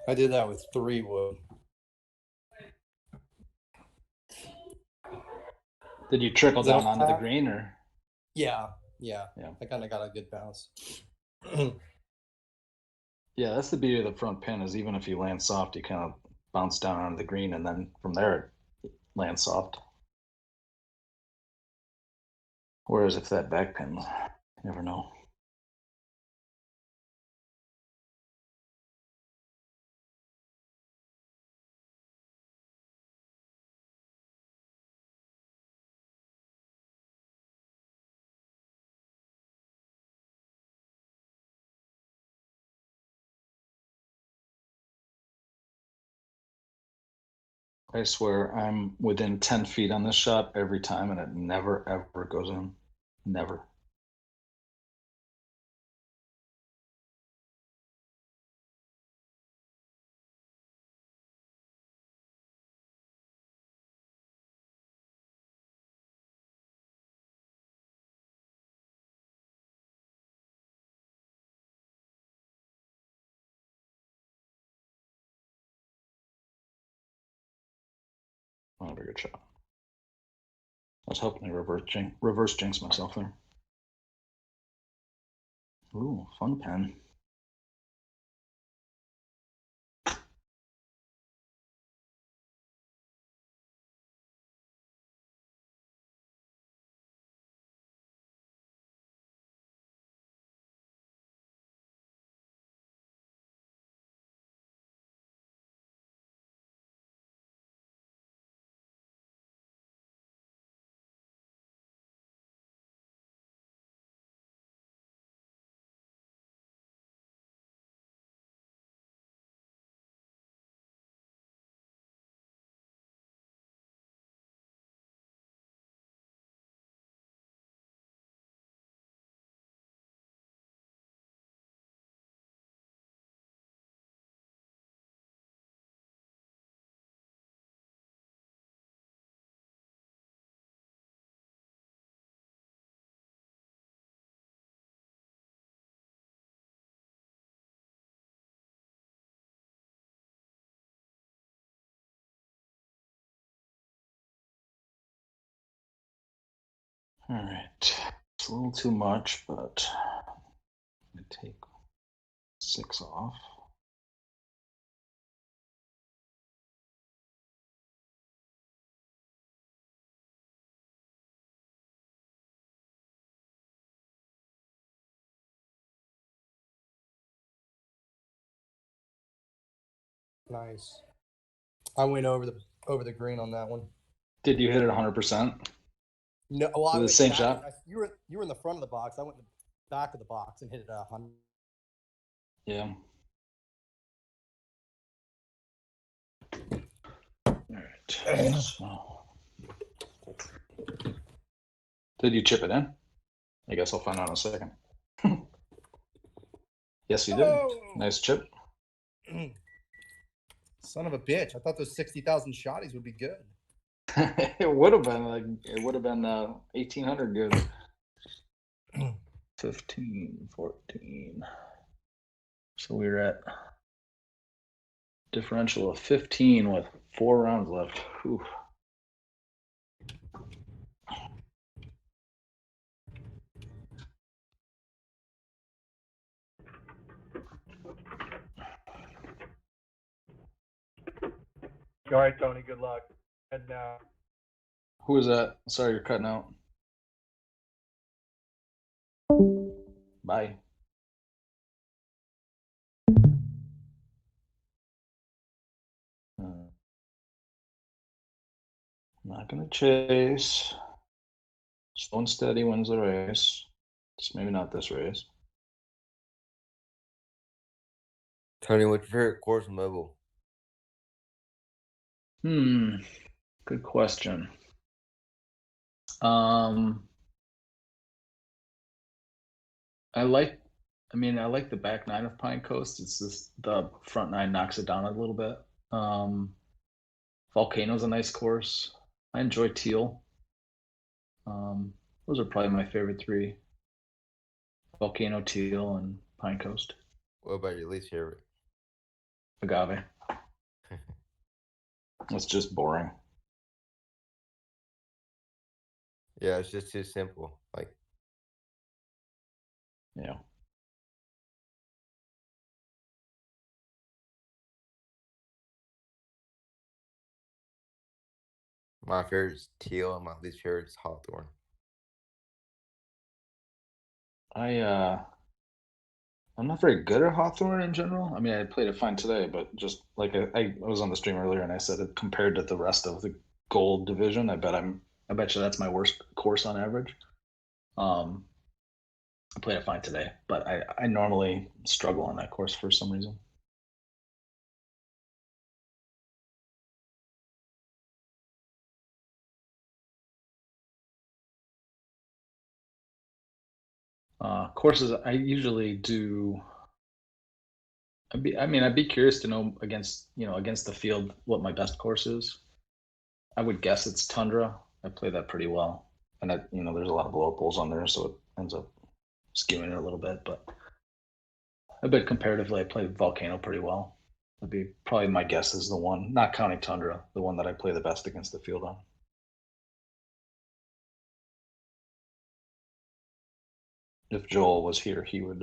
I did that with 3 wood. Did you trickle down onto the green or? Yeah. I kind of got a good bounce. Yeah, that's the beauty of the front pin is even if you land soft, you kind of bounce down onto the green and then from there it lands soft. Whereas if that back pin, you never know. I swear I'm within 10 feet on this shot every time and it never ever goes in. Never. Not a very good shot. I was hoping to reverse jinx myself there. Ooh, fun pen. All right. It's a little too much, but I'm going to take 6 off. Nice. I went over the green on that one. Did you hit it 100%? No, well, I The went same back, shot? you were in the front of the box. I went in the back of the box and hit it 100. Yeah. All right. So, did you chip it in? I guess I'll find out in a second. Yes, you did. Oh! Nice chip. Son of a bitch! I thought those 60,000 shotties would be good. It would have been 1,800 good. 15, 14. So we're at differential of 15 with 4 rounds left. Whew. All right, Tony. Good luck. Head now. Who is that? Sorry, you're cutting out. Bye. I'm not going to chase. Slow and steady wins the race. Just maybe not this race. Tony, what's your favorite course in Mobile? Good question. I like the back 9 of Pine Coast. It's just the front 9 knocks it down a little bit. Volcano's a nice course. I enjoy Teal. Those are probably my favorite 3. Volcano, Teal, and Pine Coast. What about your least favorite? Agave. It's just boring. Yeah, it's just too simple. Like, yeah. My favorite is Teal, and my least favorite is Hawthorne. I'm not very good at Hawthorne in general. I mean, I played it fine today, but just like I was on the stream earlier and I said it compared to the rest of the gold division, I bet you that's my worst course on average. I played it fine today, but I normally struggle on that course for some reason. Courses I usually do. I'd be curious to know against the field what my best course is. I would guess it's Tundra. I play that pretty well, and there's a lot of blow up holes on there, so it ends up skewing it a little bit. But I bet comparatively, I play Volcano pretty well. That'd be probably my guess is the one, not counting Tundra, the one that I play the best against the field on. If Joel was here, he would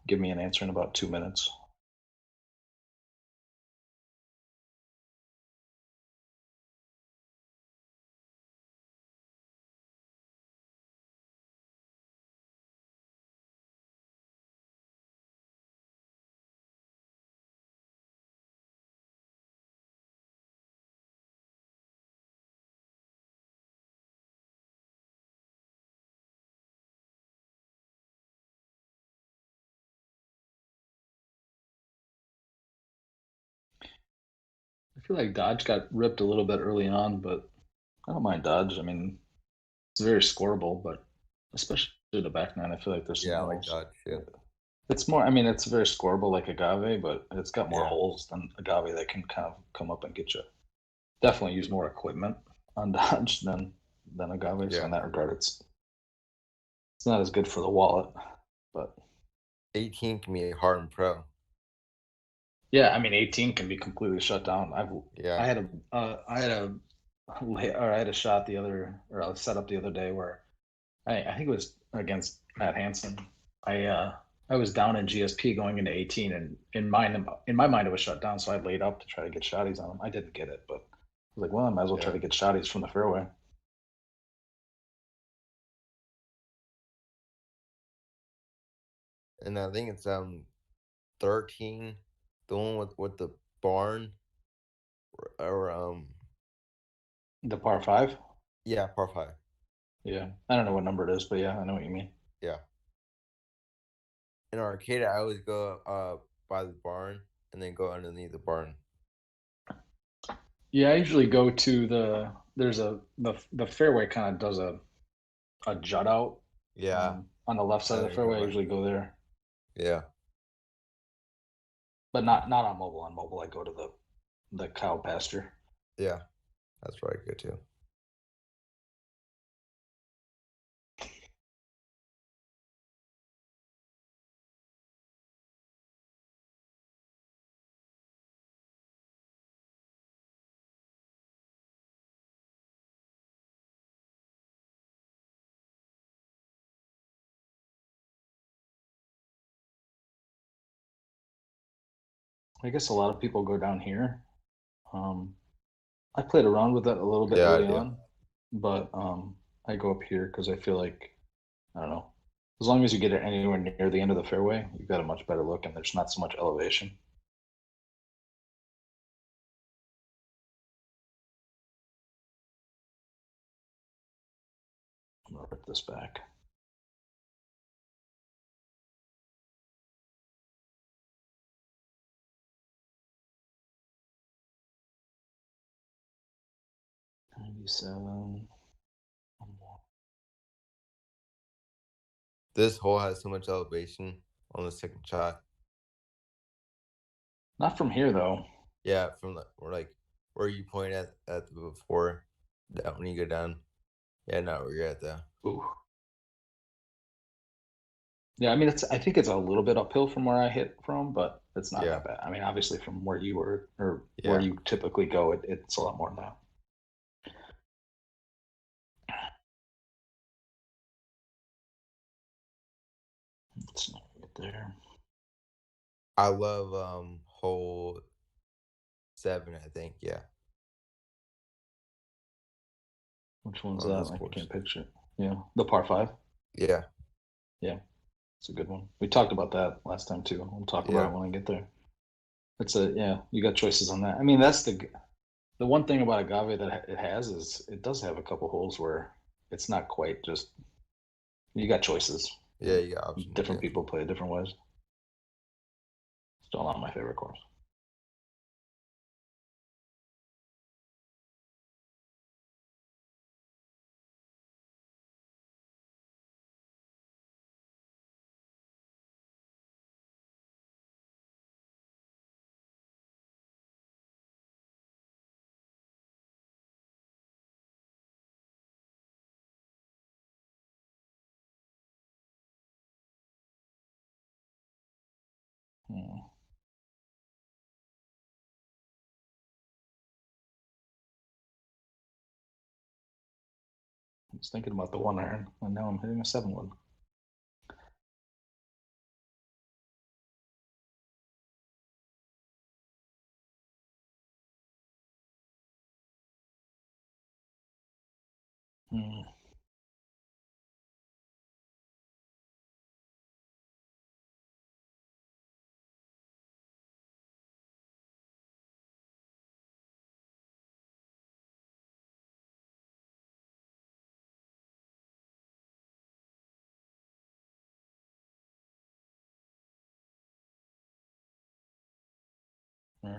give me an answer in about 2 minutes. I feel like Dodge got ripped a little bit early on, but I don't mind Dodge. I mean, it's very scoreable, but especially the back 9, I feel like there's some I like holes. Dodge. Yeah. It's more. I mean, it's very scoreable like Agave, but it's got more Yeah. holes than Agave that can kind of come up and get you. Definitely use more equipment on Dodge than Agave. So Yeah. in that regard, it's not as good for the wallet, but 18 can be hard and pro. yeah, I mean, 18 can be completely shut down. I had a shot the other, or a setup the other day where I think it was against Matt Hansen. I was down in GSP going into 18, and in my mind it was shut down, so I laid up to try to get shotties on him. I didn't get it, but I was like, well, I might as well try to get shotties from the fairway. And I think it's 13, the one with the barn, or The par 5. yeah, par 5. Yeah, I don't know what number it is, but yeah, I know what you mean. Yeah. In arcade, I always go by the barn and then go underneath the barn. Yeah, I usually go to the fairway kind of does a jut out. Yeah. On the left side of the fairway, I usually go there. Yeah. But not on mobile. On mobile, I go to the cow pasture. Yeah, that's probably good too. I guess a lot of people go down here. I played around with it a little bit Yeah, I early do. on, but I go up here because I feel like, I don't know, as long as you get it anywhere near the end of the fairway, you've got a much better look, and there's not so much elevation. I'm gonna rip this back. $97. This hole has so much elevation on the second shot. Not from here though. Yeah, from where you point at the before, that when you go down. Yeah, not where you're at though. Ooh. Yeah, I mean I think it's a little bit uphill from where I hit from, but it's not that bad. I mean, obviously from where you were or where you typically go, it's a lot more than that. Let's not get there. I love hole 7, I think. Yeah. Which one's that? I can't picture it. Yeah, the par 5. Yeah. Yeah, it's a good one. We talked about that last time too. We'll talk about it when I get there. You got choices on that. I mean, that's the one thing about agave that it has is it does have a couple holes where it's not quite just, you got choices. Yeah, you got options. Different people play it different ways. Still not my favorite course. I was thinking about the 1 iron, and now I'm hitting a 7 wood.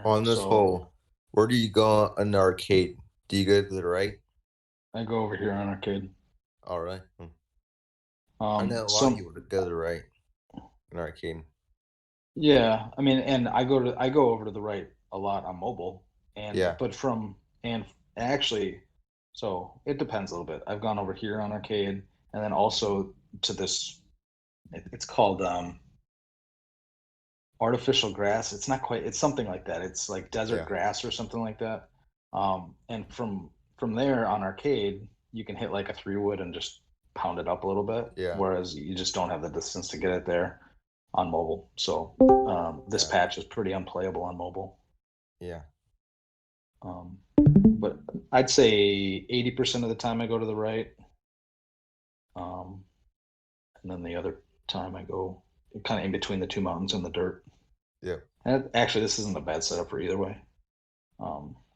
On this hole, where do you go on the arcade? Do you go to the right? I go over here on arcade. All right. I know a lot of people would go to the right in arcade. Yeah, I mean, and I go over to the right a lot on mobile, and actually, so it depends a little bit. I've gone over here on arcade, and then also to this. It's called artificial grass. It's not quite. It's something like that. It's like desert grass or something like that. And from there on arcade, you can hit like a 3 wood and just pound it up a little bit. Yeah. Whereas you just don't have the distance to get it there on mobile. So this patch is pretty unplayable on mobile. Yeah. But I'd say 80% of the time I go to the right. And then the other time I go kind of in between the two mountains in the dirt. Yeah. And actually, this isn't a bad setup for either way.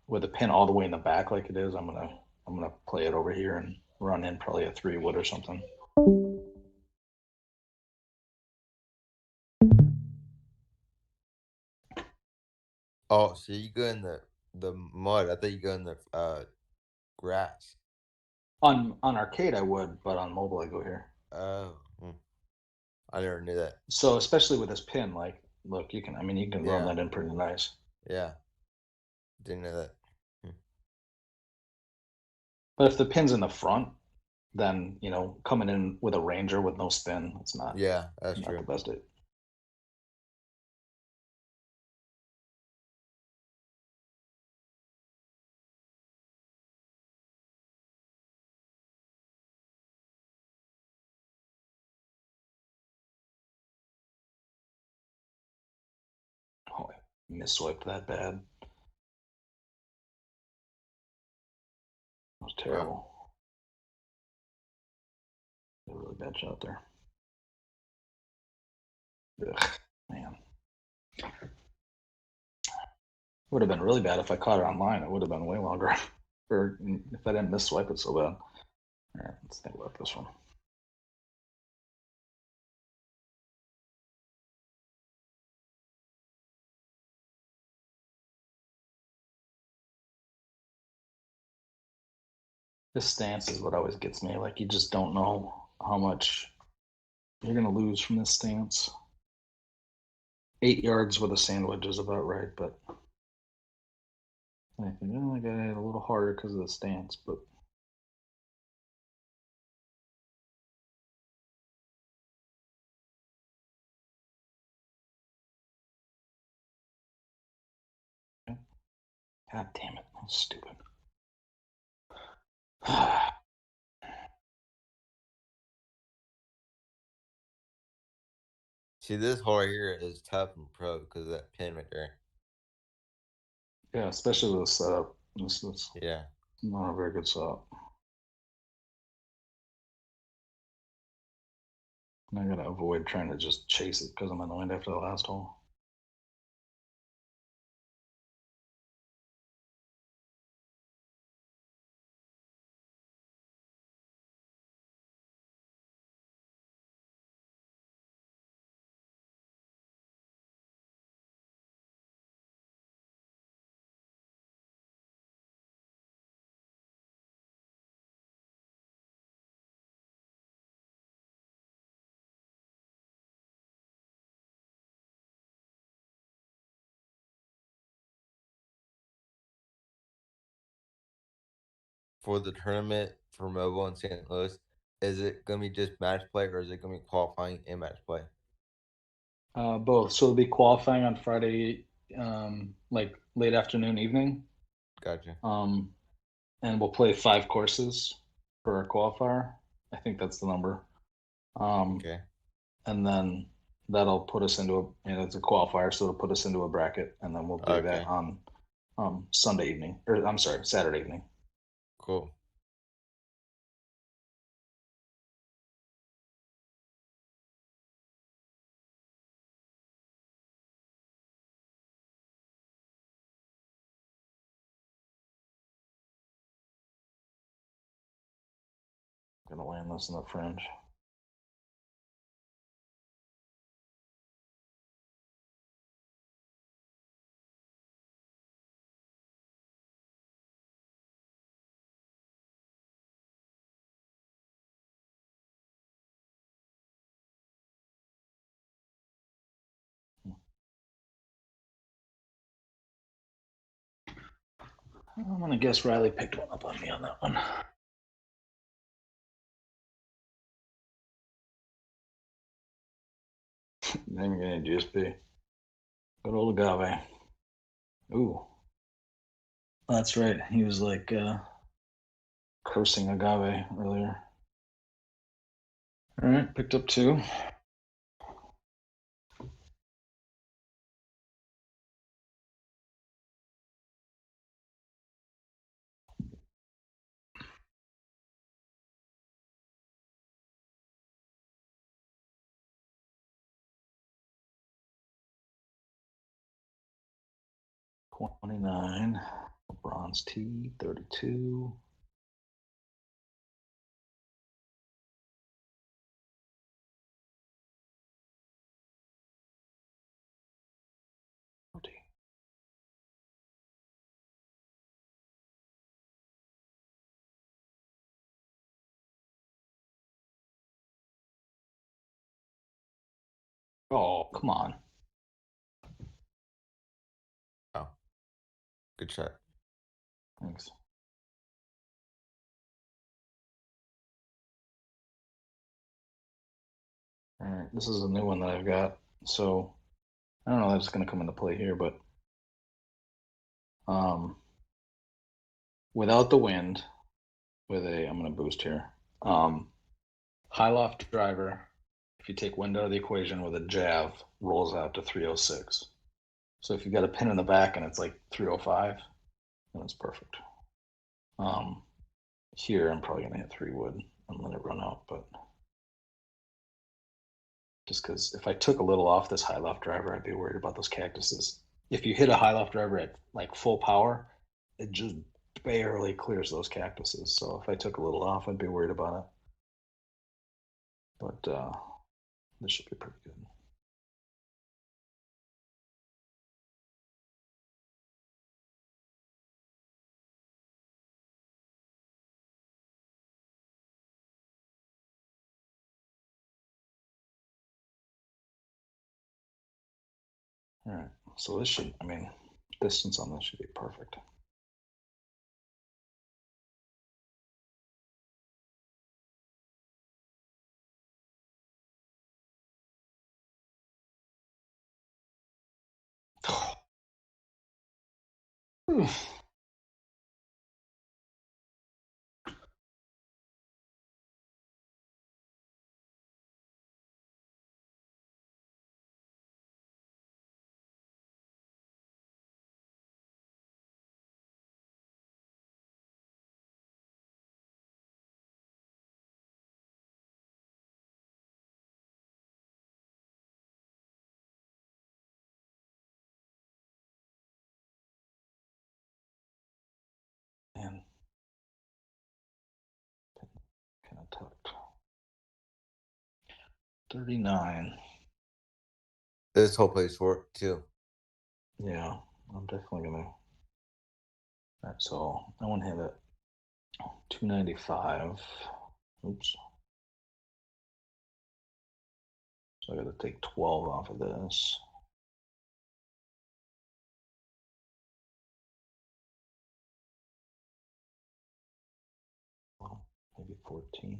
With the pin all the way in the back like it is, I'm gonna play it over here and run in probably a 3-wood or something. Oh, so you go in the mud. I thought you go in the grass. On arcade I would, but on mobile I go here. Oh. I never knew that. So especially with this pin, like, look, you can run that in pretty nice. Yeah. Didn't know that. But if the pin's in the front, then coming in with a Ranger with no spin, it's not. Yeah, that's not true. the best. Oh, I misswiped that bad. That was terrible. A really bad shot there. Ugh, man. Would have been really bad if I caught it online. It would have been way longer. Or if I didn't misswipe it so bad. All right, let's think about this one. This stance is what always gets me. Like, you just don't know how much you're going to lose from this stance. 8 yards with a sandwich is about right, but I think I got to hit a little harder because of the stance, but God damn it, that's stupid. See, this hole right here is tough and pro because of that pin right there. Yeah, especially with the setup. This is Yeah. not a very good setup. And I gotta avoid trying to just chase it because I'm annoyed after the last hole. For the tournament for mobile in St. Louis, is it gonna be just match play or is it gonna be qualifying and match play? Both. So it'll be qualifying on Friday, like late afternoon, evening. Gotcha. And we'll play 5 courses for our qualifier. I think that's the number. Okay. And then that'll put us into it's a qualifier, so it'll put us into a bracket, and then we'll do that on Sunday evening, or I'm sorry, Saturday evening. Cool. Gonna land this in the fringe. I'm gonna guess Riley picked one up on me on that one. Then you're gonna GSP. Good old Agave. Ooh. That's right. He was like cursing Agave earlier. All right, picked up 2. $29. Bronze T, 32. Oh, come on. Oh, good shot. Thanks. All right, this is a new one that I've got. So I don't know if that's going to come into play here, but without the wind, I'm going to boost here. High loft driver, if you take wind out of the equation with a jav, rolls out to 306. So if you've got a pin in the back and it's like 305, then it's perfect. Here I'm probably going to hit 3 wood and let it run out, but just because if I took a little off this high loft driver, I'd be worried about those cactuses. If you hit a high loft driver at like full power, it just barely clears those cactuses. So if I took a little off, I'd be worried about it. But this should be pretty good. All right, so this should, I mean, distance on this should be perfect. Man, kind of tucked. 39. This whole place for it too. Yeah, I'm definitely gonna. All right, so I want to hit it 295. Oops. So I got to take 12 off of this. Well, maybe 14.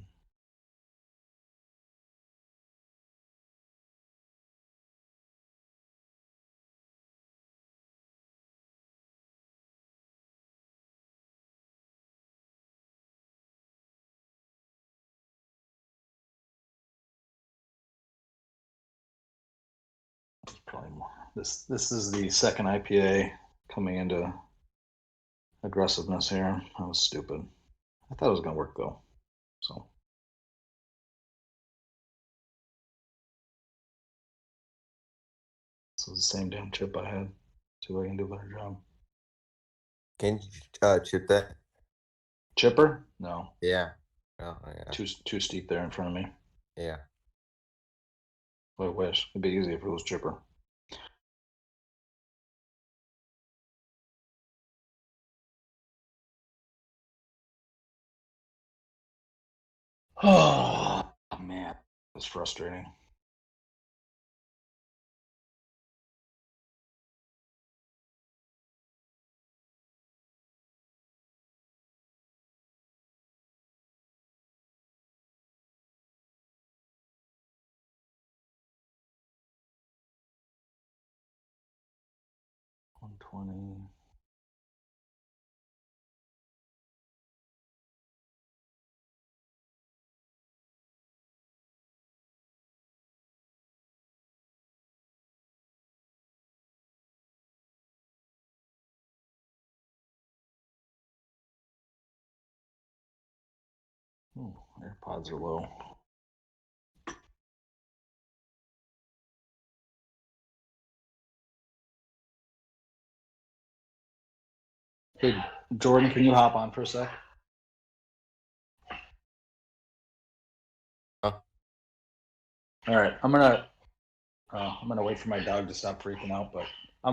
Probably more. This is the second IPA coming into aggressiveness here. That was stupid. I thought it was gonna work though. So the same damn chip I had. See if I can do a better job. Can you chip that? Chipper? No. Yeah. Oh, yeah. Too steep there in front of me. Yeah. I wish it'd be easy if it was chipper. Oh man, it's frustrating. $120. Oh, AirPods are low. Hey, Jordan, can you hop on for a sec? Huh? All right, I'm gonna wait for my dog to stop freaking out, but I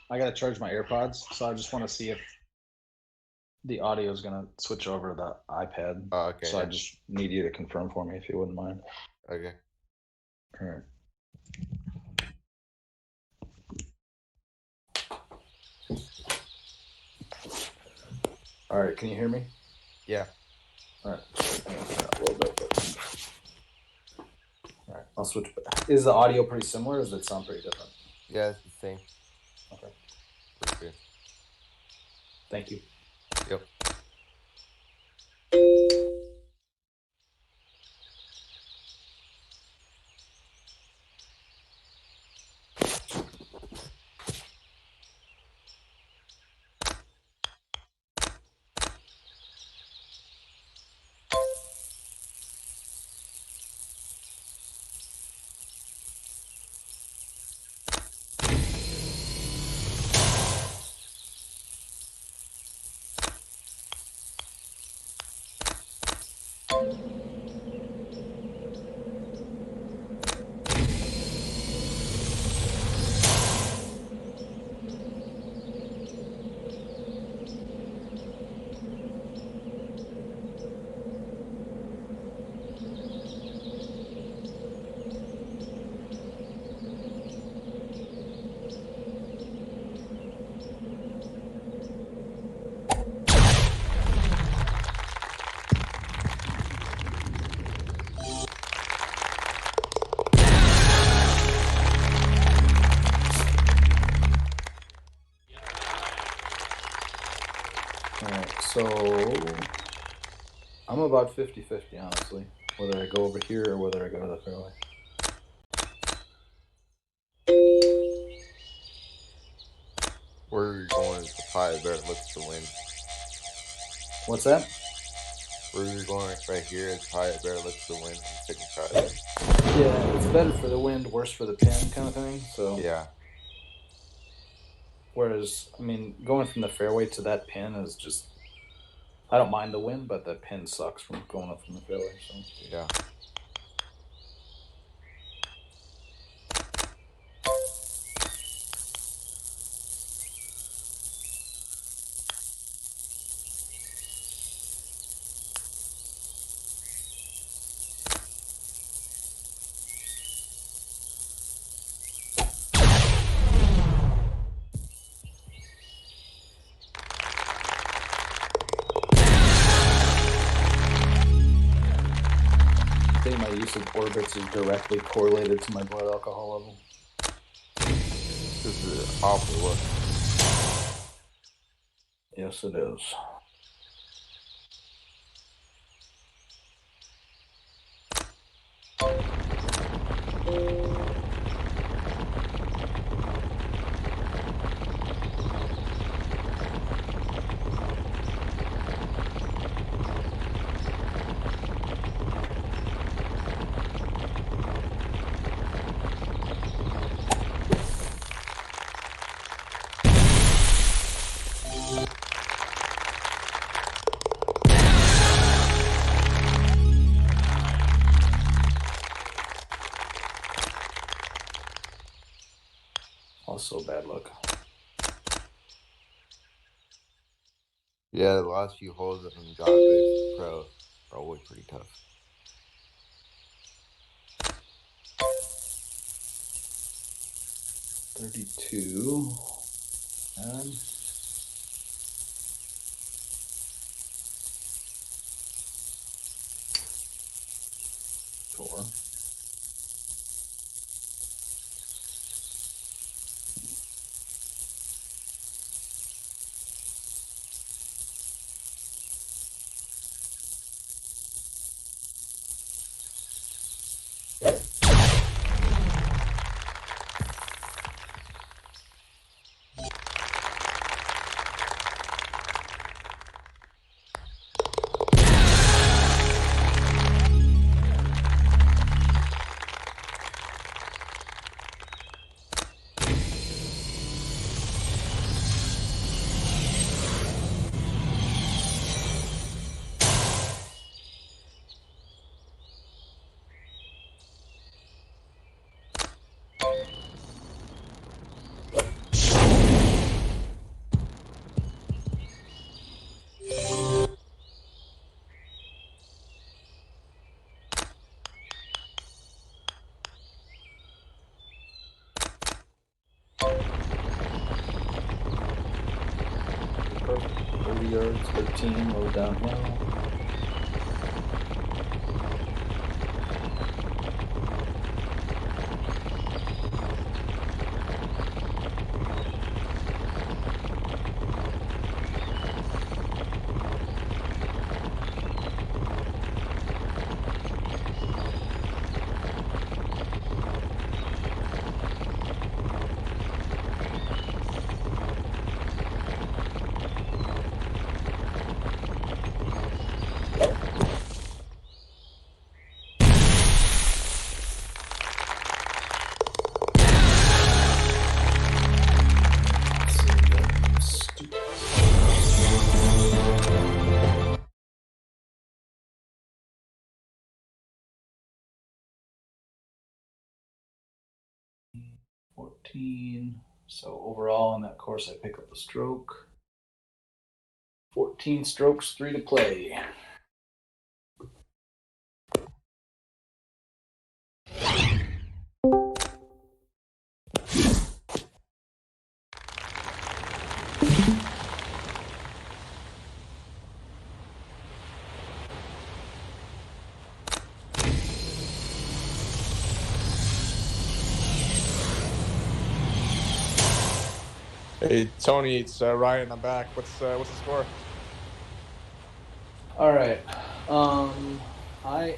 gotta charge my AirPods, so I just want to see if the audio is gonna switch over to the iPad. Oh, okay. So I just need you to confirm for me if you wouldn't mind. Okay. All right. All right, can you hear me? Yeah. All right. A little bit. But... All right, I'll switch. Is the audio pretty similar, or does it sound pretty different? Yeah, it's the same. Okay. Pretty good. Thank you. Yep. All right, so I'm about 50-50, honestly, whether I go over here or whether I go to the fairway. Where you're going is probably better looks to win. What's that? Where you're going right here is probably better looks to win on the second shot. Yeah, it's better for the wind, worse for the pin kind of thing. So yeah. Whereas, I mean, going from the fairway to that pin is just, I don't mind the wind, but the pin sucks from going up from the fairway. So yeah. I think my use of orbits is directly correlated to my blood alcohol level. This is an awful look. Yes, it is. Also bad luck. Yeah, the last few holes in God Base Pro are always pretty tough. $32. And four. yards, 13, low downhill. So overall on that course, I pick up a stroke. 14 strokes, 3 to play. Hey Tony, it's Ryan. I'm back. What's the score? All right. I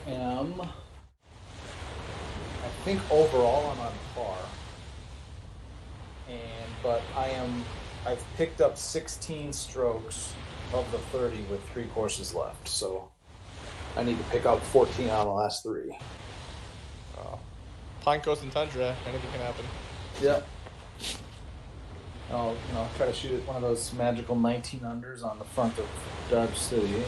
think overall I'm on par. But I've picked up 16 strokes of the 30 with 3 courses left. So I need to pick up 14 out of the last 3. Pine Coast and Tundra. Anything can happen. Yep. I'll try to shoot at one of those magical 19 unders on the front of Dodge City.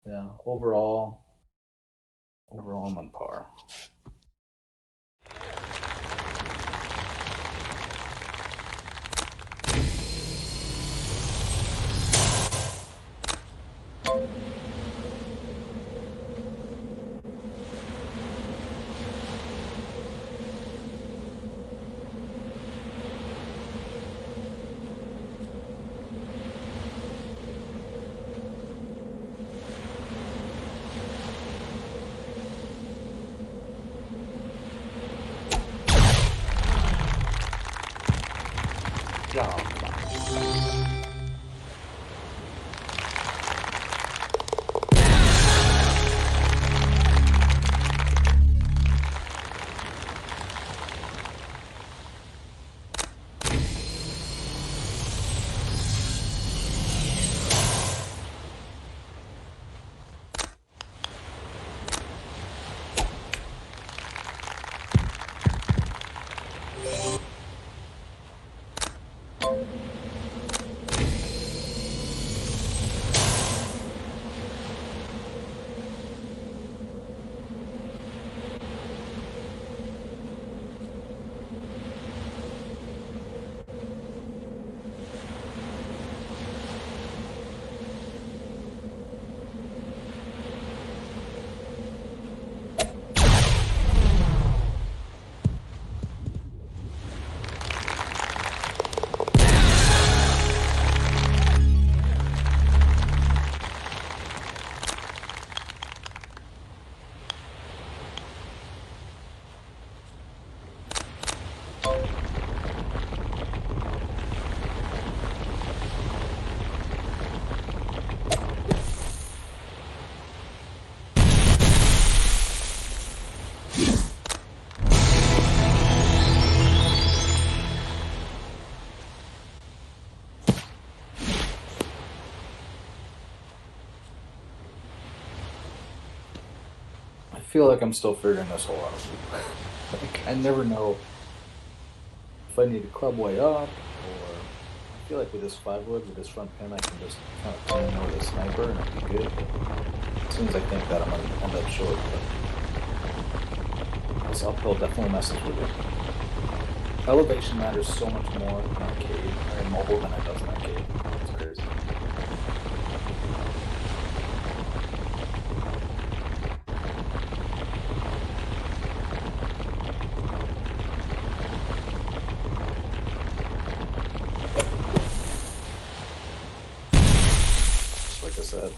Yeah. Overall I'm on par. feel like I'm still figuring this whole out. Like, I never know if I need to club way up, or I feel like with this 5-wood, with this front pin, I can just kind of come in over the sniper and it'll be good. But as soon as I think that, I'm going to end up short. But this uphill definitely messes with it. Elevation matters so much more in arcade or in mobile than it does in arcade. It's crazy. Just like I said.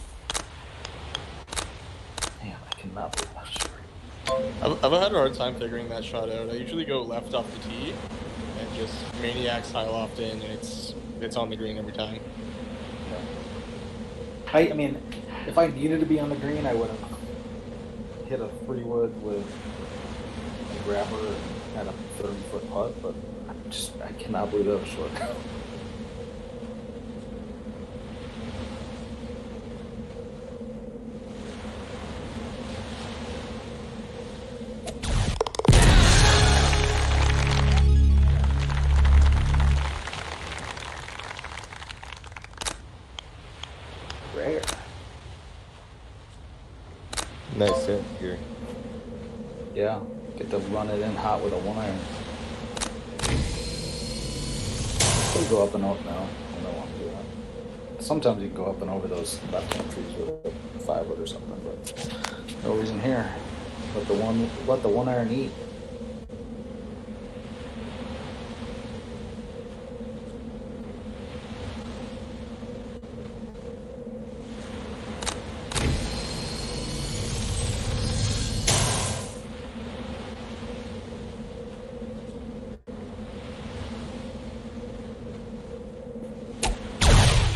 Man, I cannot believe that short. I've had a hard time figuring that shot out. I usually go left off the tee and just maniacs high loft in, and it's on the green every time. I mean, if I needed to be on the green, I would have hit a 3-wood with a grabber and had a 30-foot putt, but I cannot believe that was short. Rare. Nice hit here. Yeah, get to run it in hot with a 1-iron. Still go up and out now. I don't want to do that. Sometimes you can go up and over those left-hand trees with a 5-wood or something, but no reason here. Let the 1-iron eat.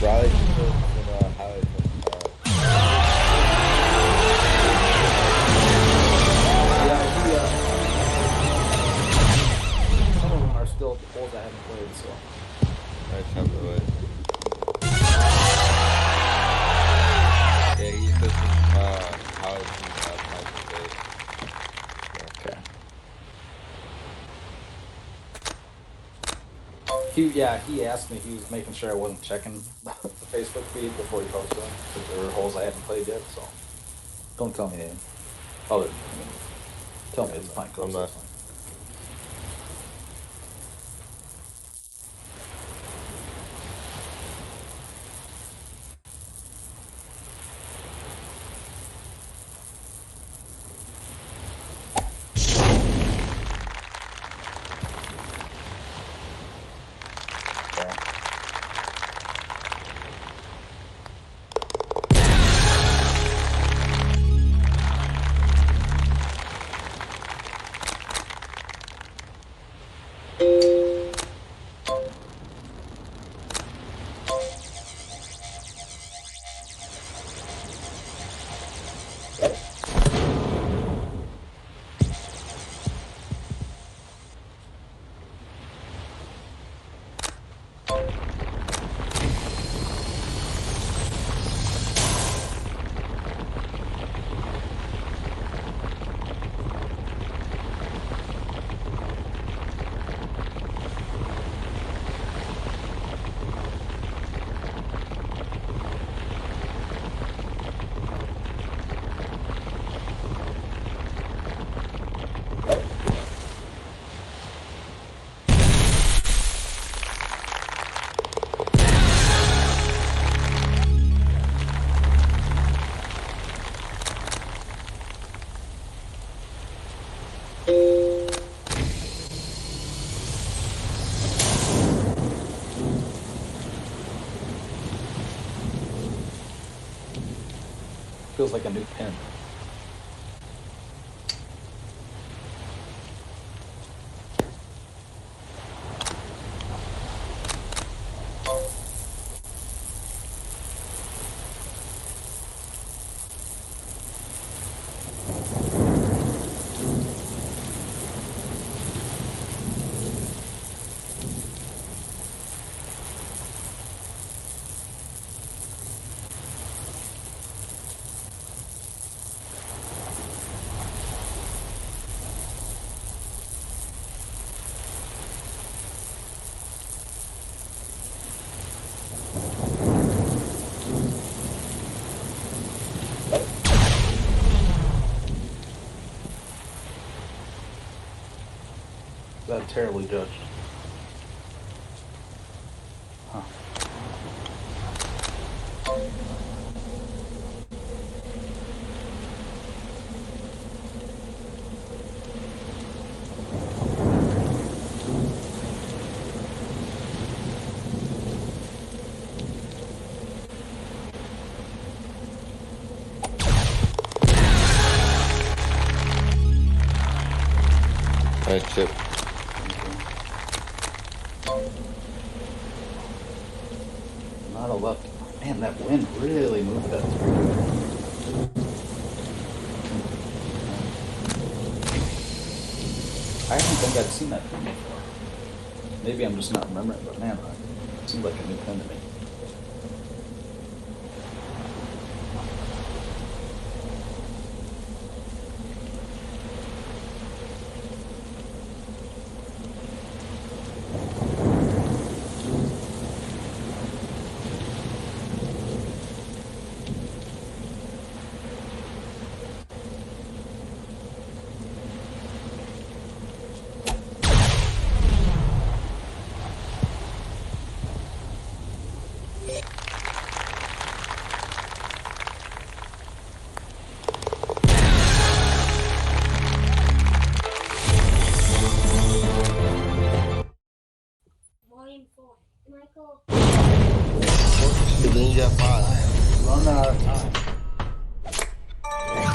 Riley should put some highlights on Some of them are still holes I haven't played, so. Nice jump away. Yeah, he's put some highlights from Okay. He asked me, he was making sure I wasn't checking the Facebook feed before he posted them, because there were holes I hadn't played yet, so. Don't tell me anything. Tell me it's fine, I'm not. Feels like a new pin. terribly judged. Huh. Nice chip. Not a left. Man, that wind really moved that through. I don't think I've seen that pin before. Maybe I'm just not remembering, but man, it seems like a new pin to me. Volume 4. Michael. Then you got 5. Run out of time. I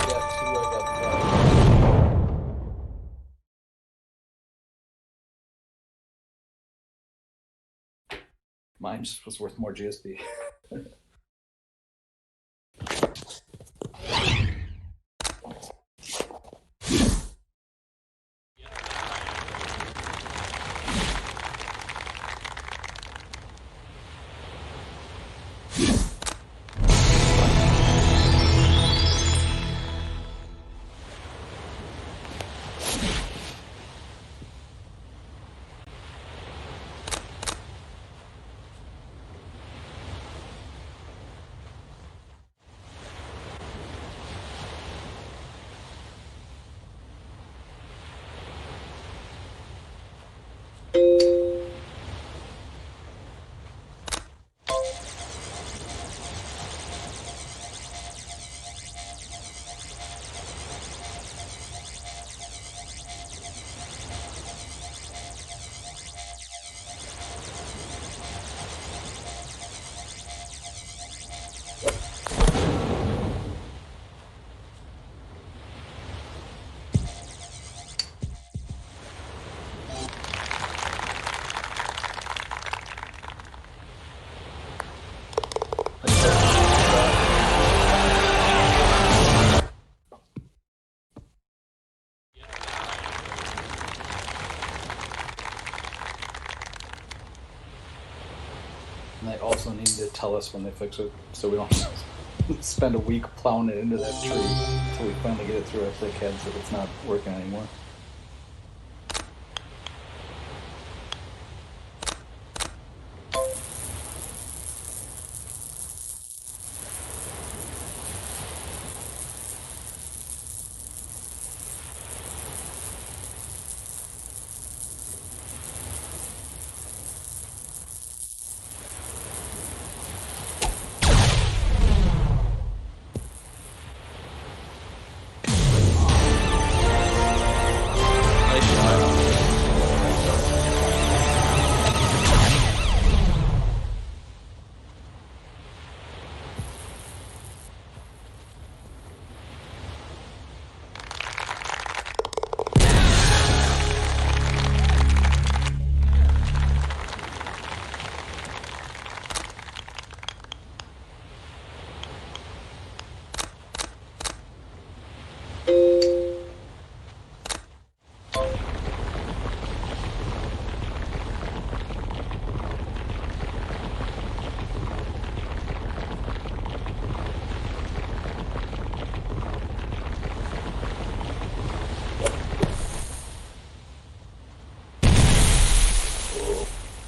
got 2, I got 5. Mine just was worth more GSP. And they also need to tell us when they fix it so we don't spend a week plowing it into that tree until we finally get it through our thick heads that it's not working anymore.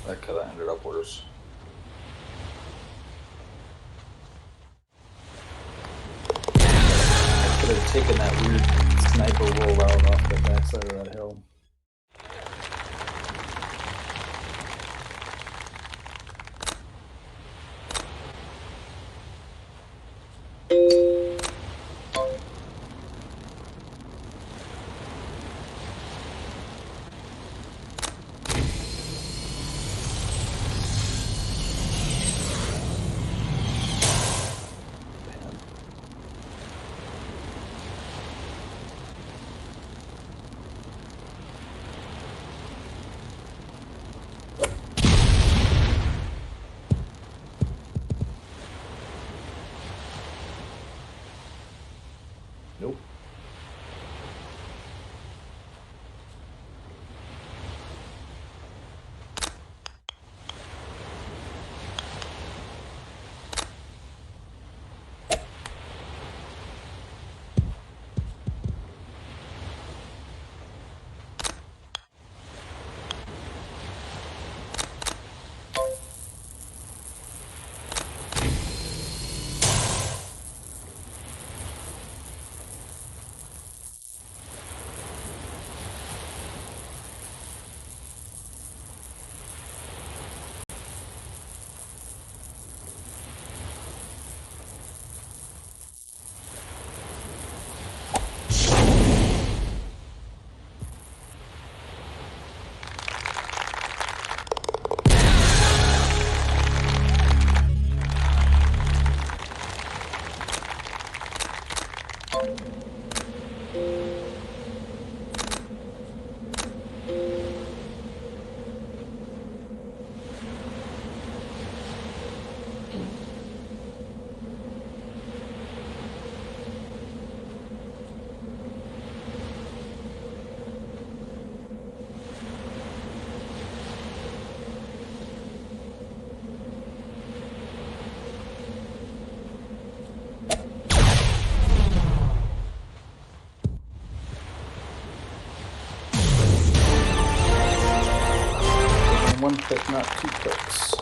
That could have ended up worse. I could have taken that weird sniper roll out off the backside of that hill. Nope. One pick, not two picks.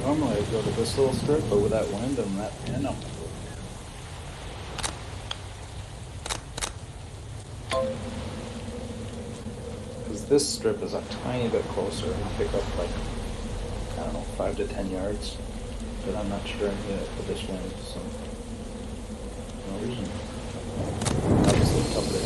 Normally I'd go to this little strip, but with that wind and that pin, I'm gonna go here. Because this strip is a tiny bit closer and pick up like, I don't know, 5 to 10 yards. But I'm not sure I'm gonna with this wind, so no reason. Obviously it's up there.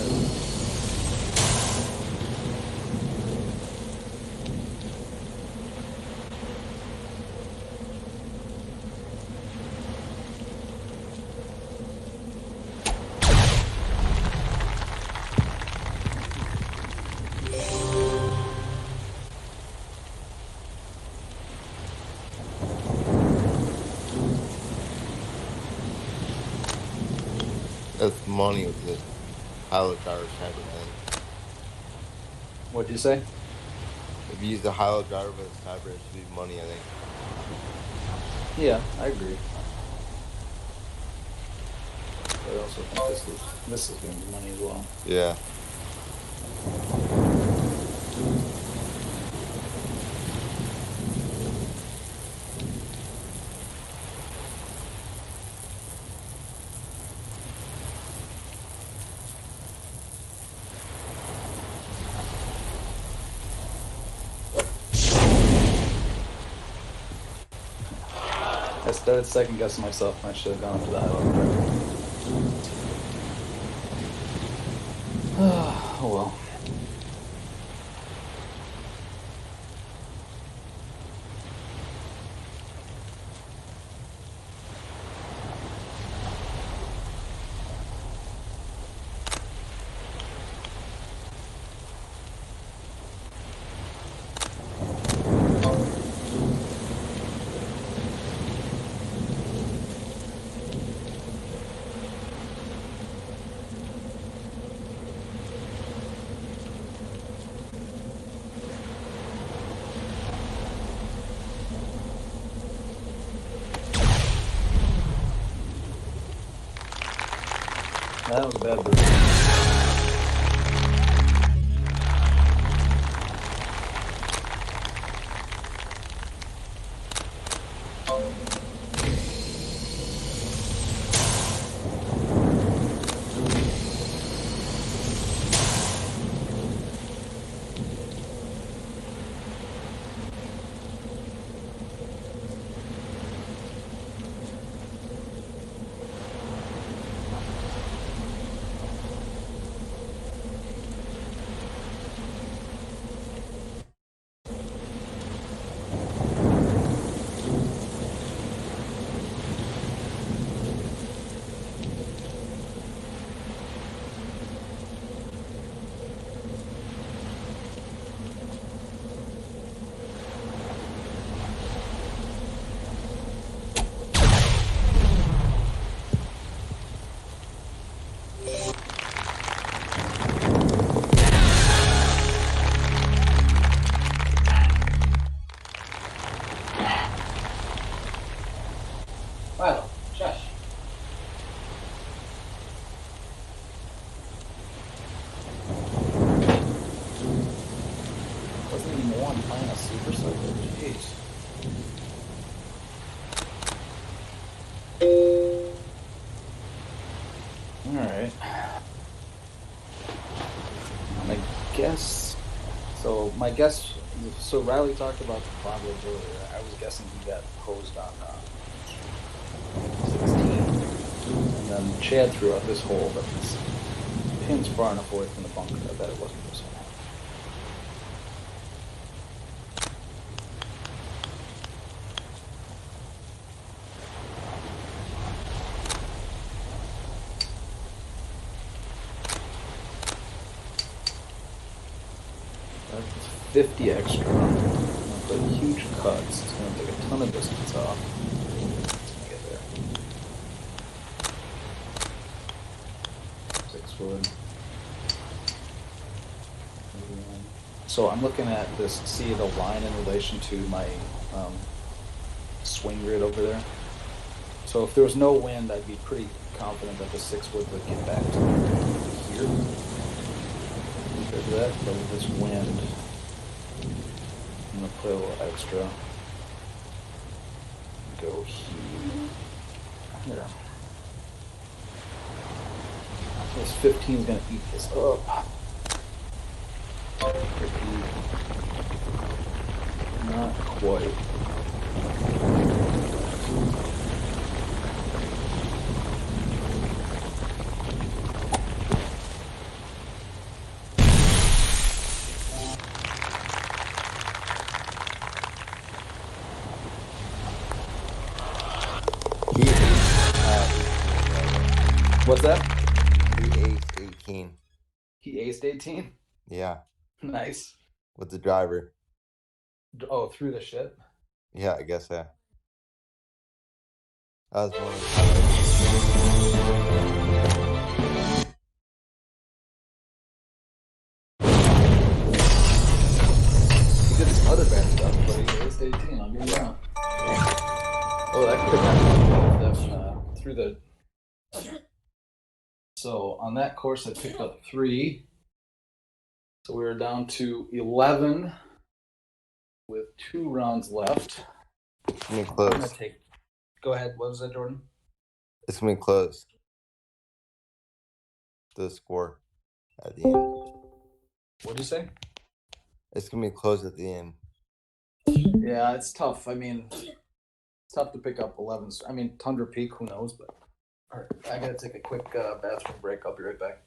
That's money with the pilot driver type of thing. What'd you say? If you use the hilo driver for the cyber, it should be money, I think. Yeah, I agree. But I also think this is going to be money as well. Yeah. I started second guessing myself and I should have gone for the highlight driver. Oh well. That was a bad burn. Wow, shush. Wasn't even one playing a super cycle. Jeez. Alright. I guess. So, my guess. So, Riley talked about the Pablo earlier. I was guessing he got hosed on 16. And then Chad threw out this hole, but this pin's far enough away from the bunker. I bet it wasn't this one. That's 50 extra. But huge cuts. It's going to take a ton of distance off. Let's get there. 6 wood. So I'm looking at this, see the line in relation to my swing grid over there. So if there was no wind, I'd be pretty confident that the 6 wood would get back to here. Compared to that, but with this wind, I'm going to play a little extra. Go here. There. This 15 is going to eat this up. Not quite. What's that? He aced 18. He aced 18? Yeah. Nice. With the driver. Oh, through the ship? Yeah, I guess, yeah. That was one of He did some other bad stuff, but he aced 18. I'll give you that. Oh, that could have happened through the. So on that course, I picked up 3. So we were down to 11 with 2 rounds left. It's gonna be I'm close. gonna take. Go ahead. What was that, Jordan? It's gonna be close. The score at the end. What'd you say? It's gonna be close at the end. Yeah, it's tough. I mean, it's tough to pick up 11. I mean, Tundra Peak, who knows? But all right, I gotta take a quick bathroom break. I'll be right back.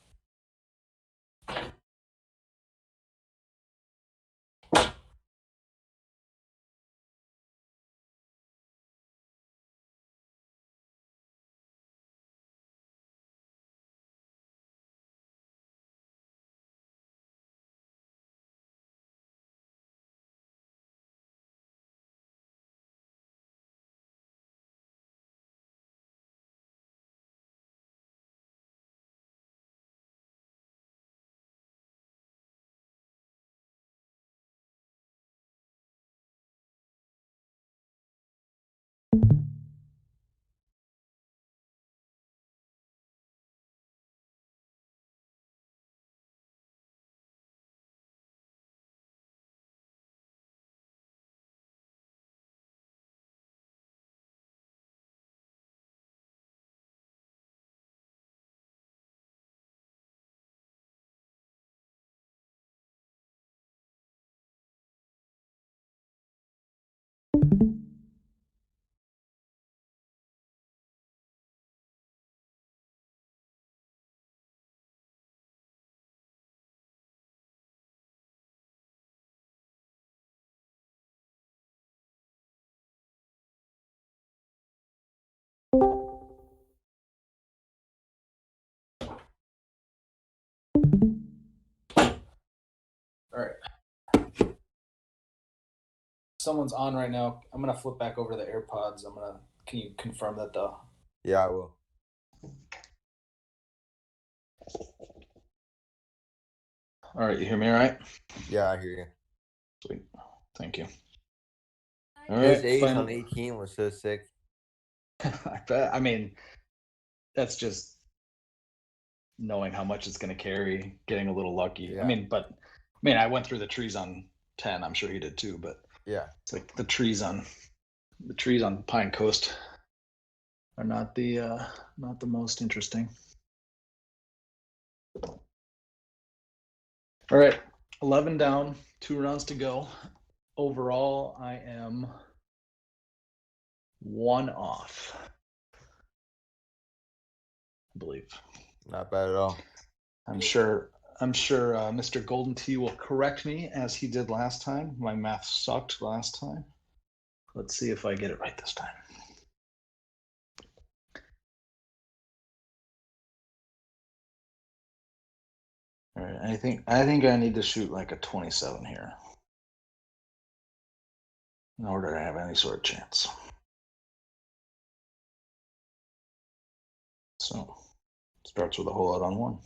All right. Someone's on right now. I'm gonna flip back over to the AirPods. Can you confirm that though? Yeah, I will. All right, you hear me all right? Yeah, I hear you. Sweet. Thank you. All right. His ace on 18 was so sick. I bet. I mean, that's just knowing how much it's going to carry, getting a little lucky. Yeah. I mean, I went through the trees on 10. I'm sure he did too, but yeah, it's like the trees on Pine Coast are not the most interesting. All right, 11 down, 2 rounds to go. Overall, I am 1 off, I believe. Not bad at all. I'm sure Mr. Golden Tee will correct me as he did last time. My math sucked last time. Let's see if I get it right this time. All right, I think I need to shoot like a 27 here in order to have any sort of chance. So, starts with a hole out on 1.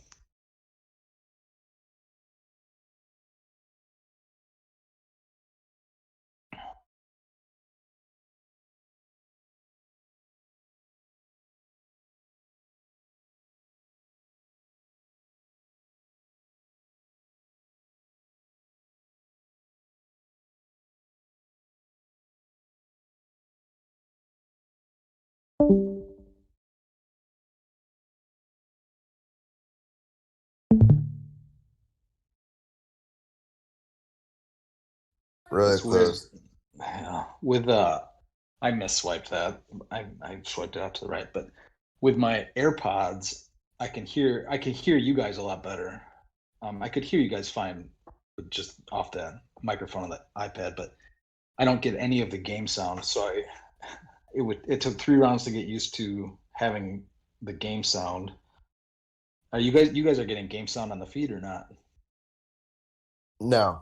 Really It's weird. close. Yeah, I misswiped that. I swiped it out to the right, but with my AirPods, I can hear you guys a lot better. I could hear you guys fine just off the microphone on the iPad, but I don't get any of the game sound. So it took 3 rounds to get used to having the game sound. Are you guys are getting game sound on the feed or not? No.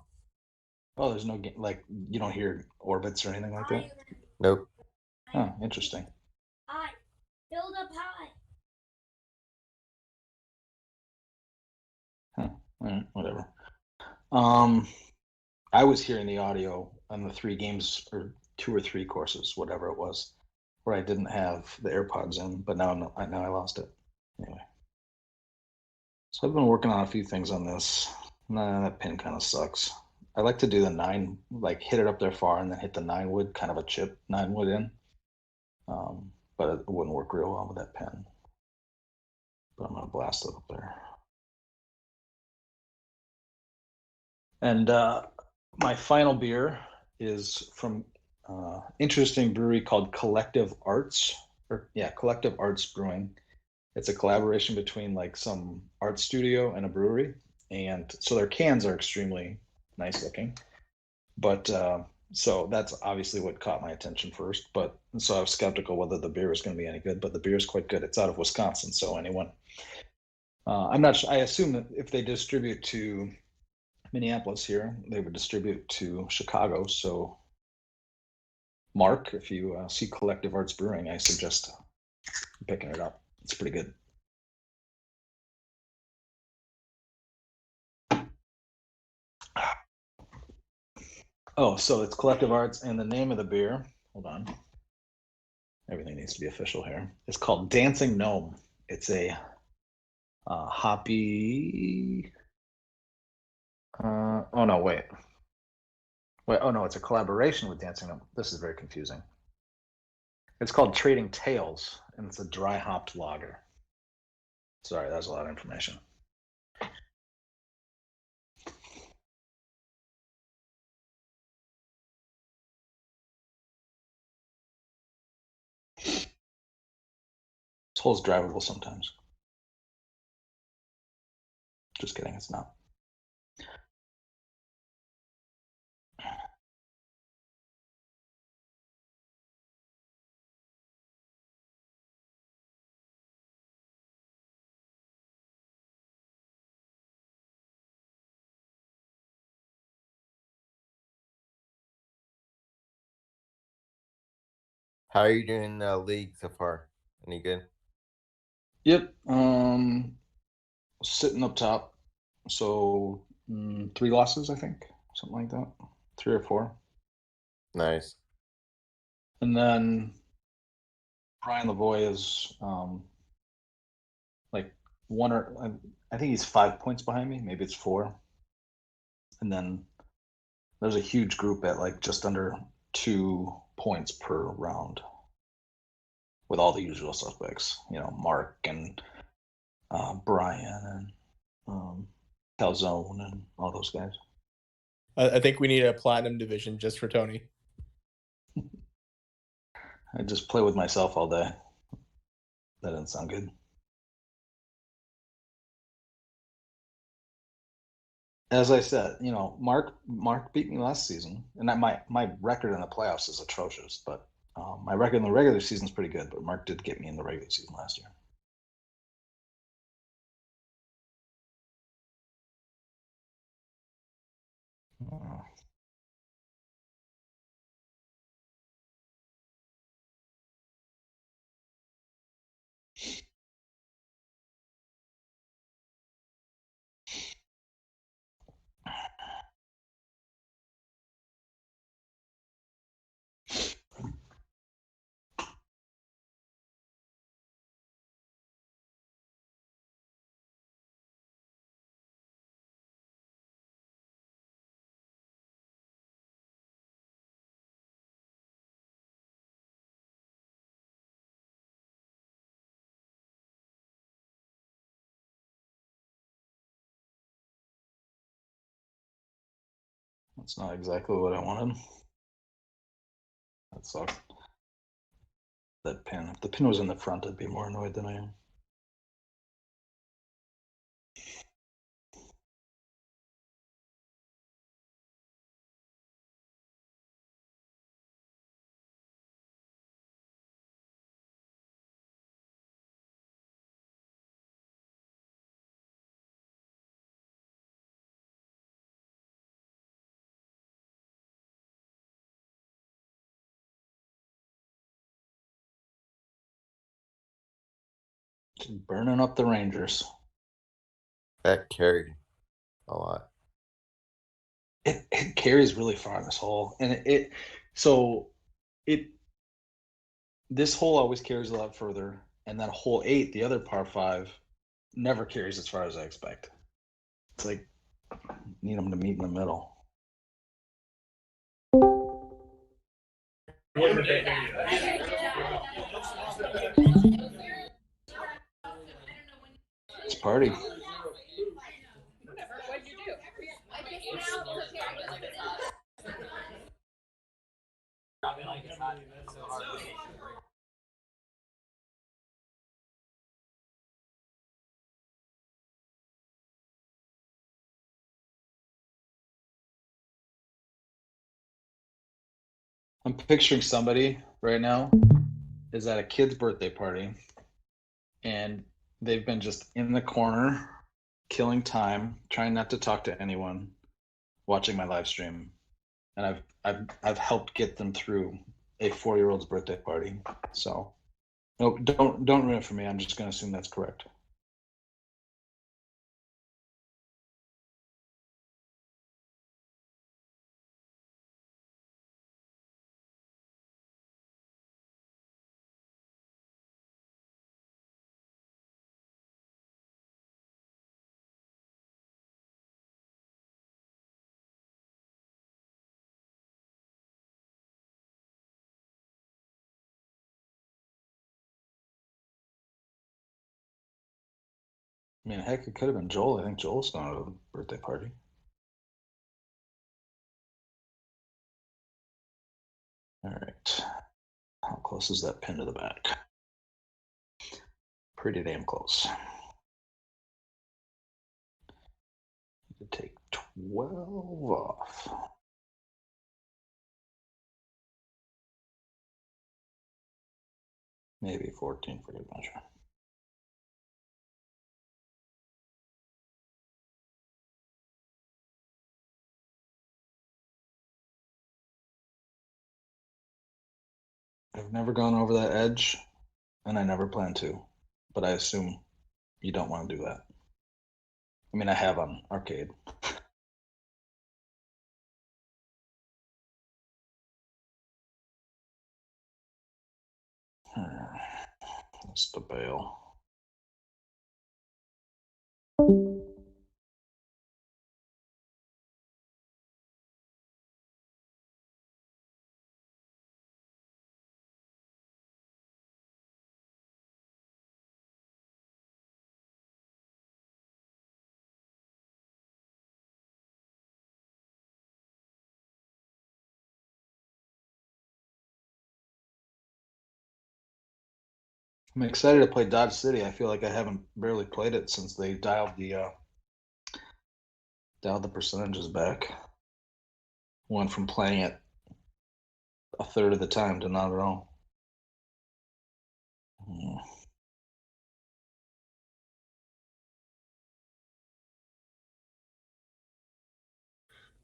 Oh, there's no game, like you don't hear orbits or anything like that? Nope. Oh, interesting. High. Build up high. Huh. All right, whatever. I was hearing the audio on the 3 games or 2 or 3 courses, whatever it was, where I didn't have the AirPods in, but now I lost it. Anyway, so I've been working on a few things on this. Nah, that pin kind of sucks. I like to do the 9, like hit it up there far and then hit the 9 wood, kind of a chip 9 wood in. But it wouldn't work real well with that pin. But I'm gonna blast it up there. And my final beer is from interesting brewery called Collective Arts, Collective Arts Brewing. It's a collaboration between like some art studio and a brewery, and so their cans are extremely nice looking. But so that's obviously what caught my attention first. But so I was skeptical whether the beer was going to be any good, but the beer is quite good. It's out of Wisconsin, so anyone. I'm not sure. I assume that if they distribute to Minneapolis here, they would distribute to Chicago. So, Mark, if you see Collective Arts Brewing, I suggest picking it up. It's pretty good. Oh, so it's Collective Arts, and the name of the beer, hold on. Everything needs to be official here. It's called Dancing Gnome. It's a hoppy. Oh, no, wait. Oh, no, it's a collaboration with Dancing Gnome. This is very confusing. It's called Trading Tales, and it's a dry hopped lager. Sorry, that's a lot of information. This hole's drivable sometimes. Just kidding, it's not. How are you doing in the league so far? Any good? Yep. Sitting up top. So 3 losses, I think, something like that. 3 or 4. Nice. And then Brian Lavoie is like I think he's 5 points behind me. Maybe it's 4. And then there's a huge group at like just under 2 points per round, with all the usual suspects. Mark and Brian and Calzone and all those guys. I think we need a platinum division just for Tony. I just play with myself all day. That didn't sound good. As I said, Mark beat me last season, and my record in the playoffs is atrocious. But my record in the regular season is pretty good. But Mark did get me in the regular season last year. That's not exactly what I wanted. That sucks. That pin. If the pin was in the front, I'd be more annoyed than I am. Just burning up the Rangers. That carried a lot. It carries really far in this hole, and this hole always carries a lot further, and then hole 8, the other par 5, never carries as far as I expect. It's like need them to meet in the middle. It's party. I'm picturing somebody right now is at a kid's birthday party, and they've been just in the corner, killing time, trying not to talk to anyone, watching my live stream, and I've helped get them through a 4-year-old's birthday party. So, no, don't ruin it for me. I'm just going to assume that's correct. I mean, heck, it could have been Joel. I think Joel's going to a birthday party. All right. How close is that pin to the back? Pretty damn close. You could take 12 off. Maybe 14 for good measure. I've never gone over that edge, and I never plan to, but I assume you don't want to do that. I mean, I have on arcade. That's the bail. I'm excited to play Dodge City. I feel like I haven't barely played it since they dialed the percentages back. Went from playing it a third of the time to not at all.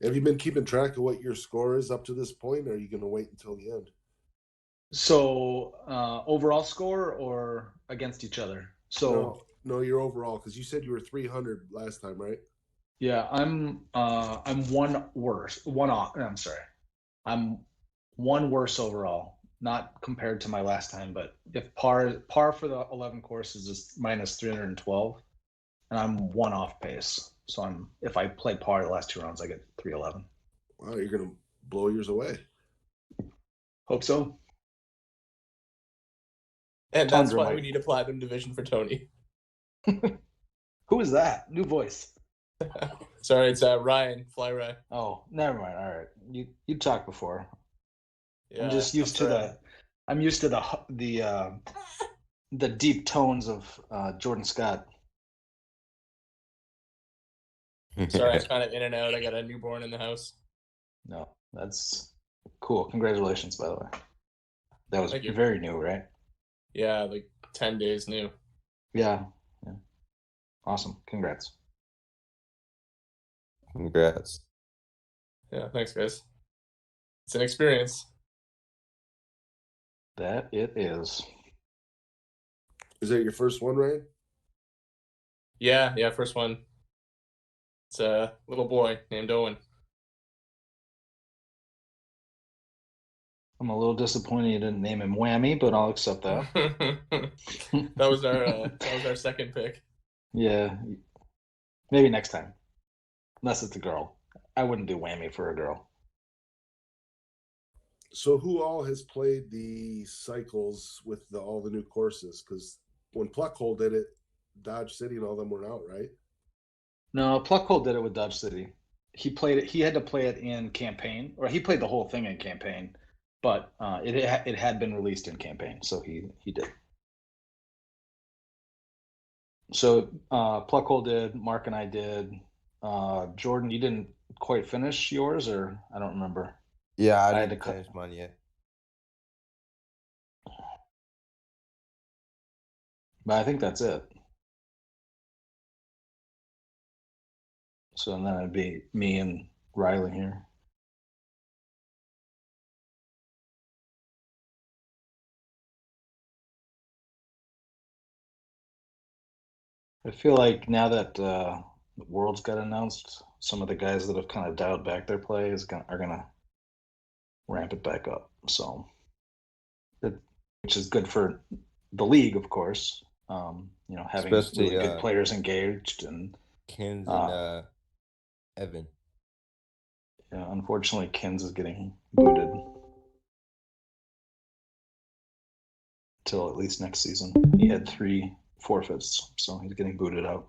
Have you been keeping track of what your score is up to this point, or are you going to wait until the end? So overall score or against each other? So no, your overall, because you said you were 300 last time, right? yeah, I'm one worse, one off. I'm sorry, I'm one worse overall, not compared to my last time, but if par for the 11 courses is minus 312, and I'm one off pace. So if I play par the last 2 rounds, I get 311. Wow, you're gonna blow yours away. Hope so. And that's why we need a platinum division for Tony. Who is that? New voice. Sorry, it's Ryan, Fly Rye. Oh, never mind. All right, you talked before. Yeah, I'm just used to the deep tones of Jordan Scott. Sorry, I was kind of in and out. I got a newborn in the house. No, that's cool. Congratulations, by the way. That was very new, right? Yeah, like 10 days new. Yeah. Awesome. Congrats. Congrats. Yeah, thanks, guys. It's an experience. That it is. Is that your first one, Ryan? Yeah, first one. It's a little boy named Owen. I'm a little disappointed you didn't name him Whammy, but I'll accept that. that was our second pick. Yeah, maybe next time. Unless it's a girl, I wouldn't do Whammy for a girl. So who all has played the cycles with all the new courses? Because when Pluckhole did it, Dodge City and all them were out, right? No, Pluckhole did it with Dodge City. He played it. He had to play it in campaign, or he played the whole thing in campaign. But it had been released in campaign, so he did. So Pluckhole did. Mark and I did. Jordan, you didn't quite finish yours, or I don't remember. Yeah, I didn't finish mine yet. But I think that's it. So then it'd be me and Riley here. I feel like now that the Worlds got announced, some of the guys that have kind of dialed back their play are gonna ramp it back up. So, which is good for the league, of course. Having Especially, really good players engaged and Kins and Evan. Yeah, unfortunately, Kins is getting booted till at least next season. He had 3 forfeits, so he's getting booted out.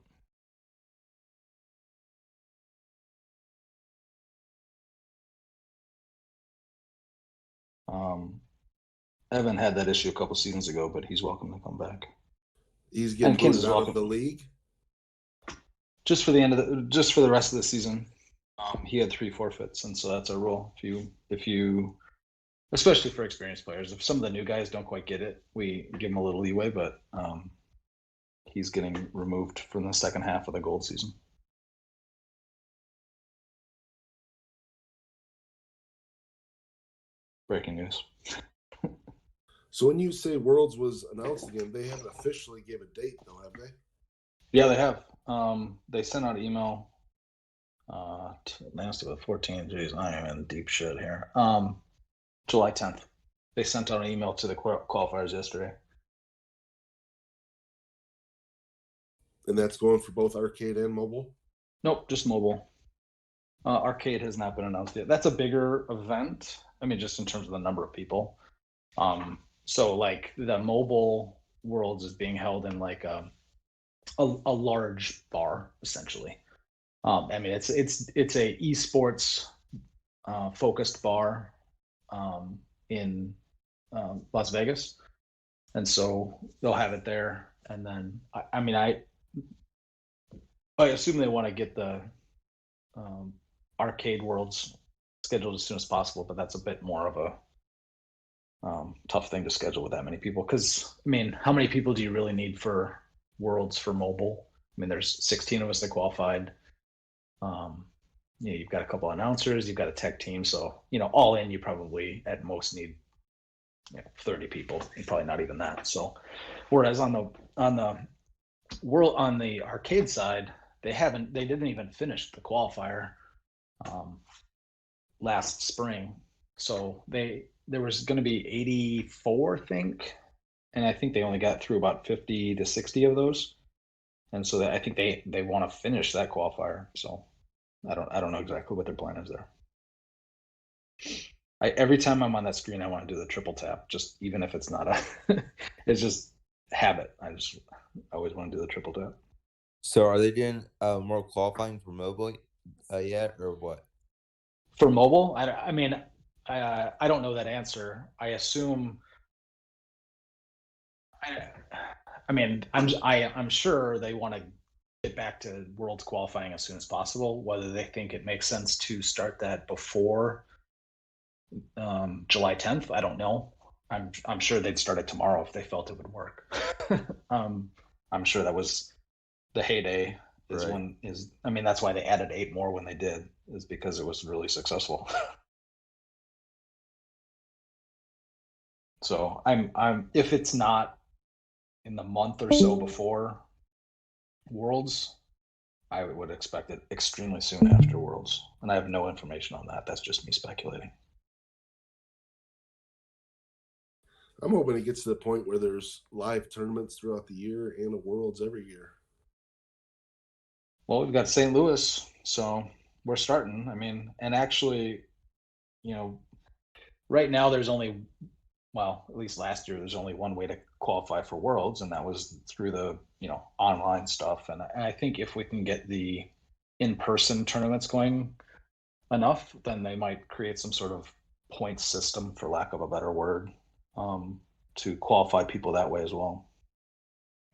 Evan had that issue a couple seasons ago, but he's welcome to come back. He's getting And Kansas booted out of welcome. the league. Just for the rest of the season. He had 3 forfeits, and so that's a rule. If you, especially for experienced players, if some of the new guys don't quite get it, we give them a little leeway. But he's getting removed from the second half of the gold season. Breaking news. So when you say Worlds was announced again, they haven't officially gave a date, though, have they? Yeah, they have. They sent out an email. Last of the 14. Jeez, I am in deep shit here. July 10th. They sent out an email to the qualifiers yesterday. And that's going for both arcade and mobile? Nope, just mobile. Arcade has not been announced yet. That's a bigger event. I mean, just in terms of the number of people. So like the mobile Worlds is being held in like a large bar essentially. I mean, it's a esports focused bar in Las Vegas, and so they'll have it there. And then I assume they want to get the arcade Worlds scheduled as soon as possible, but that's a bit more of a tough thing to schedule with that many people. Because I mean, how many people do you really need for Worlds for mobile? I mean, there's 16 of us that qualified. You've got a couple announcers, you've got a tech team, so all in, you probably at most need 30 people, and probably not even that. So, whereas on the arcade side, they didn't even finish the qualifier last spring, so there was going to be 84, I think, and I think they only got through about 50 to 60 of those, and so I think they want to finish that qualifier. So I don't know exactly what their plan is there. Every time I'm on that screen, I want to do the triple tap, just even if it's not it's just habit. I always want to do the triple tap. So are they doing more qualifying for mobile yet, or what? For mobile, I mean, I don't know that answer. I assume. I mean, I'm sure they want to get back to Worlds qualifying as soon as possible. Whether they think it makes sense to start that before July 10th, I don't know. I'm sure they'd start it tomorrow if they felt it would work. I'm sure that was the heyday. Right. I mean, that's why they added 8 more when they did, is because it was really successful. So I'm if it's not in the month or so before Worlds, I would expect it extremely soon after Worlds, and I have no information on that. That's just me speculating. I'm hoping it gets to the point where there's live tournaments throughout the year and a Worlds every year. Well, we've got St. Louis, so we're starting. I mean, and actually, right now there's only, well, at least last year, there's only one way to qualify for Worlds, and that was through the online stuff. And I think if we can get the in-person tournaments going enough, then they might create some sort of point system, for lack of a better word, to qualify people that way as well.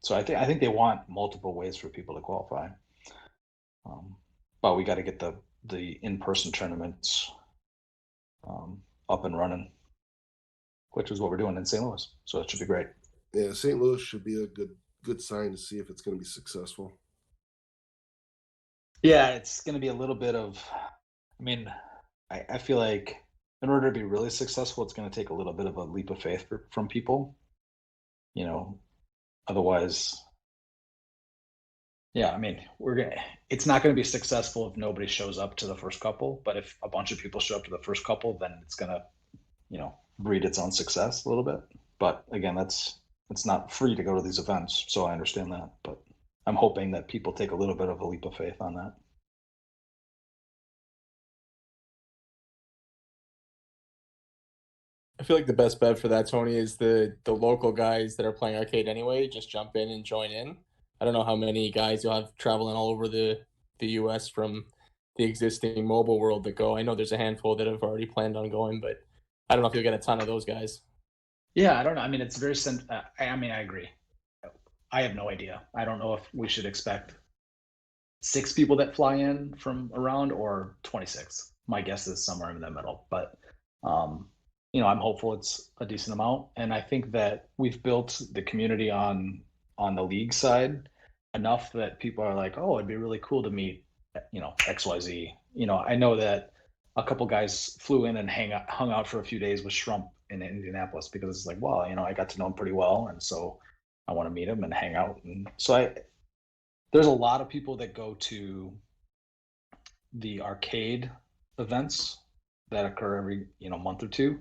So I think they want multiple ways for people to qualify, but we got to get the in-person tournaments up and running, which is what we're doing in St. Louis. So it should be great. Yeah, St. Louis should be a good sign to see if it's going to be successful. Yeah, it's going to be a little bit of, I mean, I feel like in order to be really successful, it's going to take a little bit of a leap of faith from people. Otherwise, yeah, I mean, it's not going to be successful if nobody shows up to the first couple, but if a bunch of people show up to the first couple, then it's going to, breed its own success a little bit. But again, it's not free to go to these events, so I understand that, but I'm hoping that people take a little bit of a leap of faith on that. I feel like the best bet for that, Tony, is the local guys that are playing arcade anyway. Just jump in and join in. I don't know how many guys you'll have traveling all over the U.S. from the existing mobile world that go. I know there's a handful that have already planned on going, but I don't know if you'll get a ton of those guys. Yeah, I don't know. I mean, it's very I agree. I have no idea. I don't know if we should expect 6 people that fly in from around or 26. My guess is somewhere in the middle, but I'm hopeful it's a decent amount, and I think that we've built the community on the league side enough that people are like, oh, it'd be really cool to meet, XYZ. I know that a couple guys flew in and hung out for a few days with Shrump in Indianapolis because it's like, well, I got to know him pretty well, and so I want to meet him and hang out. And so there's a lot of people that go to the arcade events that occur every month or two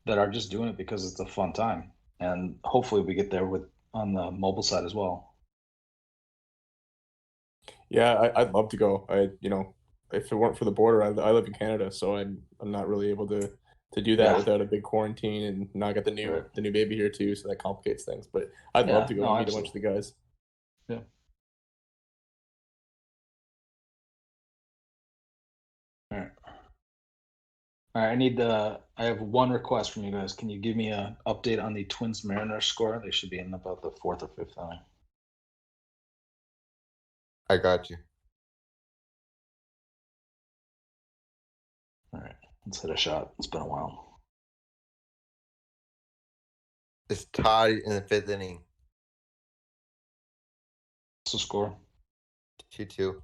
that are just doing it because it's a fun time, and hopefully we get there on the mobile side as well. Yeah, I'd love to go. If it weren't for the border, I live in Canada, so I'm not really able to do that Yeah. without a big quarantine and not get the new baby here too, so that complicates things. But I'd Yeah, love to go no, and meet a bunch of the guys. Yeah. All right. All right, I have one request from you guys. Can you give me an update on the Twins Mariners score? They should be in about the 4th or 5th inning. I got you. All right, let's hit a shot. It's been a while. It's tied in the 5th inning. What's the score? 2-2.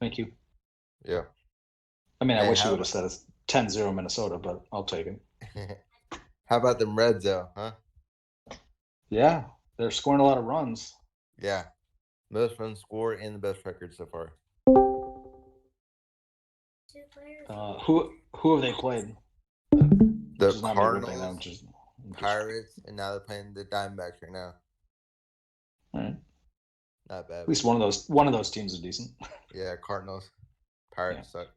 Thank you. Yeah. I mean, I Hey, wish you how would have said it's 10-0 Minnesota, but I'll take it. How about them Reds, though, huh? Yeah, they're scoring a lot of runs. Yeah. Most runs scored and the best record so far. Who have they played? The Which is not me ripping Cardinals, them, just Pirates, and now they're playing the Diamondbacks right now. all right. Not bad. At least one of those teams is decent. Yeah, Cardinals. Pirates suck.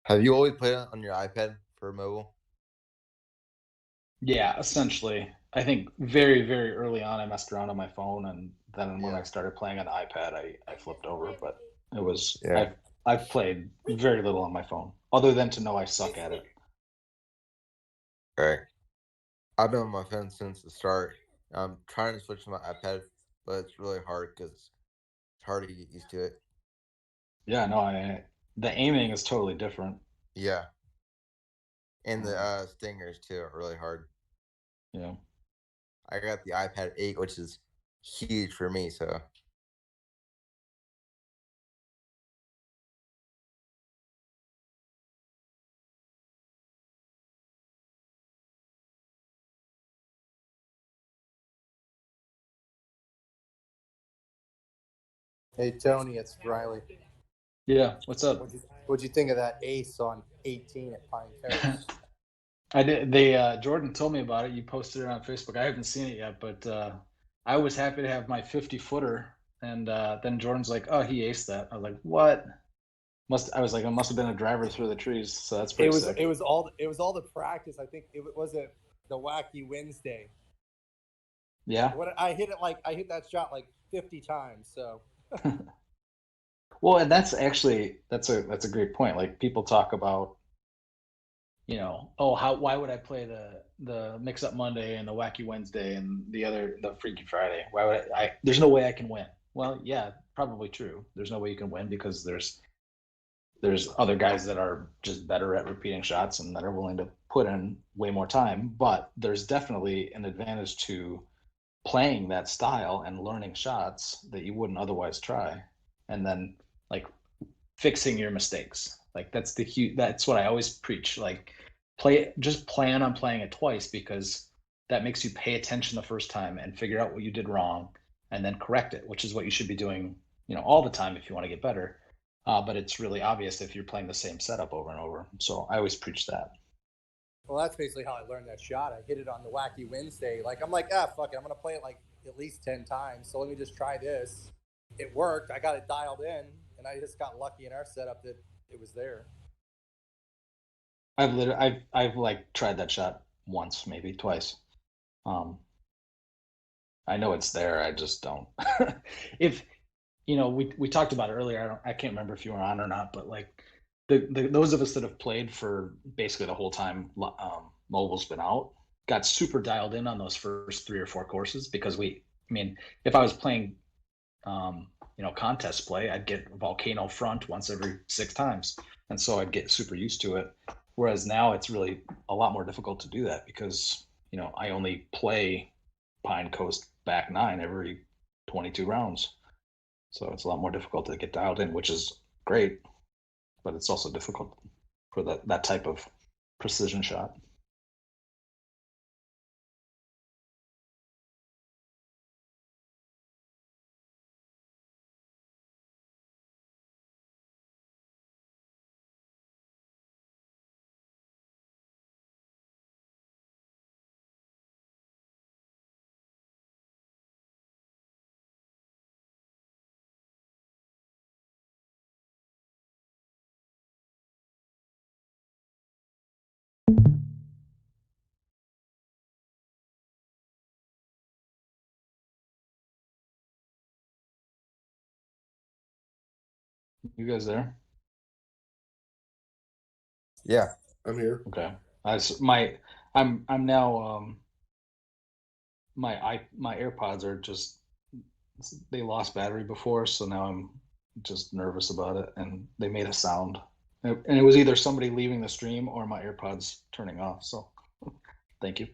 Have you always played on your iPad for mobile? Yeah, essentially. I think very, very early on I messed around on my phone, and then when I started playing on the iPad, I flipped over. But it was I've played very little on my phone, other than to know I suck at it. Right. I've been on my phone since the start. I'm trying to switch to my iPad, but it's really hard because it's hard to get used to it. Yeah, no, the aiming is totally different. Yeah. And the stingers too are really hard. Yeah. I got the iPad 8, which is huge for me, so Hey Tony, it's Riley. Yeah, what's up? What'd you think of that ace on 18 at Pine Terrace? I did. Jordan told me about it. You posted it on Facebook. I haven't seen it yet, but I was happy to have my 50-footer, and then Jordan's like, "Oh, he aced that." I was like, "What?" I was like, "It must have been a driver through the trees." So that's pretty sick. It was all the practice. I think it was the Wacky Wednesday. Yeah. I hit that shot like 50 times. So. Well, and that's a great point. Like people talk about, why would I play the Mix Up Monday and the Wacky Wednesday and the Freaky Friday? Why would I? There's no way I can win. Well, yeah, probably true. There's no way you can win because there's other guys that are just better at repeating shots and that are willing to put in way more time. But there's definitely an advantage to playing that style and learning shots that you wouldn't otherwise try, and then like fixing your mistakes. Like that's what I always preach. Like just plan on playing it twice, because that makes you pay attention the first time and figure out what you did wrong and then correct it, which is what you should be doing, all the time if you want to get better. but it's really obvious if you're playing the same setup over and over. So I always preach that. Well, that's basically how I learned that shot. I hit it on the Wacky Wednesday. Like, I'm like, ah, fuck it. I'm going to play it like at least 10 times. So let me just try this. It worked. I got it dialed in, and I just got lucky in our setup that it was there. I've like tried that shot once, maybe twice. I know it's there. I just don't. If we talked about it earlier. I can't remember if you were on or not, but like those of us that have played for basically the whole time mobile's been out, got super dialed in on those first 3 or 4 courses because if I was playing contest play, I'd get volcano front once every 6 times, and so I'd get super used to it. Whereas now it's really a lot more difficult to do that because I only play Pine Coast back 9 every 22 rounds. So it's a lot more difficult to get dialed in, which is great, but it's also difficult for that type of precision shot. You guys there? Yeah, I'm here. Okay. I'm now my AirPods are just, they lost battery before, so now I'm just nervous about it, and they made a sound, and it was either somebody leaving the stream or my AirPods turning off. So thank you.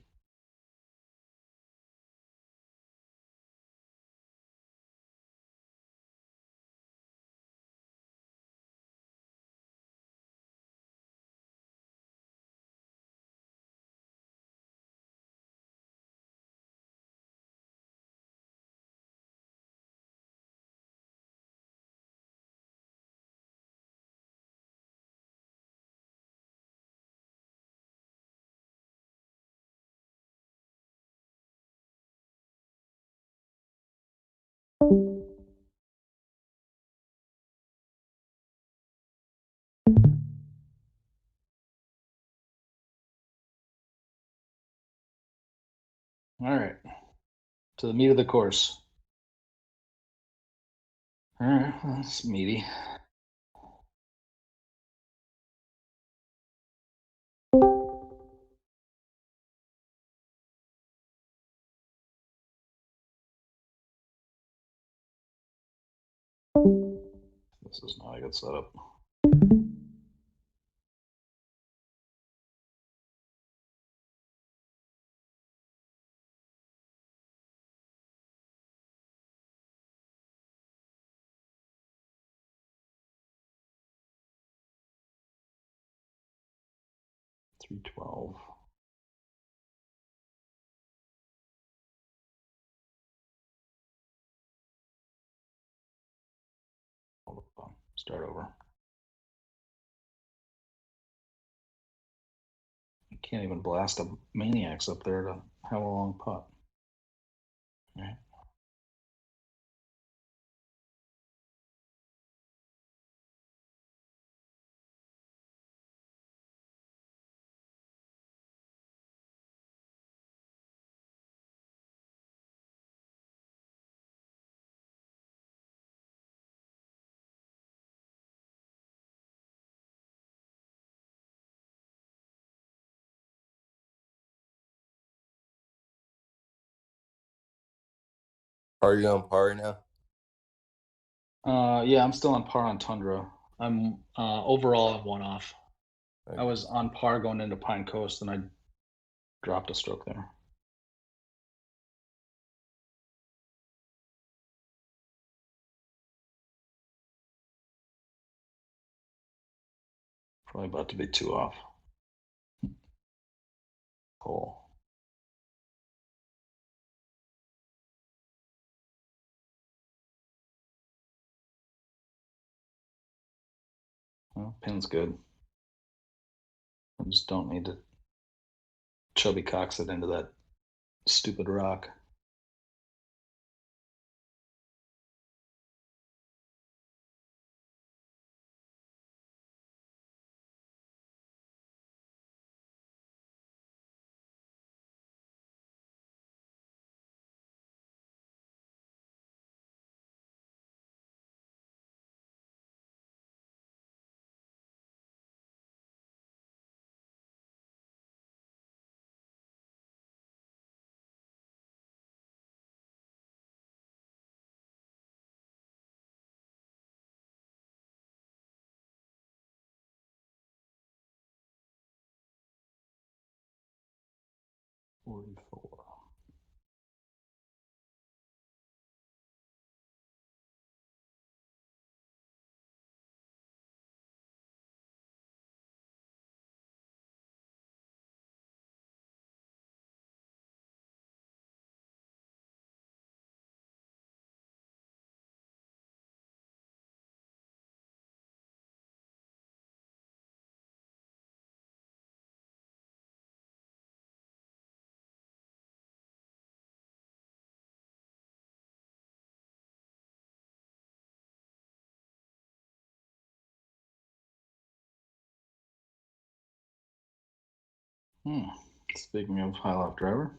All right, to the meat of the course. All right, that's meaty. This is not a good setup. $312. Hold on. Start over. I can't even blast a maniacs up there to have a long putt. All right. are you on par now? Yeah, I'm still on par on Tundra. I'm overall I'm 1 off. Okay. I was on par going into Pine Coast, and I dropped a stroke there. Probably about to be 2 off. Cool. Well, pin's good. I just don't need to chubby cocks it into that stupid rock. Speaking of high loft driver.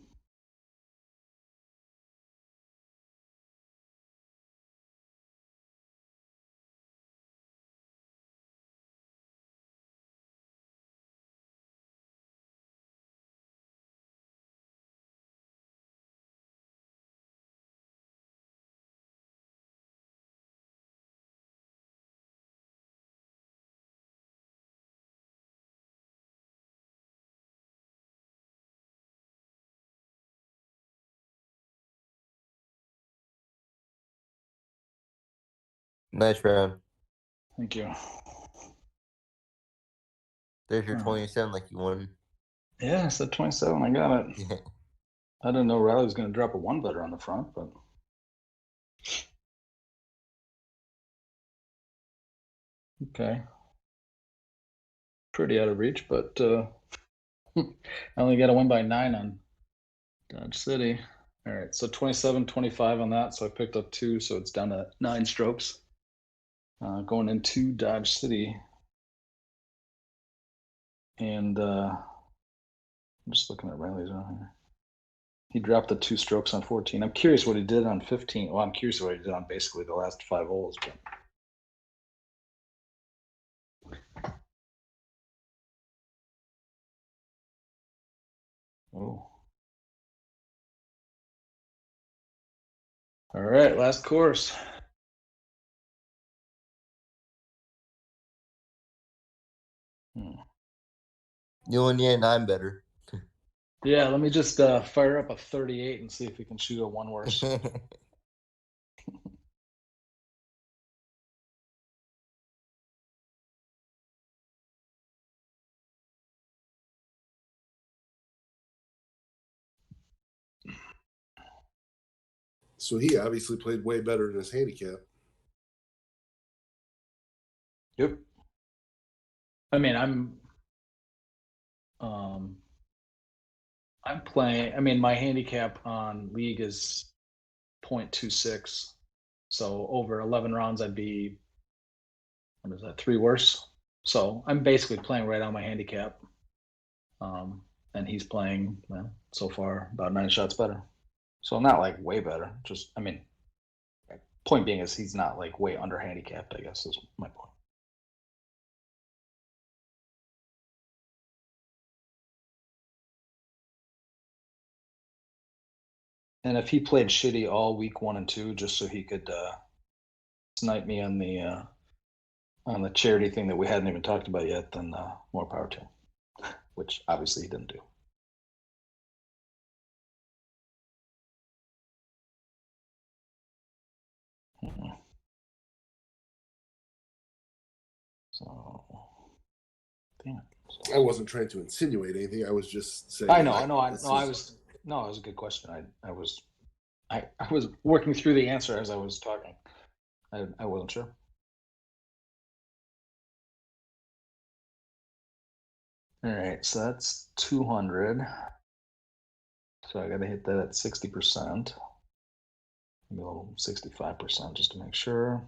Nice round. Thank you. There's your 27 like you won. Yeah, I said 27. I got it. Yeah. I didn't know Riley was going to drop a one better on the front, but okay. Pretty out of reach, but I only got to win by 9 on Dodge City. All right, so 27, 25 on that. So I picked up 2, so it's down to 9 strokes. Going into Dodge City. And I'm just looking at Riley's on here. He dropped the 2 strokes on 14. I'm curious what he did on 15. Well, I'm curious what he did on basically the last 5 holes. But... Oh. All right, last course. You won, yeah, 9 better. Yeah, let me just fire up a 38 and see if we can shoot a 1 worse. So he obviously played way better than his handicap. Yep. I mean, I'm playing. I mean, my handicap on league is 0.26. So over 11 rounds, I'd be, what is that, 3 worse. So I'm basically playing right on my handicap. And he's playing, well, so far about 9 shots better. So not like way better. Just, I mean, point being is he's not like way under handicapped, I guess is my point. And if he played shitty all week 1 and 2, just so he could snipe me on the charity thing that we hadn't even talked about yet, then more power to him, which obviously he didn't do. So, damn it. I wasn't trying to insinuate anything. I was just saying. I know. It was a good question. I was working through the answer as I was talking. I wasn't sure. All right, so that's 200. So I got to hit that at 60%. Maybe a little 65% just to make sure.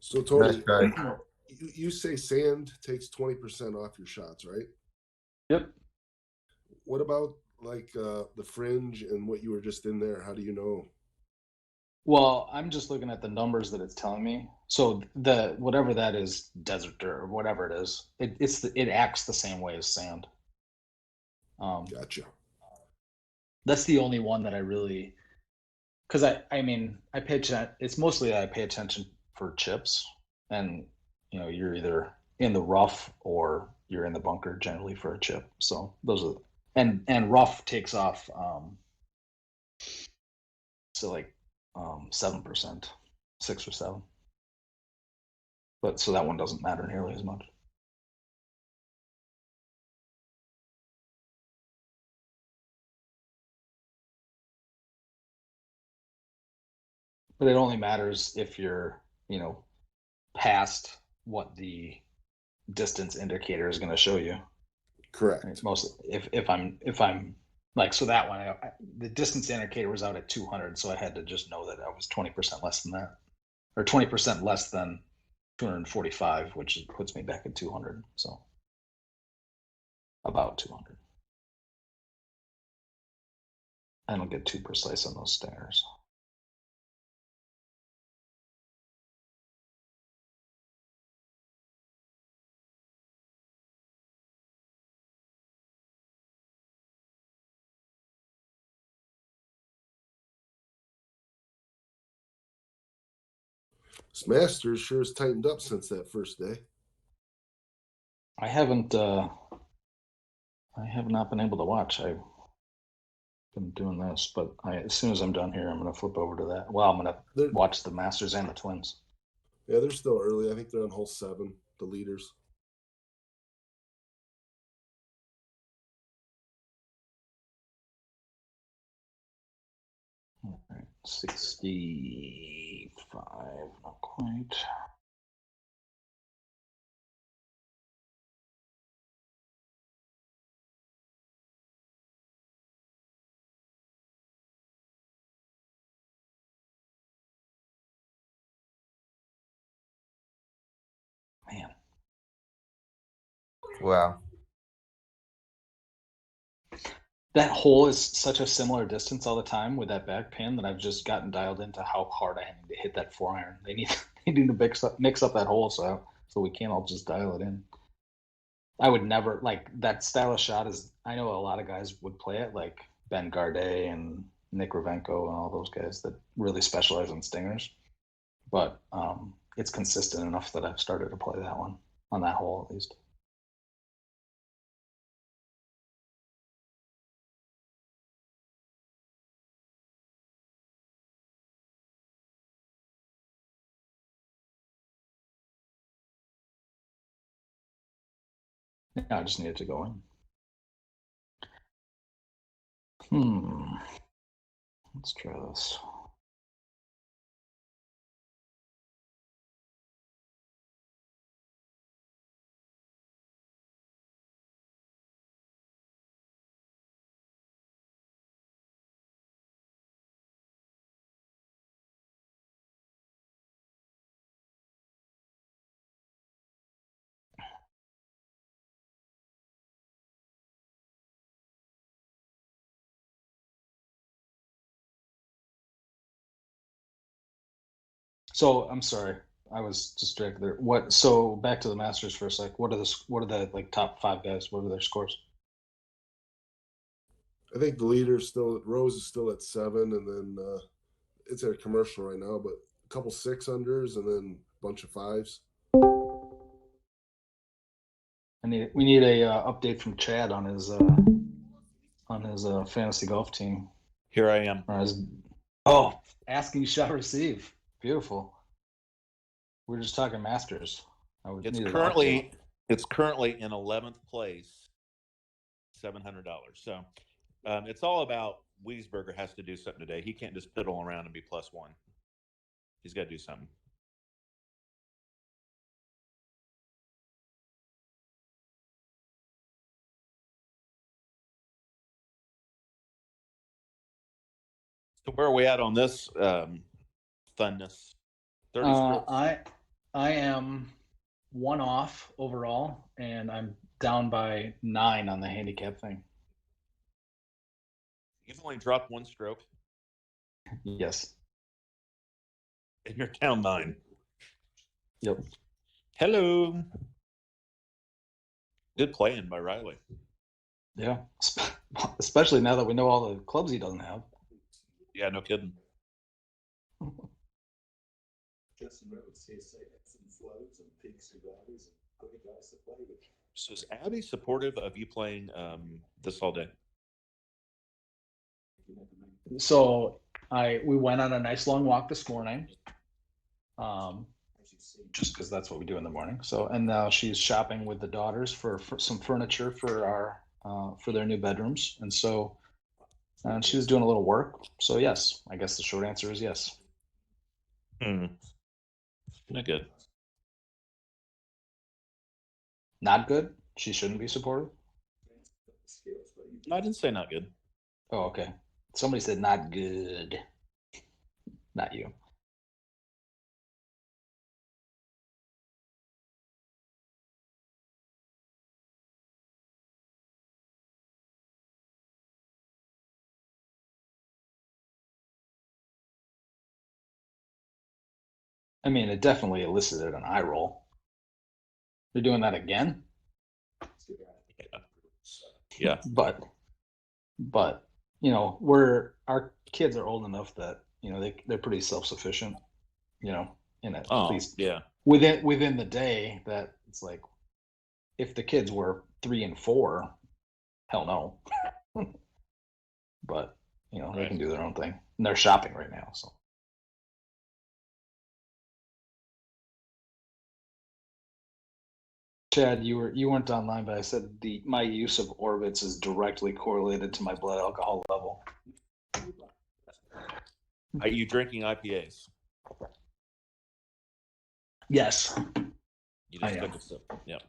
So Tony, Nice you say sand takes 20% off your shots, right? Yep. What about like the fringe and what you were just in there? How do you know? Well, I'm just looking at the numbers that it's telling me. So the whatever that is, desert dirt or whatever it is, it acts the same way as sand. Gotcha. That's the only one that I really, because I mean I pay attention. It's mostly that I pay attention for chips, and you're either in the rough or you're in the bunker generally for a chip. So those are and rough takes off. So like 7%, 6 or 7. But so that one doesn't matter nearly as much. But it only matters if you're, past what the distance indicator is going to show you. Correct. Right? Mostly, if I'm like, so that one, the distance indicator was out at 200, so I had to just know that I was 20% less than that, or 20% less than 245, which puts me back at 200. So about 200. I don't get too precise on those stingers. This Masters sure has tightened up since that first day. I haven't. I have not been able to watch. I've been doing this, but as soon as I'm done here, I'm going to flip over to that. Well, I'm going to watch the Masters and the Twins. Yeah, they're still early. I think they're on hole 7, the leaders. All right, 65, not quite. Man. Wow. That hole is such a similar distance all the time with that back pin that I've just gotten dialed into how hard I need to hit that 4-iron. They need to mix up that hole so we can't all just dial it in. I would never like that style of shot. Is I know a lot of guys would play it, like Ben Gardet and Nick Ravenko and all those guys that really specialize in stingers. But it's consistent enough that I've started to play that one on that hole at least. Yeah, I just needed to go in. Let's try this. So I'm sorry, I was distracted there. What? So back to the Masters for a sec. What are the like top 5 guys? What are their scores? I think the leader's still Rose is still at 7, and then it's at a commercial right now, but a couple 6-unders and then a bunch of 5s. We need a update from Chad on his fantasy golf team. Here I am. Asking shot receive. Beautiful. We're just talking Masters. It's currently It's currently in 11th place, $700. So it's all about Wiesberger has to do something today. He can't just fiddle around and be +1. He's got to do something. So where are we at on this funness? 30 strips. I am 1 off overall, and I'm down by 9 on the handicap thing. You've only dropped 1 stroke. Yes. And you're down 9. Yep. Hello. Good playing by Riley. Yeah. Especially now that we know all the clubs he doesn't have. Yeah, no kidding. So is Abby supportive of you playing this all day? So we went on a nice long walk this morning, just because that's what we do in the morning. So, and now she's shopping with the daughters for some furniture for their new bedrooms, and so she was doing a little work. So yes, I guess the short answer is yes. Not good. Not good? She shouldn't be supportive? No, I didn't say not good. Oh, okay. Somebody said not good. Not you. I mean, it definitely elicited an eye roll. You're doing that again? Yeah. But our kids are old enough that they're pretty self-sufficient, in at least within the day. That it's like, if the kids were 3 and 4, hell no. But they can do their own thing, and they're shopping right now. So Chad, you weren't online, but I said my use of Orbitz is directly correlated to my blood alcohol level. Are you drinking IPAs? Yes. You just took a sip. Yeah.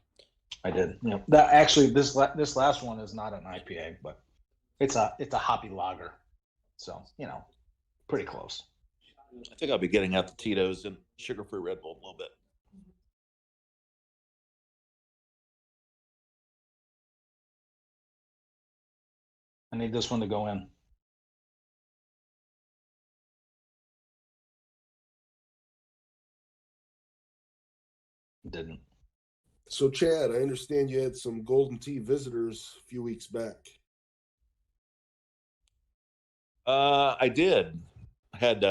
I did. Yeah. That actually, this last one is not an IPA, but it's a hoppy lager. So pretty close. I think I'll be getting out the Tito's and sugar-free Red Bull a little bit. I need this one to go in. Didn't. So, Chad, I understand you had some Golden Tee visitors a few weeks back. I did. I had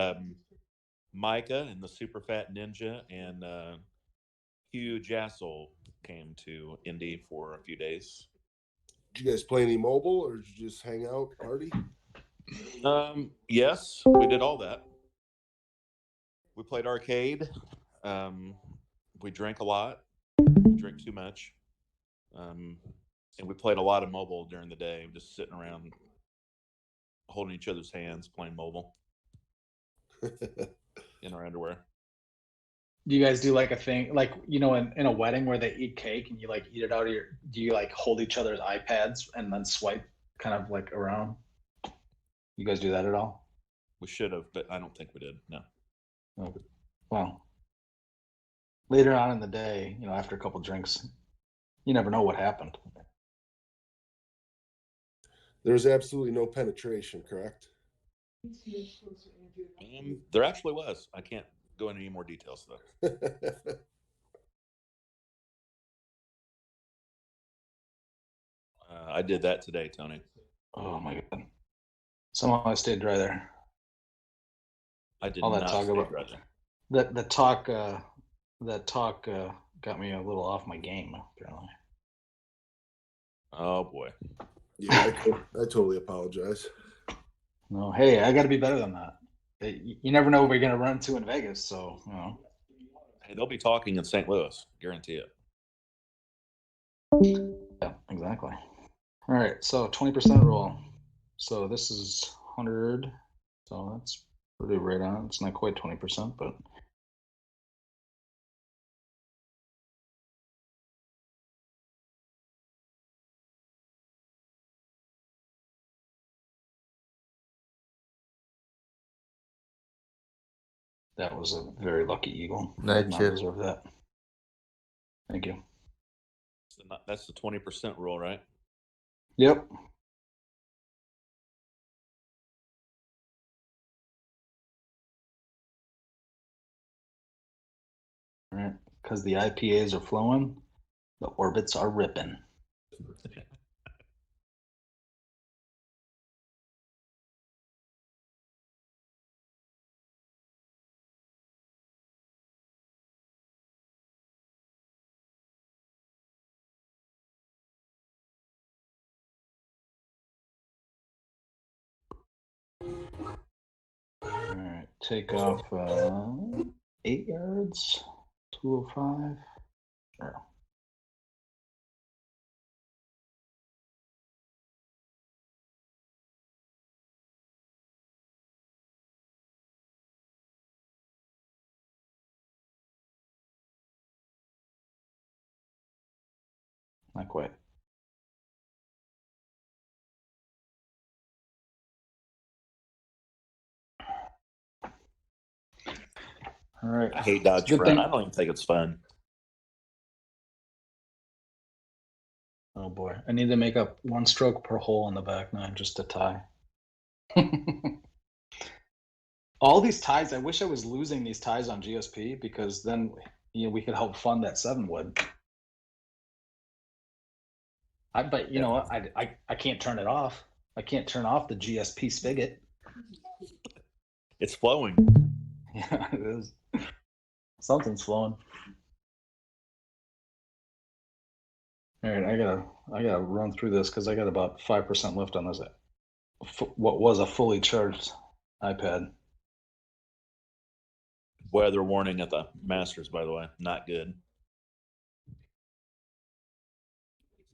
Micah and the Super Fat Ninja and Hugh Jassel came to Indy for a few days. Did you guys play any mobile, or did you just hang out, party? Yes, we did all that. We played arcade. We drank a lot. We drank too much. And we played a lot of mobile during the day, just sitting around holding each other's hands, playing mobile in our underwear. Do you guys do like a thing, like, in a wedding where they eat cake and you like eat it out of do you like hold each other's iPads and then swipe kind of like around? You guys do that at all? We should have, but I don't think we did. No. Okay. Well, later on in the day, after a couple drinks, you never know what happened. There's absolutely no penetration, correct? There actually was. I can't go into any more details, though. I did that today, Tony. Oh, my God. Somehow I stayed dry there. I did all that not talk stay about dry there. that talk got me a little off my game, apparently. Oh, boy. Yeah, I totally apologize. No, hey, I got to be better than that. You never know what you're going to run into in Vegas, so. Hey, they'll be talking in St. Louis, guarantee it. Yeah, exactly. All right, so 20% rule. So this is 100. So that's pretty right on. It's not quite 20%, but that was a very lucky eagle. Nice Did not chip. deserve that. Thank you. That's the 20% rule, right? Yep. All right, because the IPAs are flowing, the orbits are ripping. All right, take off 8 yards, 205. Sure. Not quite. All right. I hate Dodge Good front. thing. I don't even think it's fun. Oh boy, I need to make up 1 stroke per hole on the back nine just to tie. All these ties, I wish I was losing these ties on GSP because then we could help fund that 7 wood. But you know what? I can't turn it off. I can't turn off the GSP spigot. It's flowing. Yeah, it is. Something's flowing. All right, I gotta run through this because I got about 5% left on this. What was a fully charged iPad. Weather warning at the Masters, by the way. Not good.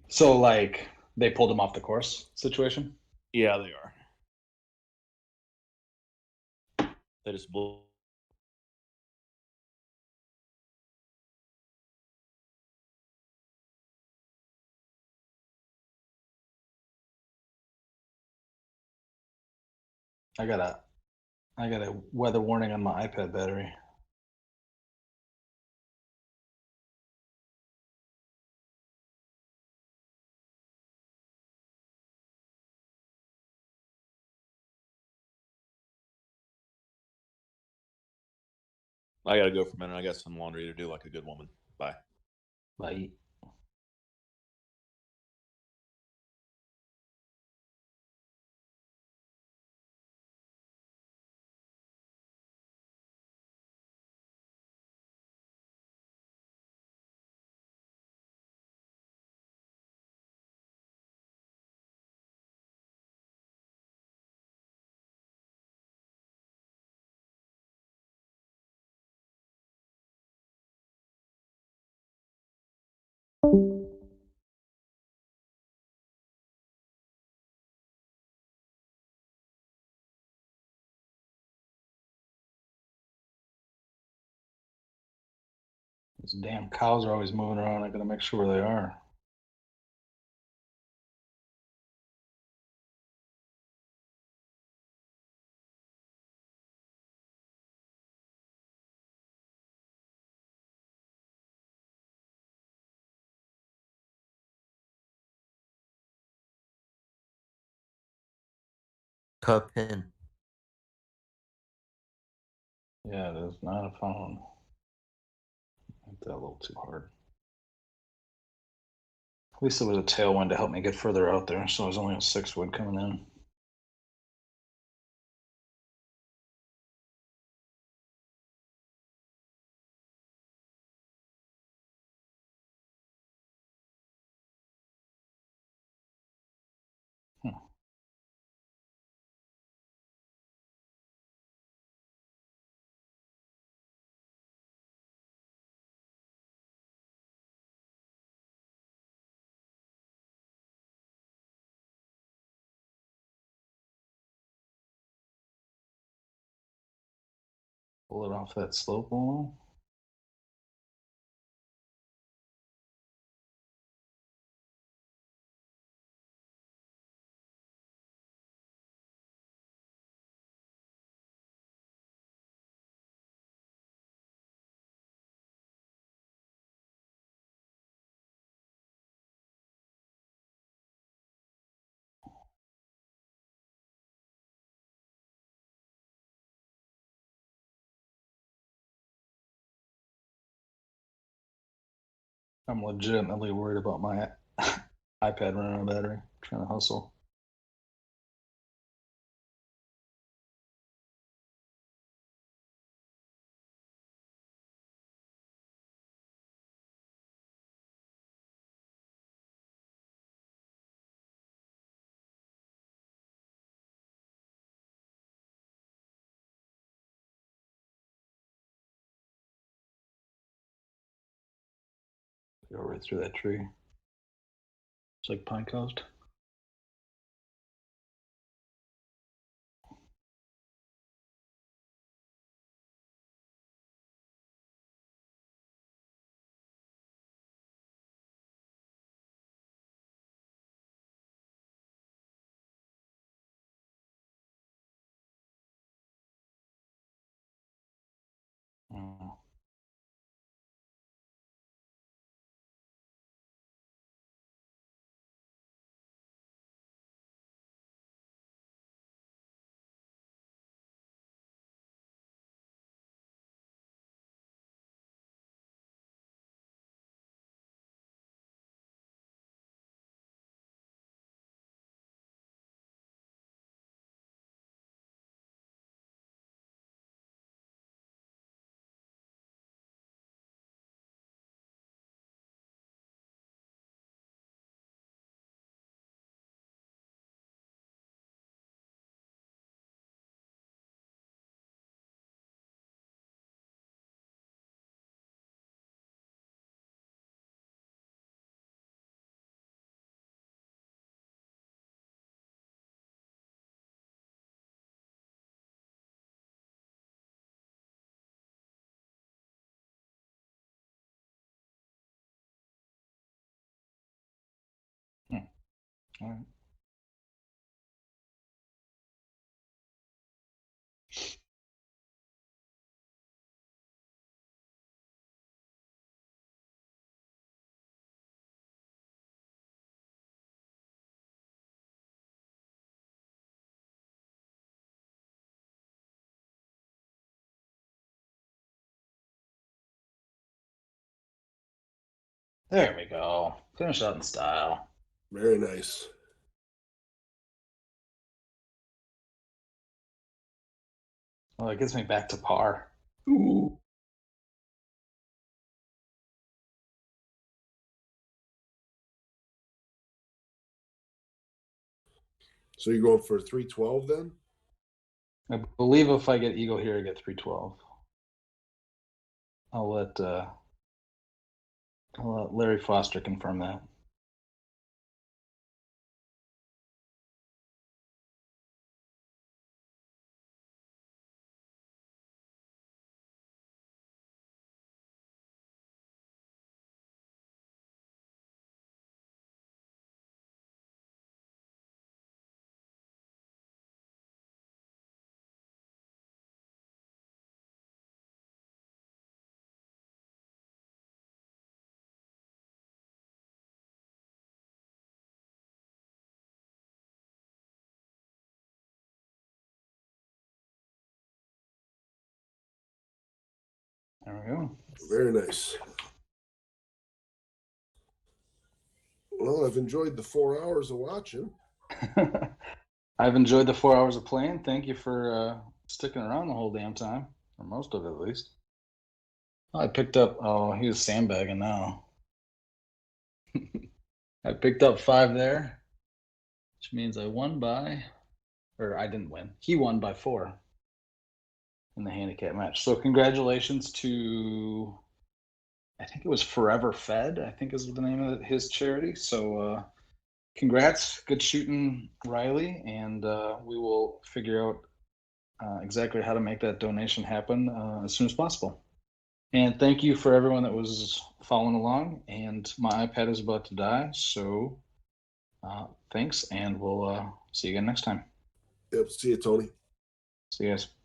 So like they pulled him off the course situation? Yeah, they are. They just blew. I got a weather warning on my iPad battery. I gotta go for a minute. I got some laundry to do like a good woman. Bye. Bye. These damn cows are always moving around. I gotta make sure where they are. Cup in. Yeah, it is not a phone. Hit that a little too hard. At least there was a tailwind to help me get further out there, so it was only a 6 wood coming in. Pull it off that slope wall. I'm legitimately worried about my iPad running out of battery. I'm trying to hustle. Go right through that tree. It's like Pine Coast. Oh. All right. There we go. Finish out in style. Very nice. Well, it gets me back to par. Ooh. So you're going for 312 then? I believe if I get eagle here, I get 312. I'll let Larry Foster confirm that. There we go. Very nice. Well, I've enjoyed the 4 hours of watching. I've enjoyed the 4 hours of playing. Thank you for sticking around the whole damn time, or most of it at least. I picked up. Oh, he was sandbagging now. I picked up 5 there, which means I won by, or I didn't win. He won by 4 in the handicap match. So congratulations to, I think it was Forever Fed, I think is the name of his charity. So congrats, good shooting, Riley, and we will figure out exactly how to make that donation happen as soon as possible. And thank you for everyone that was following along. And my iPad is about to die, so thanks, and we'll see you again next time. Yep. See you, Tony. See you guys.